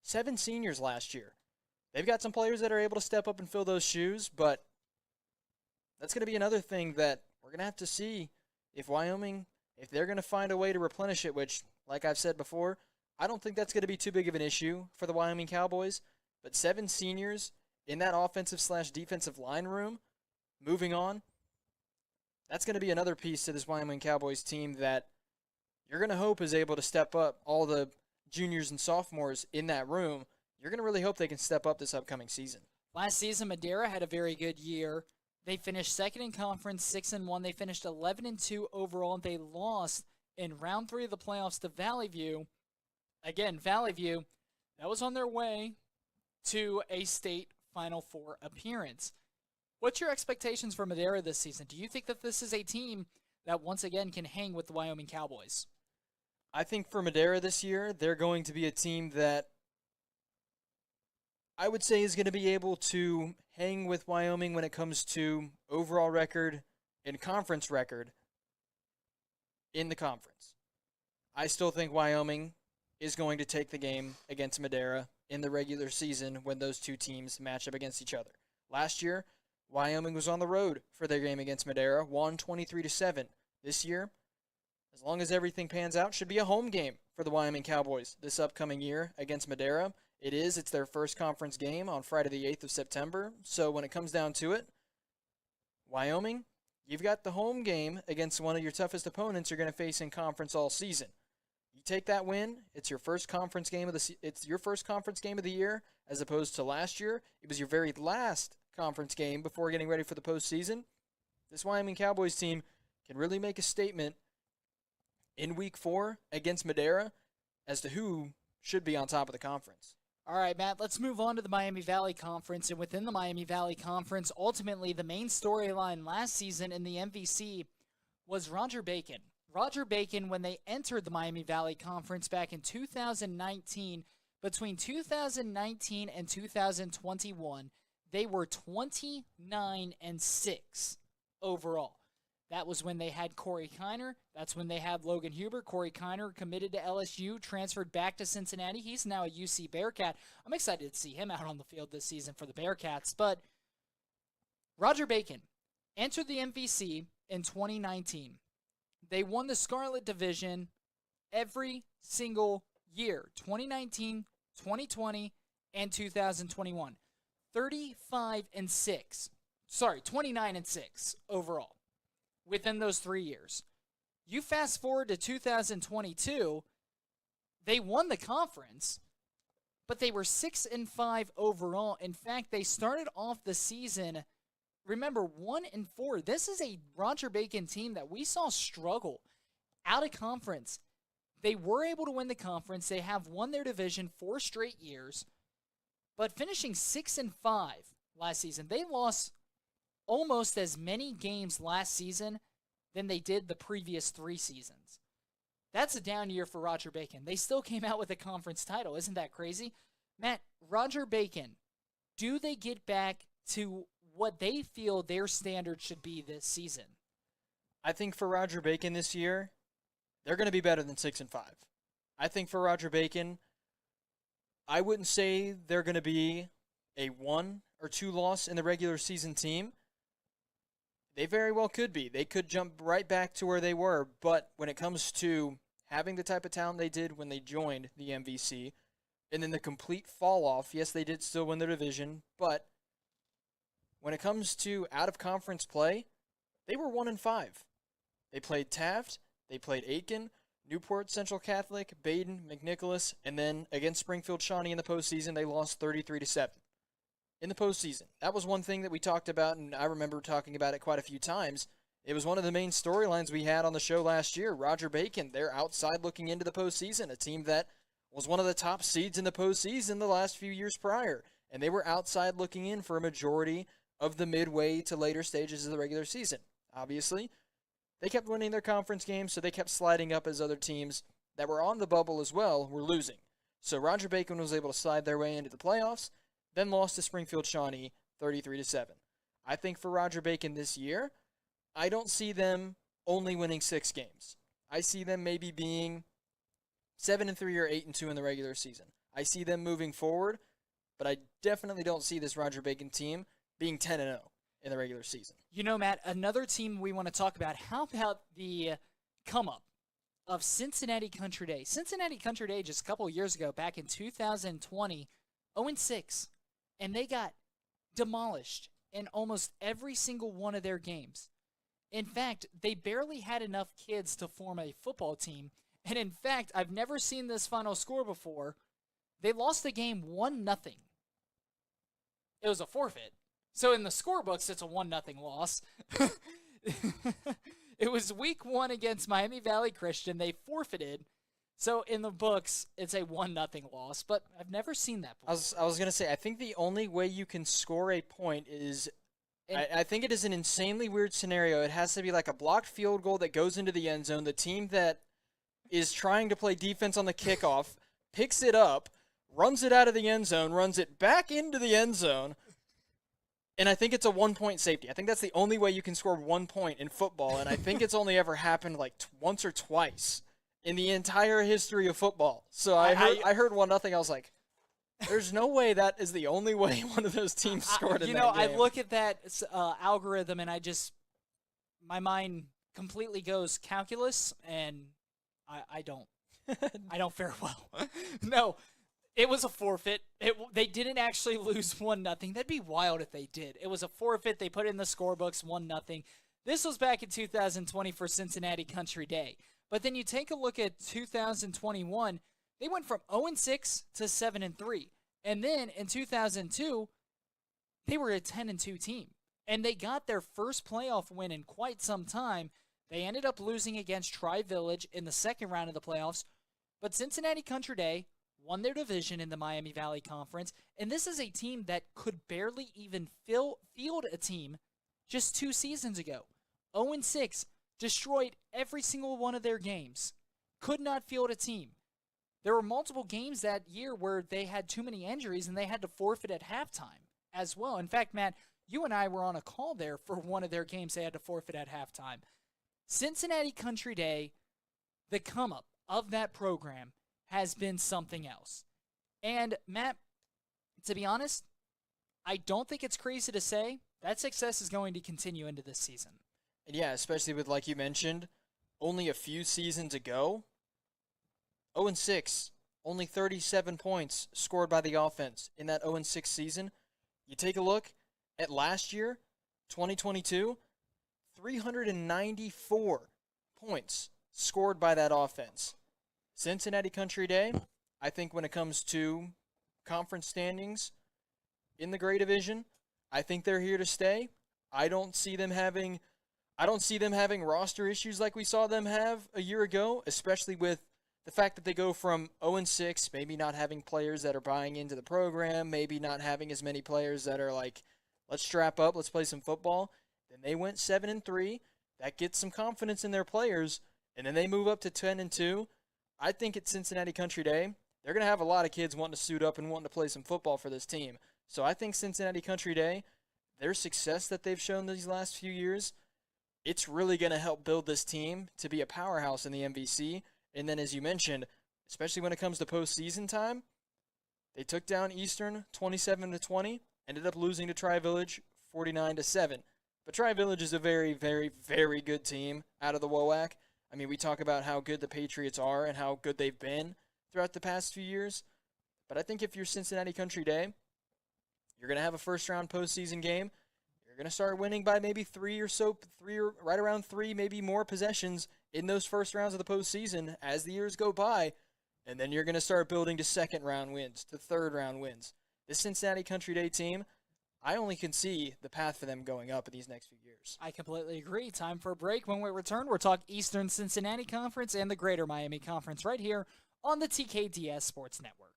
[SPEAKER 2] 7 seniors last year. They've got some players that are able to step up and fill those shoes, but that's going to be another thing that we're going to have to see if Wyoming, if they're going to find a way to replenish it, which, like I've said before, I don't think that's going to be too big of an issue for the Wyoming Cowboys. But 7 seniors in that offensive/defensive line room, moving on, that's going to be another piece to this Wyoming Cowboys team that you're going to hope is able to step up. All the juniors and sophomores in that room, you're going to really hope they can step up this upcoming season.
[SPEAKER 1] Last season, Madera had a very good year. They finished second in conference, 6-1. They finished 11-2 overall. They lost in round 3 of the playoffs to Valley View. Again, Valley View, that was on their way to a state Final Four appearance. What's your expectations for Madera this season? Do you think that this is a team that once again can hang with the Wyoming Cowboys?
[SPEAKER 2] I think for Madera this year, they're going to be a team that I would say is going to be able to hang with Wyoming when it comes to overall record and conference record in the conference. I still think Wyoming is going to take the game against Madera in the regular season when those two teams match up against each other. Last year, Wyoming was on the road for their game against Madera, won 23-7. This year, as long as everything pans out, should be a home game for the Wyoming Cowboys this upcoming year against Madera. It's their first conference game on Friday the 8th of September. So when it comes down to it, Wyoming, you've got the home game against one of your toughest opponents you're going to face in conference all season. You take that win, it's your first conference game of the year, as opposed to last year. It was your very last conference game before getting ready for the postseason. This Wyoming Cowboys team can really make a statement in Week 4 against Madera as to who should be on top of the conference.
[SPEAKER 1] All right, Matt, let's move on to the Miami Valley Conference. And within the Miami Valley Conference, ultimately the main storyline last season in the MVC was Roger Bacon. Roger Bacon, when they entered the Miami Valley Conference back in 2019, between 2019 and 2021, they were 29-6 overall. That was when they had Corey Kiner. That's when they had Logan Huber. Corey Kiner committed to LSU, transferred back to Cincinnati. He's now a UC Bearcat. I'm excited to see him out on the field this season for the Bearcats. But Roger Bacon entered the MVC in 2019. They won the Scarlet Division every single year, 2019, 2020, and 2021. 29-6 overall within those 3 years. You fast forward to 2022, they won the conference, but they were 6-5 overall. In fact, they started off the season, remember, 1-4. This is a Roger Bacon team that we saw struggle out of conference. They were able to win the conference. They have won their division 4 straight years, but finishing 6-5 last season, they lost almost as many games last season than they did the previous 3 seasons. That's a down year for Roger Bacon. They still came out with a conference title. Isn't that crazy? Matt, Roger Bacon, do they get back to what they feel their standard should be this season?
[SPEAKER 2] I think for Roger Bacon this year, they're going to be better than 6-5. I think for Roger Bacon, I wouldn't say they're going to be a 1 or 2 loss in the regular season team. They very well could be. They could jump right back to where they were. But when it comes to having the type of talent they did when they joined the MVC, and then the complete fall off, yes, they did still win their division, but when it comes to out-of-conference play, they were 1-5. They played Taft, they played Aiken, Newport Central Catholic, Baden, McNicholas, and then against Springfield Shawnee in the postseason, they lost 33-7. In the postseason. That was one thing that we talked about, and I remember talking about it quite a few times. It was one of the main storylines we had on the show last year. Roger Bacon, they're outside looking into the postseason, a team that was one of the top seeds in the postseason the last few years prior, and they were outside looking in for a majority of the midway to later stages of the regular season. Obviously, they kept winning their conference games, so they kept sliding up as other teams that were on the bubble as well were losing. So Roger Bacon was able to slide their way into the playoffs, then lost to Springfield Shawnee 33-7. I think for Roger Bacon this year, I don't see them only winning 6 games. I see them maybe being 7-3 or 8-2 in the regular season. I see them moving forward, but I definitely don't see this Roger Bacon team being 10-0 in the regular season.
[SPEAKER 1] You know, Matt, another team we want to talk about, how about the come-up of Cincinnati Country Day? Cincinnati Country Day just a couple of years ago, back in 2020, 0-6. And they got demolished in almost every single one of their games. In fact, they barely had enough kids to form a football team. And in fact, I've never seen this final score before. They lost the game 1-0. It was a forfeit. So in the scorebooks, it's a 1-0 loss. It was week 1 against Miami Valley Christian. They forfeited. So in the books, it's a 1-0 loss, but I've never seen that before.
[SPEAKER 2] I was going to say, I think the only way you can score a point is, I think it is an insanely weird scenario. It has to be like a blocked field goal that goes into the end zone. The team that is trying to play defense on the kickoff, picks it up, runs it out of the end zone, runs it back into the end zone, and I think it's a 1-point safety. I think that's the only way you can score 1 point in football, and I think it's only ever happened like once or twice in the entire history of football. So I heard 1-0. I was like, there's no way that is the only way one of those teams scored in that game.
[SPEAKER 1] I look at that algorithm and my mind completely goes calculus, and I don't fare well. No, it was a forfeit. They didn't actually lose 1-0. That'd be wild if they did. It was a forfeit. They put it in the scorebooks 1-0. This was back in 2020 for Cincinnati Country Day. But then you take a look at 2021, they went from 0-6 to 7-3. And then in 2002, they were a 10-2 team. And they got their first playoff win in quite some time. They ended up losing against Tri-Village in the second round of the playoffs. But Cincinnati Country Day won their division in the Miami Valley Conference. And this is a team that could barely even field a team just 2 seasons ago. 0-6, destroyed every single one of their games. Could not field a team. There were multiple games that year where they had too many injuries and they had to forfeit at halftime as well. In fact, Matt, you and I were on a call there for one of their games they had to forfeit at halftime. Cincinnati Country Day, the come-up of that program has been something else. And, Matt, to be honest, I don't think it's crazy to say that success is going to continue into this season.
[SPEAKER 2] And yeah, especially with, like you mentioned, only a few seasons ago, 0-6, only 37 points scored by the offense in that 0-6 season. You take a look at last year, 2022, 394 points scored by that offense. Cincinnati Country Day, I think when it comes to conference standings in the Gray Division, I think they're here to stay. I don't see them having roster issues like we saw them have a year ago, especially with the fact that they go from 0-6, maybe not having players that are buying into the program, maybe not having as many players that are like, let's strap up, let's play some football. Then they went 7-3. That gets some confidence in their players, and then they move up to 10-2. I think at Cincinnati Country Day, they're going to have a lot of kids wanting to suit up and wanting to play some football for this team. So I think Cincinnati Country Day, their success that they've shown these last few years, it's really going to help build this team to be a powerhouse in the MVC. And then, as you mentioned, especially when it comes to postseason time, they took down Eastern 27-20, ended up losing to Tri-Village 49-7. But Tri-Village is a very, very, very good team out of the WOAC. I mean, we talk about how good the Patriots are and how good they've been throughout the past few years. But I think if you're Cincinnati Country Day, you're going to have a first-round postseason game. You're going to start winning by maybe three or right around 3, maybe more possessions in those first rounds of the postseason as the years go by. And then you're going to start building to second-round wins, to third-round wins. This Cincinnati Country Day team, I only can see the path for them going up in these next few years.
[SPEAKER 1] I completely agree. Time for a break. When we return, we'll talk Eastern Cincinnati Conference and the Greater Miami Conference right here on the TKDS Sports Network.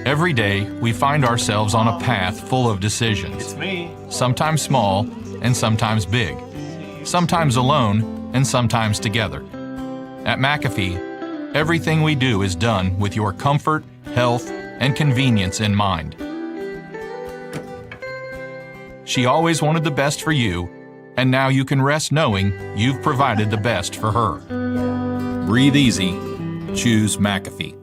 [SPEAKER 3] Every day, we find ourselves on a path full of decisions.
[SPEAKER 10] It's me.
[SPEAKER 3] Sometimes small and sometimes big. Sometimes alone and sometimes together. At McAfee, everything we do is done with your comfort, health, and convenience in mind. She always wanted the best for you, and now you can rest knowing you've provided the best for her. Breathe easy. Choose McAfee.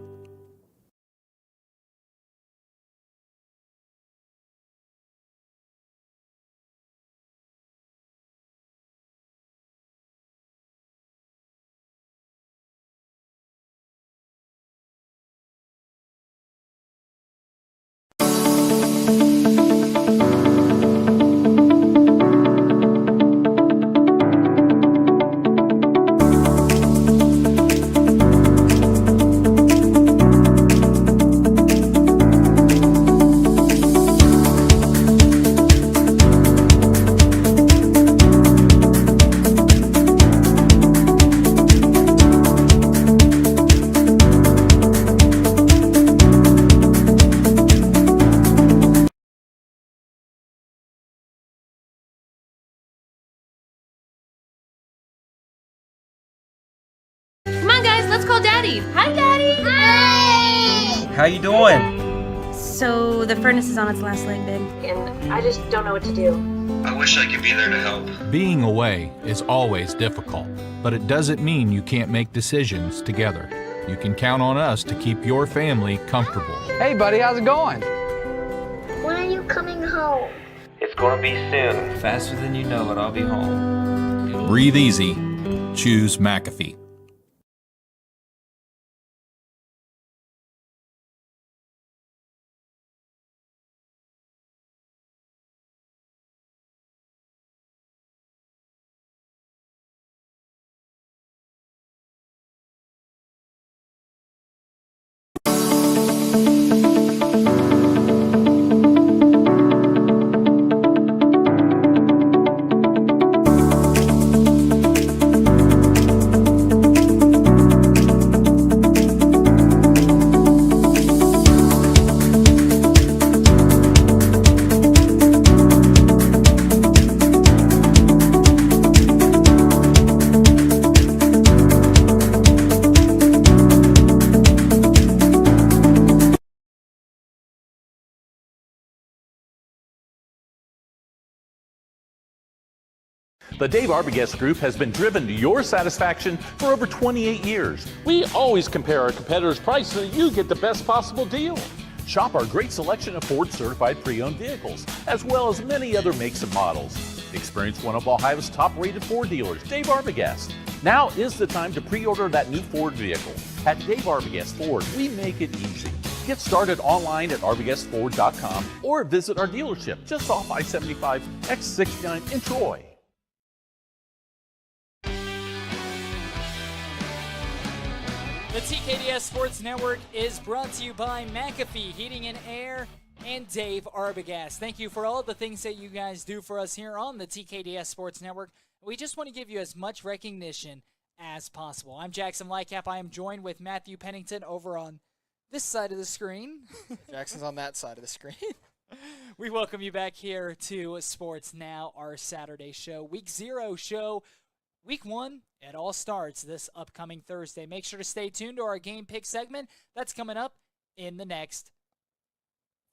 [SPEAKER 7] call Daddy. Hi, Daddy.
[SPEAKER 8] Hi!
[SPEAKER 6] How you doing?
[SPEAKER 7] So the furnace is on its last leg, babe. And I just don't know what to do.
[SPEAKER 9] I wish I could be there to help.
[SPEAKER 3] Being away is always difficult, but it doesn't mean you can't make decisions together. You can count on us to keep your family comfortable.
[SPEAKER 12] Hey, buddy, how's it going?
[SPEAKER 8] When are you coming home?
[SPEAKER 6] It's gonna be soon. Faster than you know it, I'll be home.
[SPEAKER 3] Breathe easy. Choose McAfee.
[SPEAKER 4] The Dave Arbogast Group has been driven to your satisfaction for over 28 years. We always compare our competitors' prices so you get the best possible deal. Shop our great selection of Ford certified pre-owned vehicles, as well as many other makes and models. Experience one of Ohio's top-rated Ford dealers, Dave Arbogast. Now is the time to pre-order that new Ford vehicle. At Dave Arbogast Ford, we make it easy. Get started online at arbogastford.com or visit our dealership just off I-75 X69 in Troy.
[SPEAKER 1] The TKDS Sports Network is brought to you by McAfee Heating and Air and Dave Arbogast. Thank you for all the things that you guys do for us here on the TKDS Sports Network. We just want to give you as much recognition as possible. I'm Jackson Lightcap. I am joined with Matthew Pennington over on this side of the screen.
[SPEAKER 2] Jackson's on that side of the screen.
[SPEAKER 1] We welcome you back here to Sports Now, our Saturday show. Week 0 show. Week 1, it all starts this upcoming Thursday. Make sure to stay tuned to our game pick segment. That's coming up in the next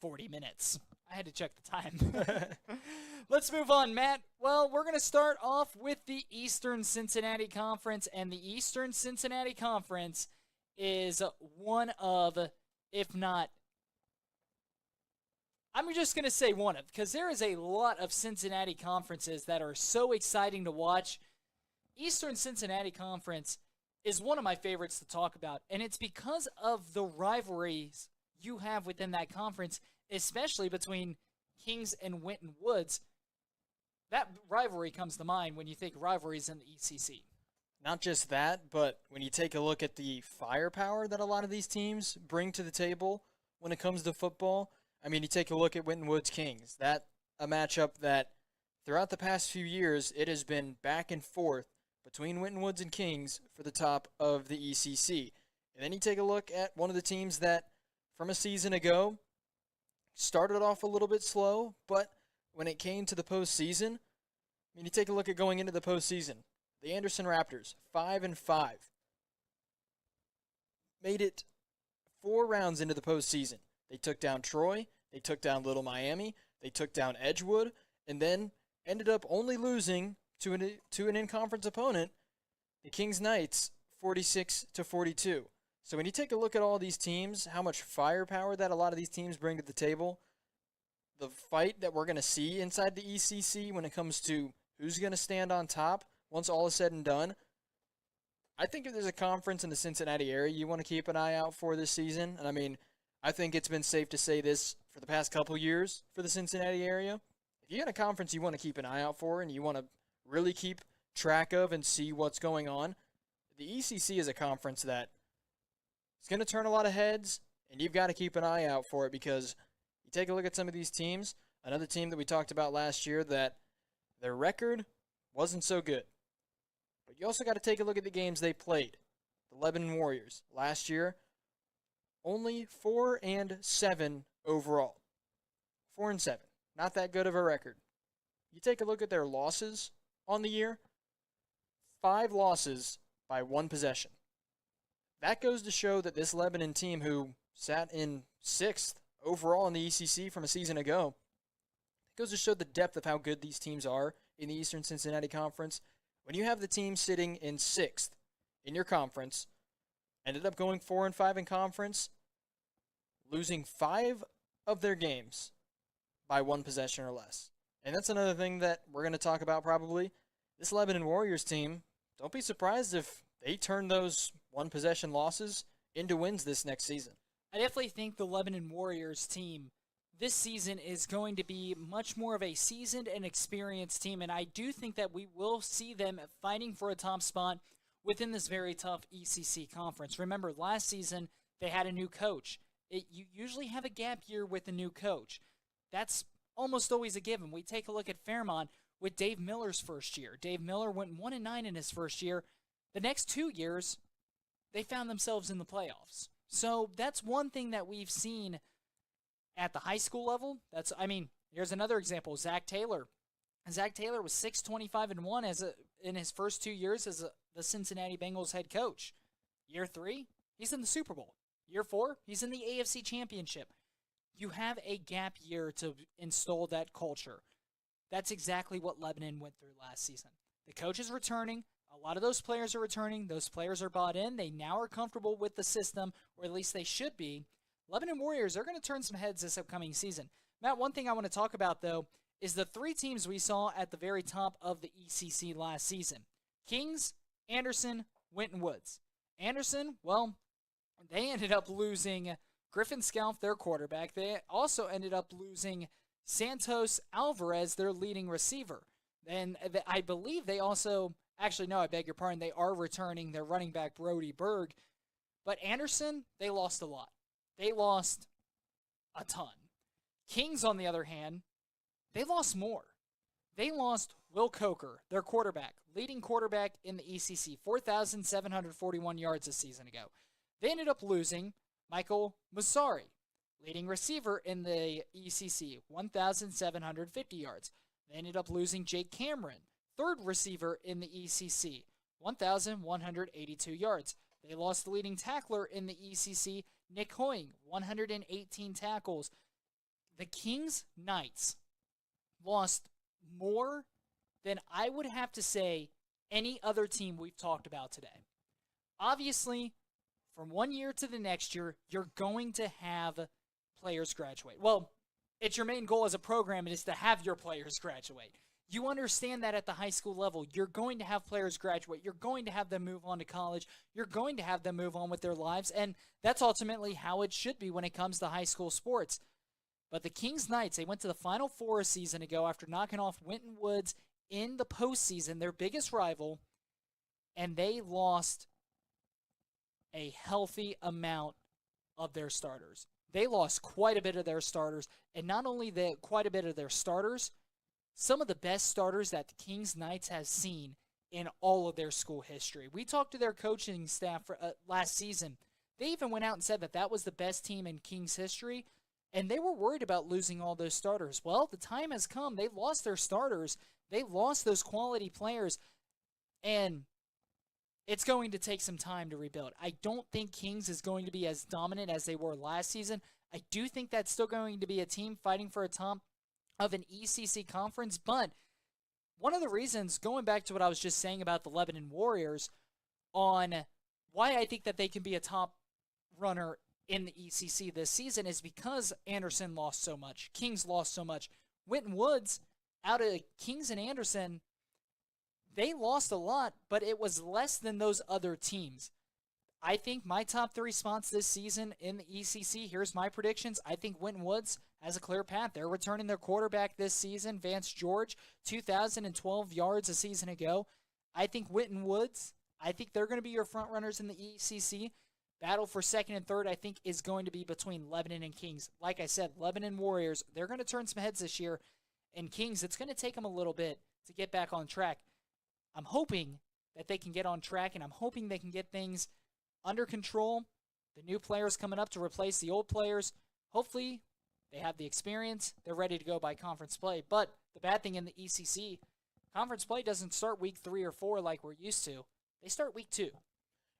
[SPEAKER 1] 40 minutes. I had to check the time. Let's move on, Matt. Well, we're going to start off with the Eastern Cincinnati Conference, and the Eastern Cincinnati Conference is one of, if not, I'm just going to say one of, because there is a lot of Cincinnati conferences that are so exciting to watch. Eastern Cincinnati Conference is one of my favorites to talk about, and it's because of the rivalries you have within that conference, especially between Kings and Winton Woods. That rivalry comes to mind when you think rivalries in the ECC.
[SPEAKER 2] Not just that, but when you take a look at the firepower that a lot of these teams bring to the table when it comes to football, I mean, you take a look at Winton Woods Kings. That a matchup that throughout the past few years, it has been back and forth between Winton Woods and Kings for the top of the ECC. And then you take a look at one of the teams that, from a season ago, started off a little bit slow, but when it came to the postseason, I mean, you take a look at going into the postseason. The Anderson Raptors, 5-5, made it 4 rounds into the postseason. They took down Troy, they took down Little Miami, they took down Edgewood, and then ended up only losing to an in-conference opponent, the Kings Knights, 46-42. So when you take a look at all these teams, how much firepower that a lot of these teams bring to the table, the fight that we're going to see inside the ECC when it comes to who's going to stand on top once all is said and done, I think if there's a conference in the Cincinnati area you want to keep an eye out for this season, and I mean, I think it's been safe to say this for the past couple years for the Cincinnati area, if you got a conference you want to keep an eye out for and you want to really keep track of and see what's going on, the ECC is a conference that is going to turn a lot of heads, and you've got to keep an eye out for it because you take a look at some of these teams, another team that we talked about last year that their record wasn't so good. But you also got to take a look at the games they played. The Lebanon Warriors, last year, only 4-7 overall. 4-7. Not that good of a record. You take a look at their losses on the year, 5 losses by 1 possession. that goes to show that this Lebanon team, who sat in 6th overall in the ECC from a season ago, it goes to show the depth of how good these teams are in the Eastern Cincinnati Conference. When you have the team sitting in 6th in your conference, ended up going 4-5 in conference, losing 5 of their games by 1 possession or less. And that's another thing that we're going to talk about probably. This Lebanon Warriors team, don't be surprised if they turn those 1 possession losses into wins this next season.
[SPEAKER 1] I definitely think the Lebanon Warriors team this season is going to be much more of a seasoned and experienced team, and I do think that we will see them fighting for a top spot within this very tough ECC conference. Remember, last season they had a new coach. You usually have a gap year with a new coach. That's almost always a given. We take a look at Fairmont with Dave Miller's first year. Dave Miller went 1-9 in his first year. The next 2 years, they found themselves in the playoffs. So that's one thing that we've seen at the high school level. Here's another example. Zach Taylor. Zach Taylor was 6-25-1 in his first 2 years as the Cincinnati Bengals head coach. Year 3, he's in the Super Bowl. Year 4, he's in the AFC Championship. You have a gap year to install that culture. That's exactly what Lebanon went through last season. The coach is returning. A lot of those players are returning. Those players are bought in. They now are comfortable with the system, or at least they should be. Lebanon Warriors are going to turn some heads this upcoming season. Matt, one thing I want to talk about, though, is the 3 teams we saw at the very top of the ECC last season. Kings, Anderson, Winton Woods. Anderson, well, they ended up losing Griffin Scalf, their quarterback. They also ended up losing Santos Alvarez, their leading receiver. And I believe they also, actually, no, I beg your pardon, they are returning their running back, Brody Berg. But Anderson, they lost a lot. They lost a ton. Kings, on the other hand, they lost more. They lost Will Coker, their quarterback, leading quarterback in the ECC, 4,741 yards a season ago. They ended up losing Michael Musari, leading receiver in the ECC, 1,750 yards. They ended up losing Jake Cameron, third receiver in the ECC, 1,182 yards. They lost the leading tackler in the ECC, Nick Hoying, 118 tackles. The Kings Knights lost more than I would have to say any other team we've talked about today. Obviously, from one year to the next year, you're going to have players graduate. Well, it's your main goal as a program is to have your players graduate. You understand that at the high school level, you're going to have players graduate. You're going to have them move on to college. You're going to have them move on with their lives, and that's ultimately how it should be when it comes to high school sports. But the Kings Knights, they went to the Final Four a season ago after knocking off Winton Woods in the postseason, their biggest rival, and they lost a healthy amount of their starters. They lost quite a bit of their starters, and not only quite a bit of their starters, some of the best starters that the Kings Knights has seen in all of their school history. We talked to their coaching staff for, last season. They even went out and said that that was the best team in Kings history, and they were worried about losing all those starters. Well, the time has come. They lost their starters. They lost those quality players, and it's going to take some time to rebuild. I don't think Kings is going to be as dominant as they were last season. I do think that's still going to be a team fighting for a top of an ECC conference, but one of the reasons, going back to what I was just saying about the Lebanon Warriors, on why I think that they can be a top runner in the ECC this season is because Anderson lost so much. Kings lost so much. Winton Woods, out of Kings and Anderson, they lost a lot, but it was less than those other teams. I think my top 3 spots this season in the ECC, here's my predictions. I think Winton Woods has a clear path. They're returning their quarterback this season, Vance George, 2,012 yards a season ago. I think Winton Woods, I think they're going to be your front runners in the ECC. Battle for second and third, I think, is going to be between Lebanon and Kings. Like I said, Lebanon Warriors, they're going to turn some heads this year. And Kings, it's going to take them a little bit to get back on track. I'm hoping that they can get on track, and I'm hoping they can get things under control. The new players coming up to replace the old players. Hopefully, they have the experience. They're ready to go by conference play. But the bad thing in the ECC, conference play doesn't start week 3 or 4 like we're used to. They start week 2.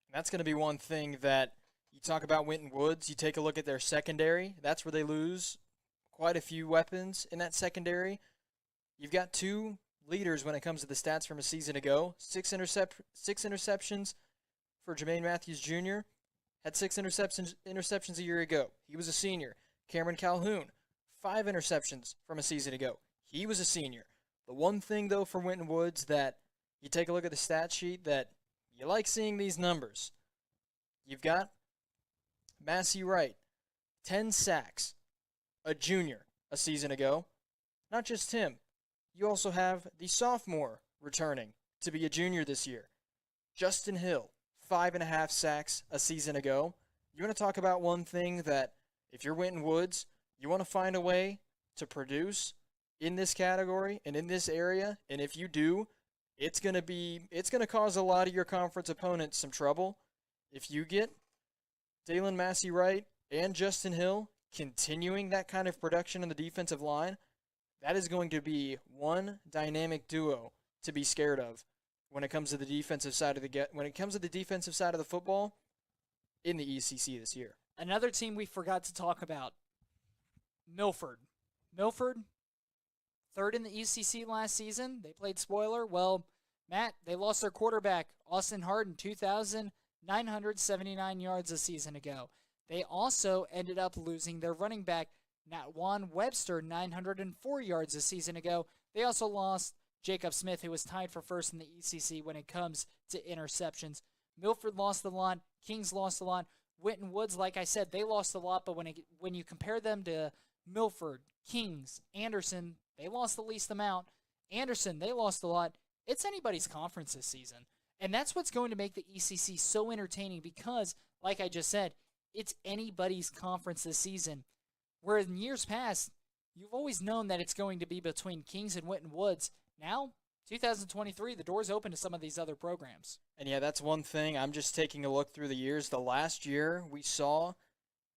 [SPEAKER 2] And that's going to be one thing that you talk about Winton Woods. You take a look at their secondary. That's where they lose quite a few weapons in that secondary. You've got two leaders when it comes to the stats from a season ago. Six interceptions for Jermaine Matthews Jr. Had 6 interceptions a year ago. He was a senior. Cameron Calhoun, 5 interceptions from a season ago. He was a senior. The one thing, though, for Winton Woods that you take a look at the stat sheet that you like seeing these numbers. You've got Massey Wright, 10 sacks, a junior a season ago. Not just him. You also have the sophomore returning to be a junior this year. Justin Hill, 5.5 sacks a season ago. You want to talk about one thing that if you're Winton Woods, you want to find a way to produce in this category and in this area, and if you do, it's going to cause a lot of your conference opponents some trouble. If you get Dalen Massey Wright and Justin Hill continuing that kind of production in the defensive line, that is going to be one dynamic duo to be scared of when it comes to the defensive side of the football in the ECC this year.
[SPEAKER 1] Another team we forgot to talk about, Milford. Milford, third in the ECC last season. They played spoiler. Well, Matt, they lost their quarterback, Austin Harden, 2,979 yards a season ago. They also ended up losing their running back, Natwan Webster, 904 yards a season ago. They also lost Jacob Smith, who was tied for first in the ECC when it comes to interceptions. Milford lost a lot. Kings lost a lot. Winton Woods, like I said, they lost a lot, but when you compare them to Milford, Kings, Anderson, they lost the least amount. Anderson, they lost a lot. It's anybody's conference this season. And that's what's going to make the ECC so entertaining because, like I just said, it's anybody's conference this season. Where in years past, you've always known that it's going to be between Kings and Winton Woods. Now, 2023, the door's open to some of these other programs.
[SPEAKER 2] And yeah, that's one thing. I'm just taking a look through the years. The last year we saw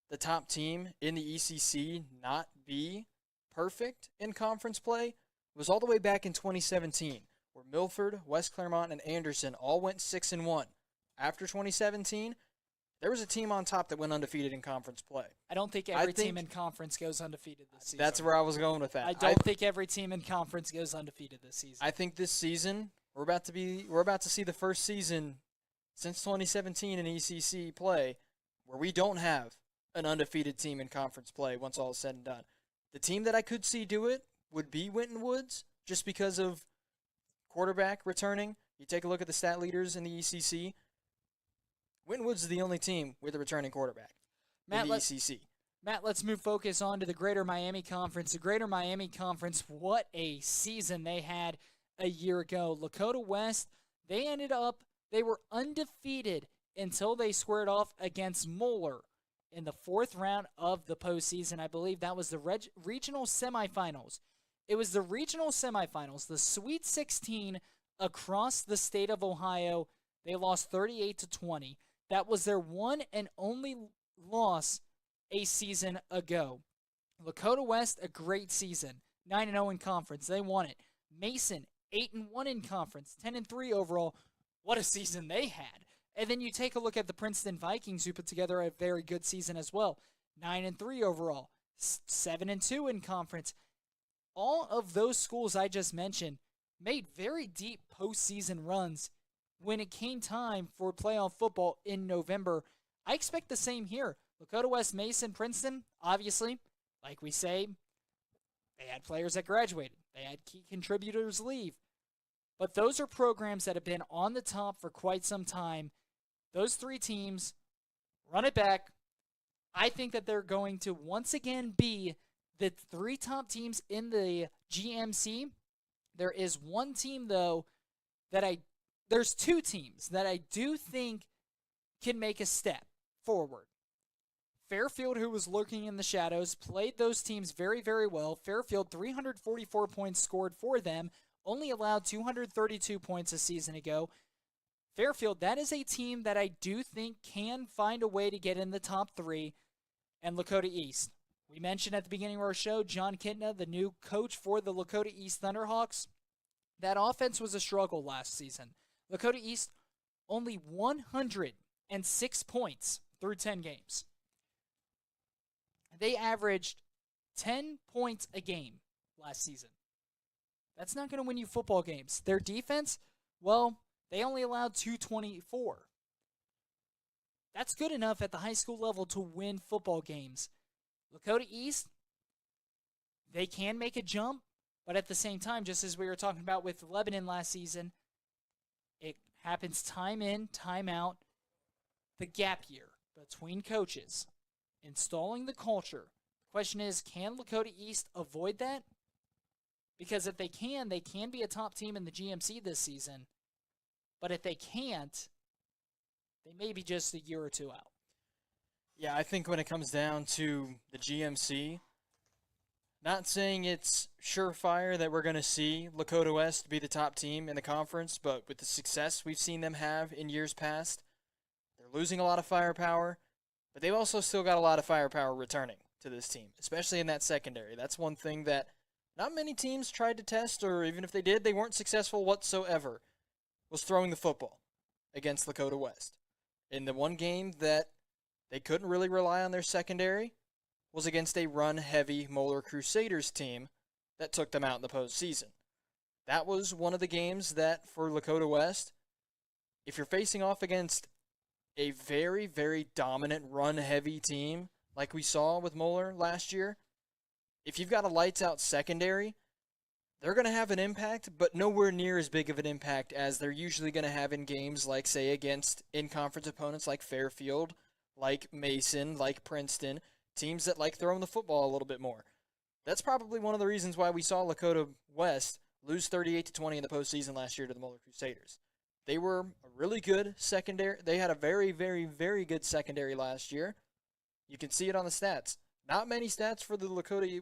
[SPEAKER 2] the top team in the ECC not be perfect in conference play was all the way back in 2017, where Milford, West Claremont, and Anderson all went 6-1. After 2017, there was a team on top that went undefeated in conference play.
[SPEAKER 1] I don't think every team in conference goes undefeated this season.
[SPEAKER 2] That's where I was going with that.
[SPEAKER 1] I don't think every team in conference goes undefeated this season.
[SPEAKER 2] I think this season we're about to see the first season since 2017 in ECC play where we don't have an undefeated team in conference play once all is said and done. The team that I could see do it would be Winton Woods just because of quarterback returning. You take a look at the stat leaders in the ECC. Winton Woods is the only team with a returning quarterback in the ECC.
[SPEAKER 1] Matt, let's move focus on to the Greater Miami Conference. The Greater Miami Conference, what a season they had a year ago. Lakota West, they were undefeated until they squared off against Moeller in the 4th round of the postseason. I believe that was the regional semifinals. It was the regional semifinals, the Sweet 16 across the state of Ohio. They lost 38-20. That was their one and only loss a season ago. Lakota West, a great season. 9-0 in conference. They won it. Mason, 8-1 in conference. 10-3 overall. What a season they had. And then you take a look at the Princeton Vikings, who put together a very good season as well. 9-3 overall. 7-2 in conference. All of those schools I just mentioned made very deep postseason runs when it came time for playoff football in November. I expect the same here. Lakota West, Mason, Princeton, obviously, like we say, they had players that graduated. They had key contributors leave. But those are programs that have been on the top for quite some time. Those 3 teams, run it back. I think that they're going to once again be the 3 top teams in the GMC. There is one team, though, there's 2 teams that I do think can make a step forward. Fairfield, who was lurking in the shadows, played those teams very, very well. Fairfield, 344 points scored for them, only allowed 232 points a season ago. Fairfield, that is a team that I do think can find a way to get in the top 3. And Lakota East. We mentioned at the beginning of our show, John Kintna, the new coach for the Lakota East Thunderhawks. That offense was a struggle last season. Lakota East, only 100 and 6 points through 10 games. They averaged 10 points a game last season. That's not going to win you football games. Their defense, well, they only allowed 224. That's good enough at the high school level to win football games. Lakota East, they can make a jump, but at the same time, just as we were talking about with Lebanon last season, it happens time in, time out. The gap year between coaches, installing the culture. The question is, can Lakota East avoid that? Because if they can be a top team in the GMC this season. But if they can't, they may be just a year or two out.
[SPEAKER 2] Yeah, I think when it comes down to the GMC, not saying it's surefire that we're going to see Lakota West be the top team in the conference, but with the success we've seen them have in years past, they're losing a lot of firepower, but they've also still got a lot of firepower returning to this team, especially in that secondary. That's one thing that not many teams tried to test, or even if they did, they weren't successful whatsoever, was throwing the football against Lakota West. In the one game that they couldn't really rely on their secondary was against a run-heavy Moeller Crusaders team that took them out in the postseason. That was one of the games that, for Lakota West, if you're facing off against a very, very dominant run-heavy team like we saw with Moeller last year, if you've got a lights-out secondary, they're going to have an impact, but nowhere near as big of an impact as they're usually going to have in games like, say, against in-conference opponents like Fairfield, like Mason, like Princeton, teams that like throwing the football a little bit more. That's probably one of the reasons why we saw Lakota West lose 38-20 in the postseason last year to the Moeller Crusaders. They were a really good secondary. They had a very, very, very good secondary last year. You can see it on the stats. Not many stats for the Lakota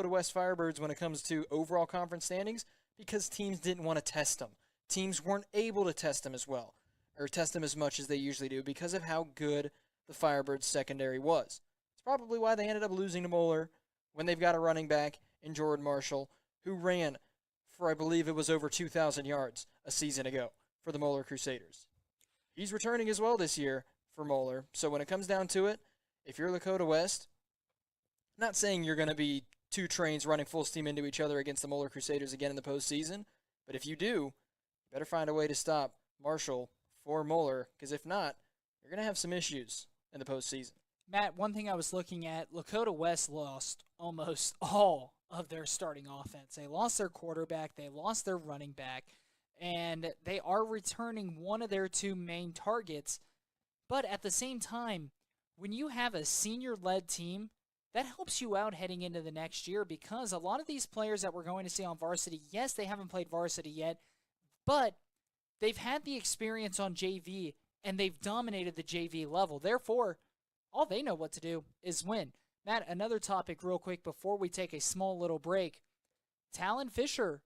[SPEAKER 2] West Firebirds when it comes to overall conference standings because teams didn't want to test them. Teams weren't able to test them as well, or test them as much as they usually do because of how good the Firebirds secondary was. It's probably why they ended up losing to Moeller when they've got a running back in Jordan Marshall who ran for, I believe it was over 2,000 yards a season ago for the Moeller Crusaders. He's returning as well this year for Moeller. So when it comes down to it, if you're Lakota West, not saying you're going to be two trains running full steam into each other against the Moeller Crusaders again in the postseason, but if you do, you better find a way to stop Marshall for Moeller, because if not, you're going to have some issues in the postseason.
[SPEAKER 1] Matt, one thing I was looking at, Lakota West lost almost all of their starting offense. They lost their quarterback, they lost their running back, and they are returning one of their two main targets. But at the same time, when you have a senior-led team, that helps you out heading into the next year because a lot of these players that we're going to see on varsity, yes, they haven't played varsity yet, but they've had the experience on JV, and they've dominated the JV level. Therefore, all they know what to do is win. Matt, another topic real quick before we take a small little break. Talon Fisher,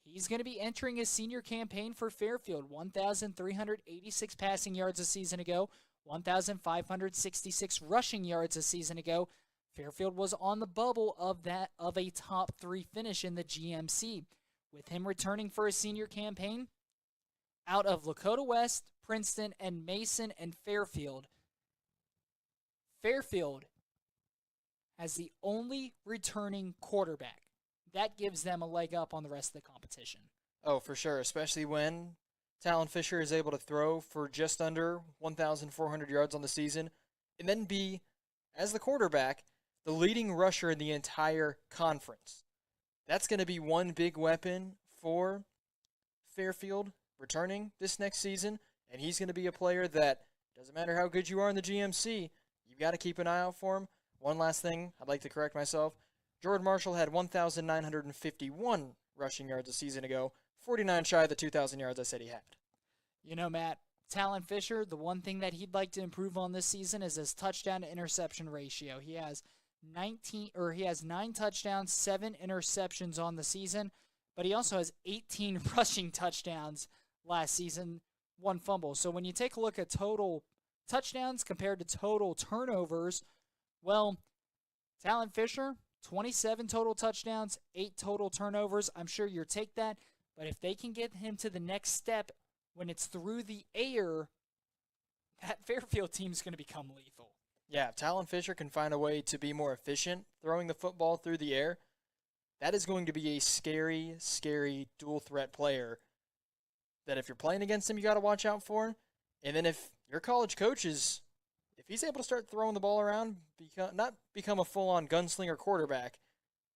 [SPEAKER 1] he's going to be entering his senior campaign for Fairfield. 1,386 passing yards a season ago, 1,566 rushing yards a season ago. Fairfield was on the bubble of a top 3 finish in the GMC. With him returning for his senior campaign, out of Lakota West, Princeton, and Mason and Fairfield has the only returning quarterback. That gives them a leg up on the rest of the competition.
[SPEAKER 2] Oh, for sure, especially when Talon Fisher is able to throw for just under 1,400 yards on the season and then be, as the quarterback, the leading rusher in the entire conference. That's going to be one big weapon for Fairfield returning this next season, and he's going to be a player that doesn't matter how good you are in the GMC, you've got to keep an eye out for him. One last thing, I'd like to correct myself. Jordan Marshall had 1,951 rushing yards a season ago, 49 shy of the 2,000 yards I said he had.
[SPEAKER 1] You know, Matt, Talon Fisher, the one thing that he'd like to improve on this season is his touchdown to interception ratio. He has 9 touchdowns, 7 interceptions on the season, but he also has 18 rushing touchdowns last season, 1 fumble. So when you take a look at total touchdowns compared to total turnovers, well, Talon Fisher, 27 total touchdowns, 8 total turnovers. I'm sure you'll take that, but if they can get him to the next step when it's through the air, that Fairfield team's going to become lethal.
[SPEAKER 2] Yeah, if Talon Fisher can find a way to be more efficient throwing the football through the air, that is going to be a scary, scary dual threat player that if you're playing against him, you got to watch out for. And then if your college coach if he's able to start throwing the ball around, not become a full-on gunslinger quarterback,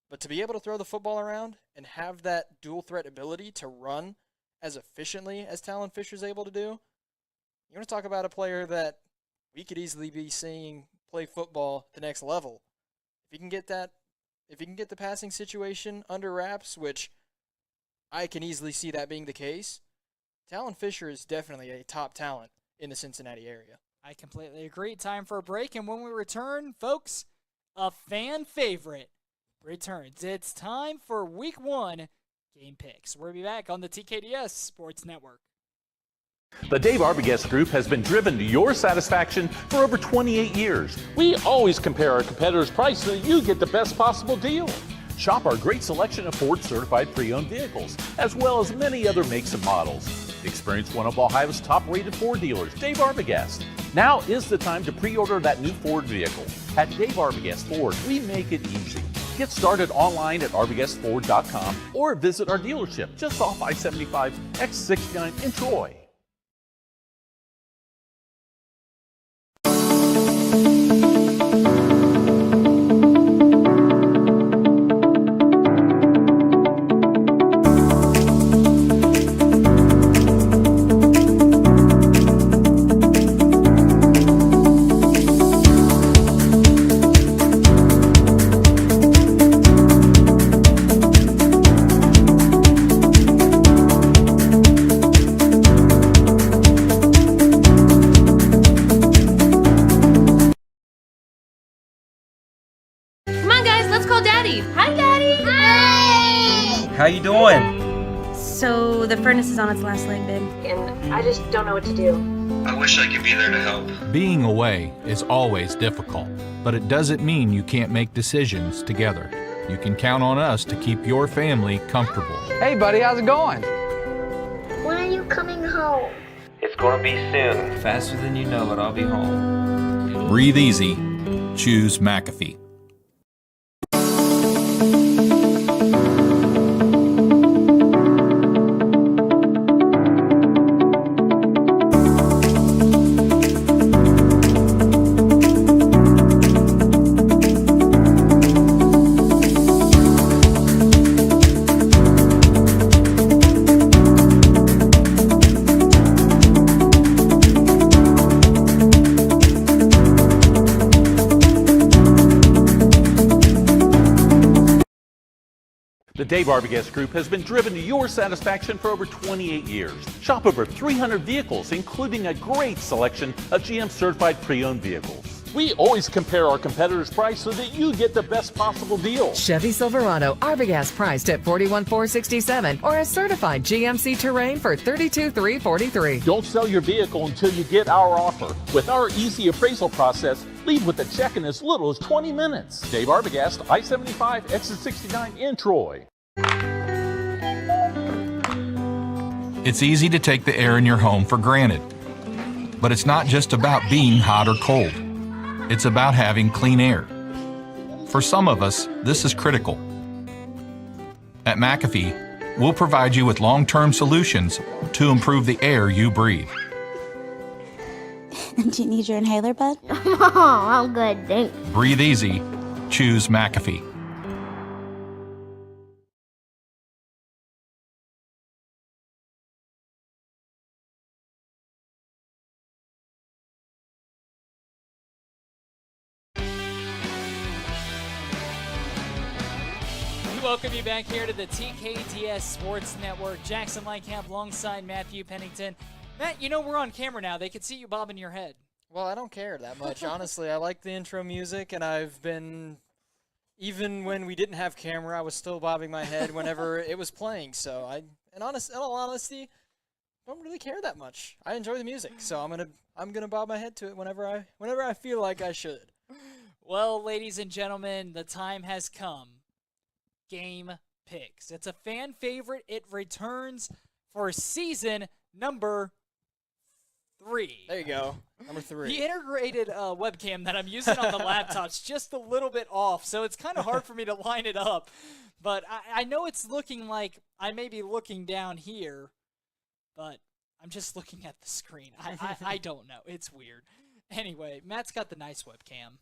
[SPEAKER 2] but to be able to throw the football around and have that dual threat ability to run as efficiently as Talon Fisher's able to do, you want to talk about a player that we could easily be seeing play football at the next level. If he can get the passing situation under wraps, which I can easily see that being the case, Talon Fisher is definitely a top talent in the Cincinnati area.
[SPEAKER 1] I completely agree. Time for a break, and when we return, folks, a fan favorite returns. It's time for Week 1 Game Picks. We'll be back on the TKDS Sports Network.
[SPEAKER 4] The Dave Arbogast Group has been driven to your satisfaction for over 28 years. We always compare our competitors' price so that you get the best possible deal. Shop our great selection of Ford-certified pre-owned vehicles, as well as many other makes and models. Experience one of Ohio's top-rated Ford dealers, Dave Arbogast. Now is the time to pre-order that new Ford vehicle. At Dave Arbogast Ford, we make it easy. Get started online at arbogastford.com or visit our dealership just off I-75 X69 in Troy.
[SPEAKER 6] How you doing?
[SPEAKER 7] So the furnace is on its last leg, babe. And I just don't know what to do.
[SPEAKER 9] I wish I could be there to help.
[SPEAKER 3] Being away is always difficult, but it doesn't mean you can't make decisions together. You can count on us to keep your family comfortable.
[SPEAKER 12] Hey, buddy, how's it going?
[SPEAKER 8] When are you coming home?
[SPEAKER 6] It's gonna be soon. Faster than you know it, I'll be home.
[SPEAKER 3] Breathe easy. Choose McAfee.
[SPEAKER 4] The Dave Arbogast Group has been driven to your satisfaction for over 28 years. Shop over 300 vehicles, including a great selection of GM-certified pre-owned vehicles. We always compare our competitors' price so that you get the best possible deal.
[SPEAKER 5] Chevy Silverado Arbogast priced at $41,467 or a certified GMC Terrain for $32,343.
[SPEAKER 4] Don't sell your vehicle until you get our offer. With our easy appraisal process, leave with a check in as little as 20 minutes. Dave Arbogast, I-75 Exit 69 in Troy.
[SPEAKER 3] It's easy to take the air in your home for granted. But it's not just about being hot or cold. It's about having clean air. For some of us, this is critical. At McAfee, we'll provide you with long-term solutions to improve the air you breathe.
[SPEAKER 8] Do you need your inhaler, bud? Oh, I'm good, thanks.
[SPEAKER 3] Breathe easy. Choose McAfee.
[SPEAKER 1] We welcome you back here to the TKDS Sports Network. Jackson Lightcap alongside Matthew Pennington. Matt, you know we're on camera now. They can see you bobbing your head.
[SPEAKER 2] Well, I don't care that much, honestly. I like the intro music, and I've been, even when we didn't have camera, I was still bobbing my head whenever it was playing. So in all honesty, don't really care that much. I enjoy the music, so I'm gonna bob my head to it whenever I feel like I should.
[SPEAKER 1] Well, ladies and gentlemen, the time has come. Game Picks. It's a fan favorite. It returns for season number 3.
[SPEAKER 2] There you go. Number 3.
[SPEAKER 1] The integrated webcam that I'm using on the laptop's just a little bit off, so it's kind of hard for me to line it up. But I know it's looking like I may be looking down here, but I'm just looking at the screen. I don't know. It's weird. Anyway, Matt's got the nice webcam.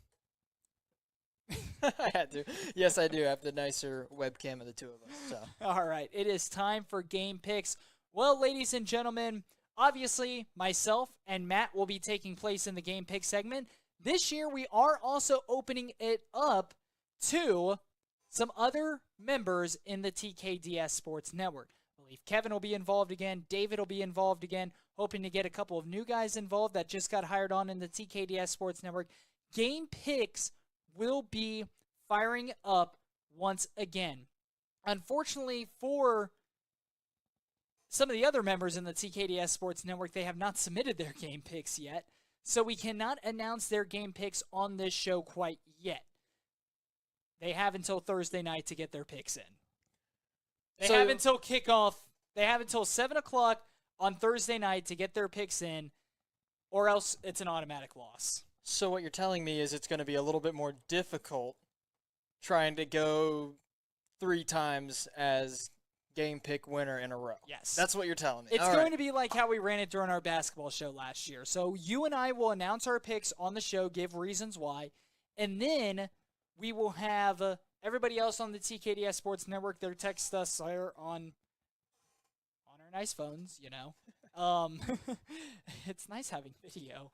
[SPEAKER 2] I had to. Yes, I do have the nicer webcam of the two of us. So.
[SPEAKER 1] All right, it is time for game picks. Well, ladies and gentlemen, obviously myself and Matt will be taking place in the game pick segment. This year, we are also opening it up to some other members in the TKDS Sports Network. I believe Kevin will be involved again. David will be involved again. Hoping to get a couple of new guys involved that just got hired on in the TKDS Sports Network. Game picks will be firing up once again. Unfortunately for some of the other members in the TKDS Sports Network, they have not submitted their game picks yet, so we cannot announce their game picks on this show quite yet. They have until Thursday night to get their picks in. They have until kickoff. They have until 7 o'clock on Thursday night to get their picks in, or else it's an automatic loss.
[SPEAKER 2] So what you're telling me is it's going to be a little bit more difficult trying to go 3 times as game pick winner in a row.
[SPEAKER 1] Yes.
[SPEAKER 2] That's what you're telling me.
[SPEAKER 1] It's going to be like how we ran it during our basketball show last year. So you and I will announce our picks on the show, give reasons why, and then we will have everybody else on the TKDS Sports Network, they'll text us on our nice phones, you know. It's nice having video.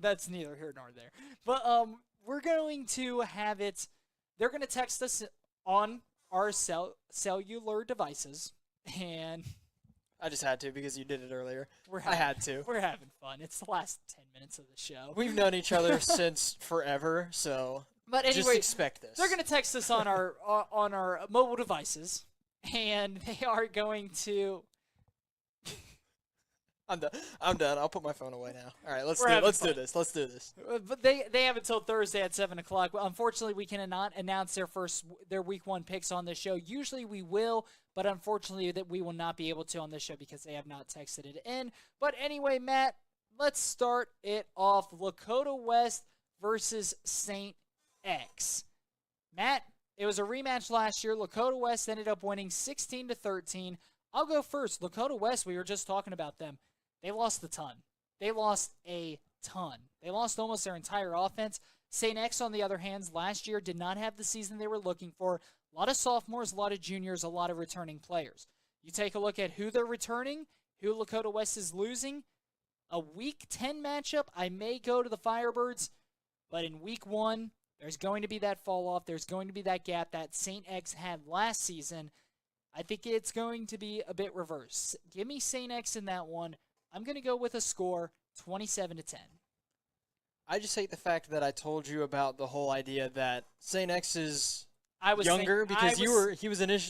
[SPEAKER 1] That's neither here nor there. But we're going to have it. They're going to text us on our cellular devices, and
[SPEAKER 2] I just had to because you did it earlier.
[SPEAKER 1] I had to. We're having fun. It's the last 10 minutes of the show.
[SPEAKER 2] We've known each other since forever, so
[SPEAKER 1] but anyway,
[SPEAKER 2] just expect this.
[SPEAKER 1] They're going to text us on our mobile devices, and they are going to.
[SPEAKER 2] I'm done. I'll put my phone away now. All right, let's do this. Let's do this.
[SPEAKER 1] But they have until Thursday at 7 o'clock. Unfortunately, we cannot announce their week 1 picks on this show. Usually we will, but unfortunately that we will not be able to on this show because they have not texted it in. But anyway, Matt, let's start it off. Lakota West versus St. X. Matt, it was a rematch last year. Lakota West ended up winning 16-13. I'll go first. Lakota West, we were just talking about them. They lost a ton. They lost a ton. They lost almost their entire offense. St. X, on the other hand, last year did not have the season they were looking for. A lot of sophomores, a lot of juniors, a lot of returning players. You take a look at who they're returning, who Lakota West is losing. A Week 10 matchup, I may go to the Firebirds, but in Week 1, there's going to be that fall off. There's going to be that gap that St. X had last season. I think it's going to be a bit reverse. Give me St. X in that one. I'm going to go with a score 27-10.
[SPEAKER 2] I just hate the fact that I told you about the whole idea that St. X is younger because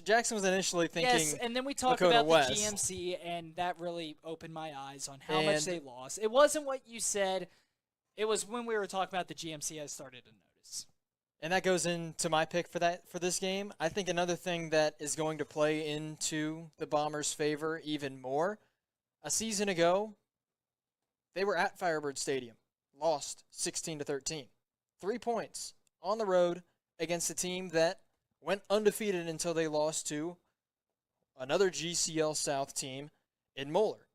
[SPEAKER 2] Jackson was initially thinking
[SPEAKER 1] yes, and then we talked
[SPEAKER 2] Lakota
[SPEAKER 1] about
[SPEAKER 2] West.
[SPEAKER 1] The GMC, and that really opened my eyes on how much they lost. It wasn't what you said. It was when we were talking about the GMC I started to notice.
[SPEAKER 2] And that goes into my pick for this game. I think another thing that is going to play into the Bombers' favor even more. A season ago, they were at Firebird Stadium, lost 16-13. 3 points on the road against a team that went undefeated until they lost to another GCL South team in Moeller.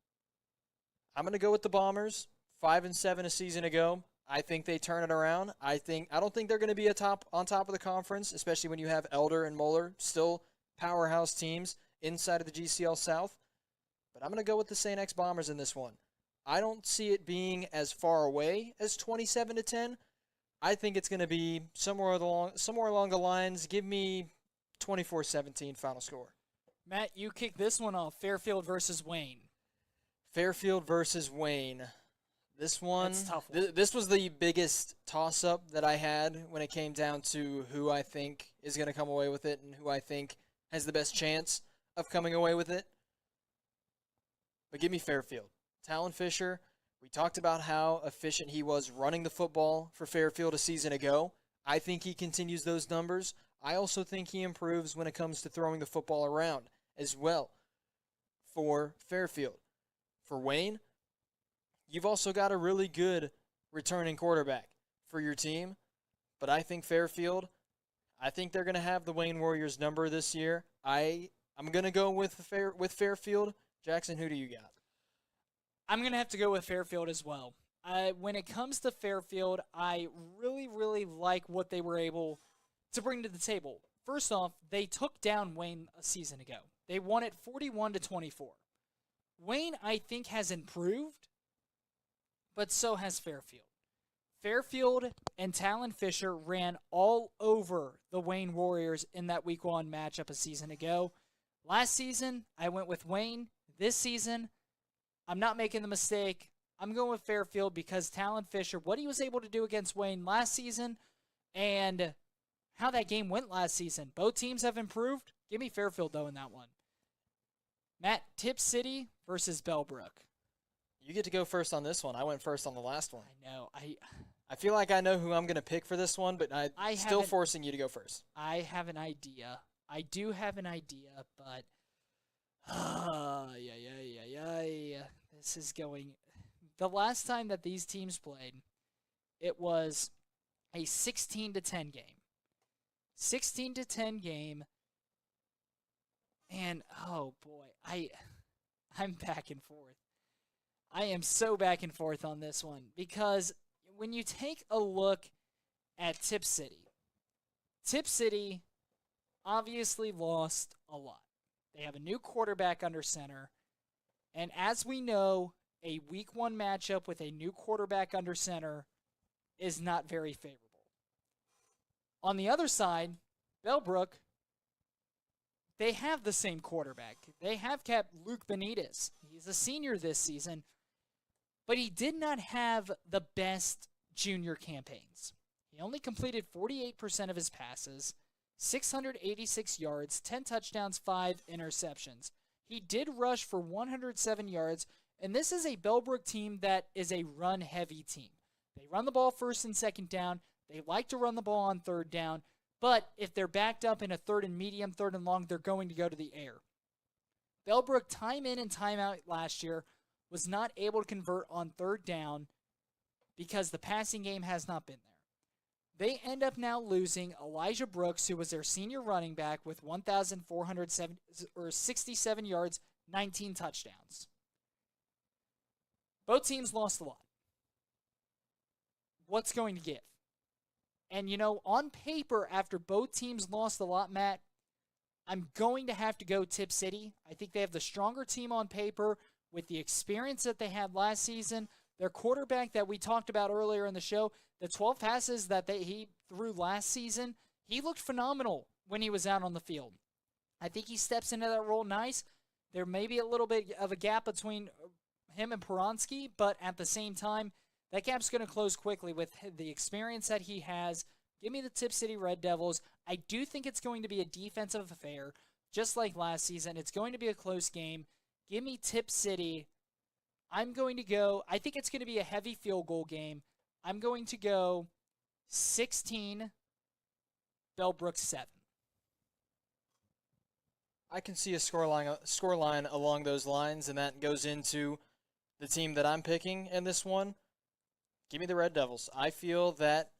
[SPEAKER 2] I'm going to go with the Bombers, 5-7 a season ago. I think they turn it around. I don't think they're going to be on top of the conference, especially when you have Elder and Moeller, still powerhouse teams inside of the GCL South. But I'm going to go with the St. X Bombers in this one. I don't see it being as far away as 27-10. I think it's going to be somewhere along the lines. Give me 24-17 final score.
[SPEAKER 1] Matt, you kick this one off. Fairfield versus Wayne.
[SPEAKER 2] Fairfield versus Wayne. This one,
[SPEAKER 1] that's a tough one.
[SPEAKER 2] This was the biggest toss-up that I had when it came down to who I think is going to come away with it and who I think has the best chance of coming away with it. But give me Fairfield. Talon Fisher, we talked about how efficient he was running the football for Fairfield a season ago. I think he continues those numbers. I also think he improves when it comes to throwing the football around as well for Fairfield. For Wayne, you've also got a really good returning quarterback for your team. But I think Fairfield, I think they're going to have the Wayne Warriors number this year. I'm going to go with Fairfield. Jackson, who do you got?
[SPEAKER 1] I'm going to have to go with Fairfield as well. When it comes to Fairfield, I really, really like what they were able to bring to the table. First off, they took down Wayne a season ago. They won it 41-24. Wayne, I think, has improved, but so has Fairfield. Fairfield and Talon Fisher ran all over the Wayne Warriors in that Week 1 matchup a season ago. Last season, I went with Wayne. This season, I'm not making the mistake. I'm going with Fairfield because Talon Fisher, what he was able to do against Wayne last season and how that game went last season. Both teams have improved. Give me Fairfield, though, in that one. Matt, Tip City versus Bellbrook.
[SPEAKER 2] You get to go first on this one. I went first on the last one.
[SPEAKER 1] I know.
[SPEAKER 2] I feel like I know who I'm going to pick for this one, but I'm still forcing you to go first.
[SPEAKER 1] I have an idea. I do have an idea, but this is going. The last time that these teams played, it was a 16-10 game. 16-10 game. And oh boy, I'm back and forth. I am so back and forth on this one because when you take a look at Tip City obviously lost a lot. They have a new quarterback under center, and as we know, a Week 1 matchup with a new quarterback under center is not very favorable. On the other side, Bellbrook, they have the same quarterback. They have kept Luke Benitez. He's a senior this season, but he did not have the best junior campaigns. He only completed 48% of his passes, 686 yards, 10 touchdowns, 5 interceptions. He did rush for 107 yards, and this is a Bellbrook team that is a run-heavy team. They run the ball first and second down. They like to run the ball on third down, but if they're backed up in a third and medium, third and long, they're going to go to the air. Bellbrook, time in and time out last year, was not able to convert on third down because the passing game has not been there. They end up now losing Elijah Brooks, who was their senior running back with 1,467 yards, 19 touchdowns. Both teams lost a lot. What's going to give? And, on paper, after both teams lost a lot, Matt, I'm going to have to go Tip City. I think they have the stronger team on paper with the experience that they had last season. Their quarterback that we talked about earlier in the show, the 12 passes that he threw last season, he looked phenomenal when he was out on the field. I think he steps into that role nice. There may be a little bit of a gap between him and Peronsky, but at the same time, that gap's going to close quickly with the experience that he has. Give me the Tip City Red Devils. I do think it's going to be a defensive affair, just like last season. It's going to be a close game. Give me Tip City. I'm going to go, I think it's going to be a heavy field goal game. I'm going to go 16, Bellbrook 7.
[SPEAKER 2] I can see a scoreline along those lines, and that goes into the team that I'm picking in this one. Give me the Red Devils. I feel that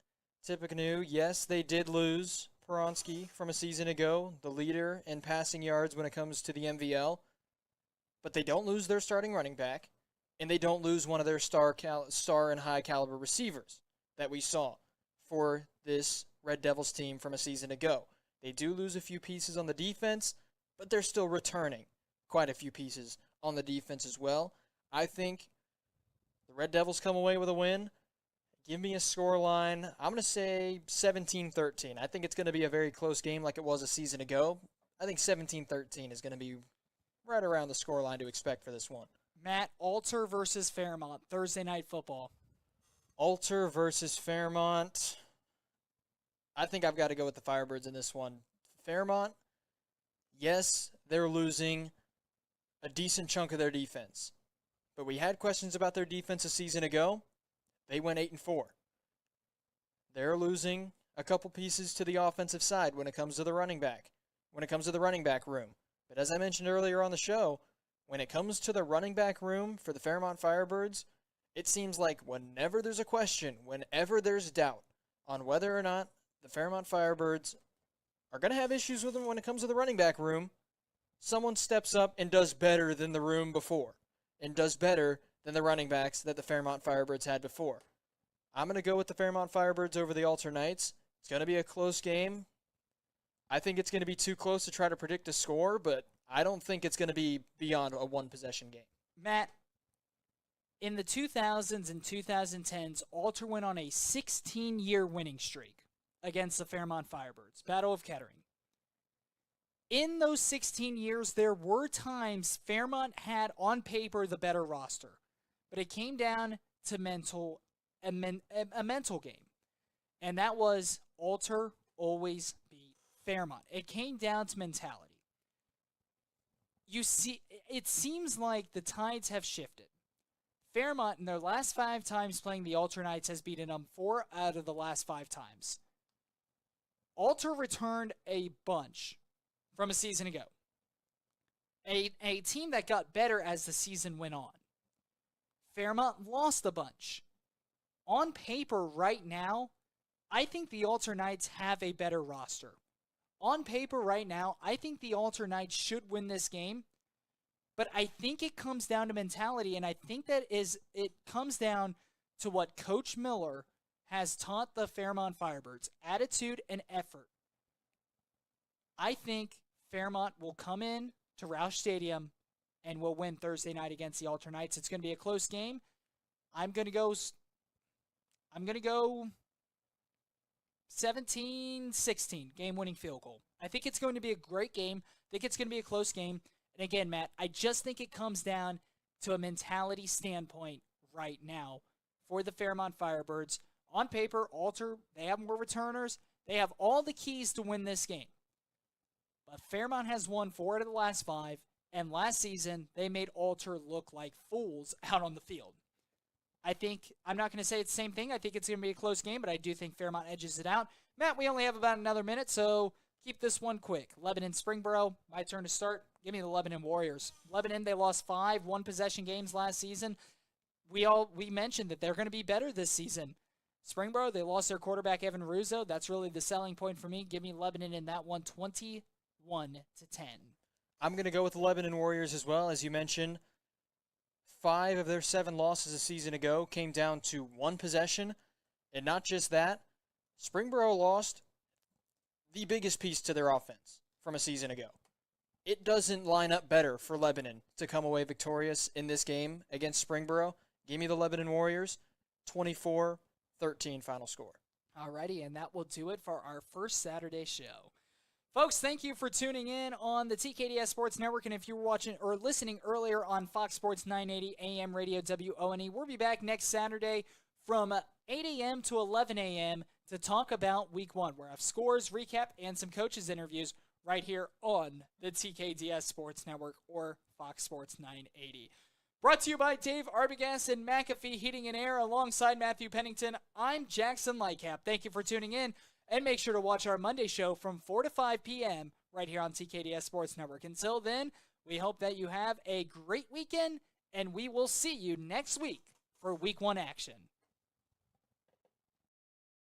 [SPEAKER 2] Tippecanoe, yes, they did lose Peronsky from a season ago, the leader in passing yards when it comes to the MVL, but they don't lose their starting running back. And they don't lose one of their star and high-caliber receivers that we saw for this Red Devils team from a season ago. They do lose a few pieces on the defense, but they're still returning quite a few pieces on the defense as well. I think the Red Devils come away with a win. Give me a scoreline. I'm going to say 17-13. I think it's going to be a very close game like it was a season ago. I think 17-13 is going to be right around the scoreline to expect for this one.
[SPEAKER 1] Matt, Alter versus Fairmont, Thursday Night Football.
[SPEAKER 2] Alter versus Fairmont. I think I've got to go with the Firebirds in this one. Fairmont, yes, they're losing a decent chunk of their defense. But we had questions about their defense a season ago. They went 8-4. They're losing a couple pieces to the offensive side when it comes to the running back, room. But as I mentioned earlier on the show, when it comes to the running back room for the Fairmont Firebirds, it seems like whenever there's a question, whenever there's doubt on whether or not the Fairmont Firebirds are going to have issues with them when it comes to the running back room, someone steps up and does better than the room before and does better than the running backs that the Fairmont Firebirds had before. I'm going to go with the Fairmont Firebirds over the Alter Knights. It's going to be a close game. I think it's going to be too close to try to predict a score, but I don't think it's going to be beyond a one-possession game.
[SPEAKER 1] Matt, in the 2000s and 2010s, Alter went on a 16-year winning streak against the Fairmont Firebirds, Battle of Kettering. In those 16 years, there were times Fairmont had, on paper, the better roster, but it came down to a mental game, and that was Alter always beat Fairmont. It came down to mentality. You see, it seems like the tides have shifted. Fairmont, in their last 5 times playing the Alter Knights, has beaten them 4 out of the last 5 times. Alter returned a bunch from a season ago. A team that got better as the season went on. Fairmont lost a bunch. On paper right now, I think the Alter Knights have a better roster. On paper right now, I think the Alter Knights should win this game, but I think it comes down to mentality, and I think it comes down to what Coach Miller has taught the Fairmont Firebirds, attitude and effort. I think Fairmont will come in to Roush Stadium and will win Thursday night against the Alter Knights. It's going to be a close game. I'm going to go 17-16, game-winning field goal. I think it's going to be a great game. I think it's going to be a close game. And again, Matt, I just think it comes down to a mentality standpoint right now for the Fairmont Firebirds. On paper, Alter, they have more returners. They have all the keys to win this game. But Fairmont has won 4 out of the last 5, and last season, they made Alter look like fools out on the field. I'm not going to say it's the same thing. I think it's going to be a close game, but I do think Fairmont edges it out. Matt, we only have about another minute, so keep this one quick. Lebanon, Springboro, my turn to start. Give me the Lebanon Warriors. Lebanon, they lost 5 one-possession games last season. We mentioned that they're going to be better this season. Springboro, they lost their quarterback, Evan Ruzzo. That's really the selling point for me. Give me Lebanon in that one, 21-10.
[SPEAKER 2] I'm going to go with the Lebanon Warriors as well. As you mentioned, 5 of their 7 losses a season ago came down to 1 possession. And not just that, Springboro lost the biggest piece to their offense from a season ago. It doesn't line up better for Lebanon to come away victorious in this game against Springboro. Give me the Lebanon Warriors, 24-13 final score.
[SPEAKER 1] Alrighty, and that will do it for our first Saturday show. Folks, thank you for tuning in on the TKDS Sports Network, and if you were watching or listening earlier on Fox Sports 980 AM Radio WONE, we'll be back next Saturday from 8 a.m. to 11 a.m. to talk about Week 1. We'll have scores, recap, and some coaches' interviews right here on the TKDS Sports Network or Fox Sports 980. Brought to you by Dave Arbogast and McAfee Heating and Air alongside Matthew Pennington. I'm Jackson Lightcap. Thank you for tuning in, and make sure to watch our Monday show from 4 to 5 p.m. right here on TKDS Sports Network. Until then, we hope that you have a great weekend, and we will see you next week for Week 1 action.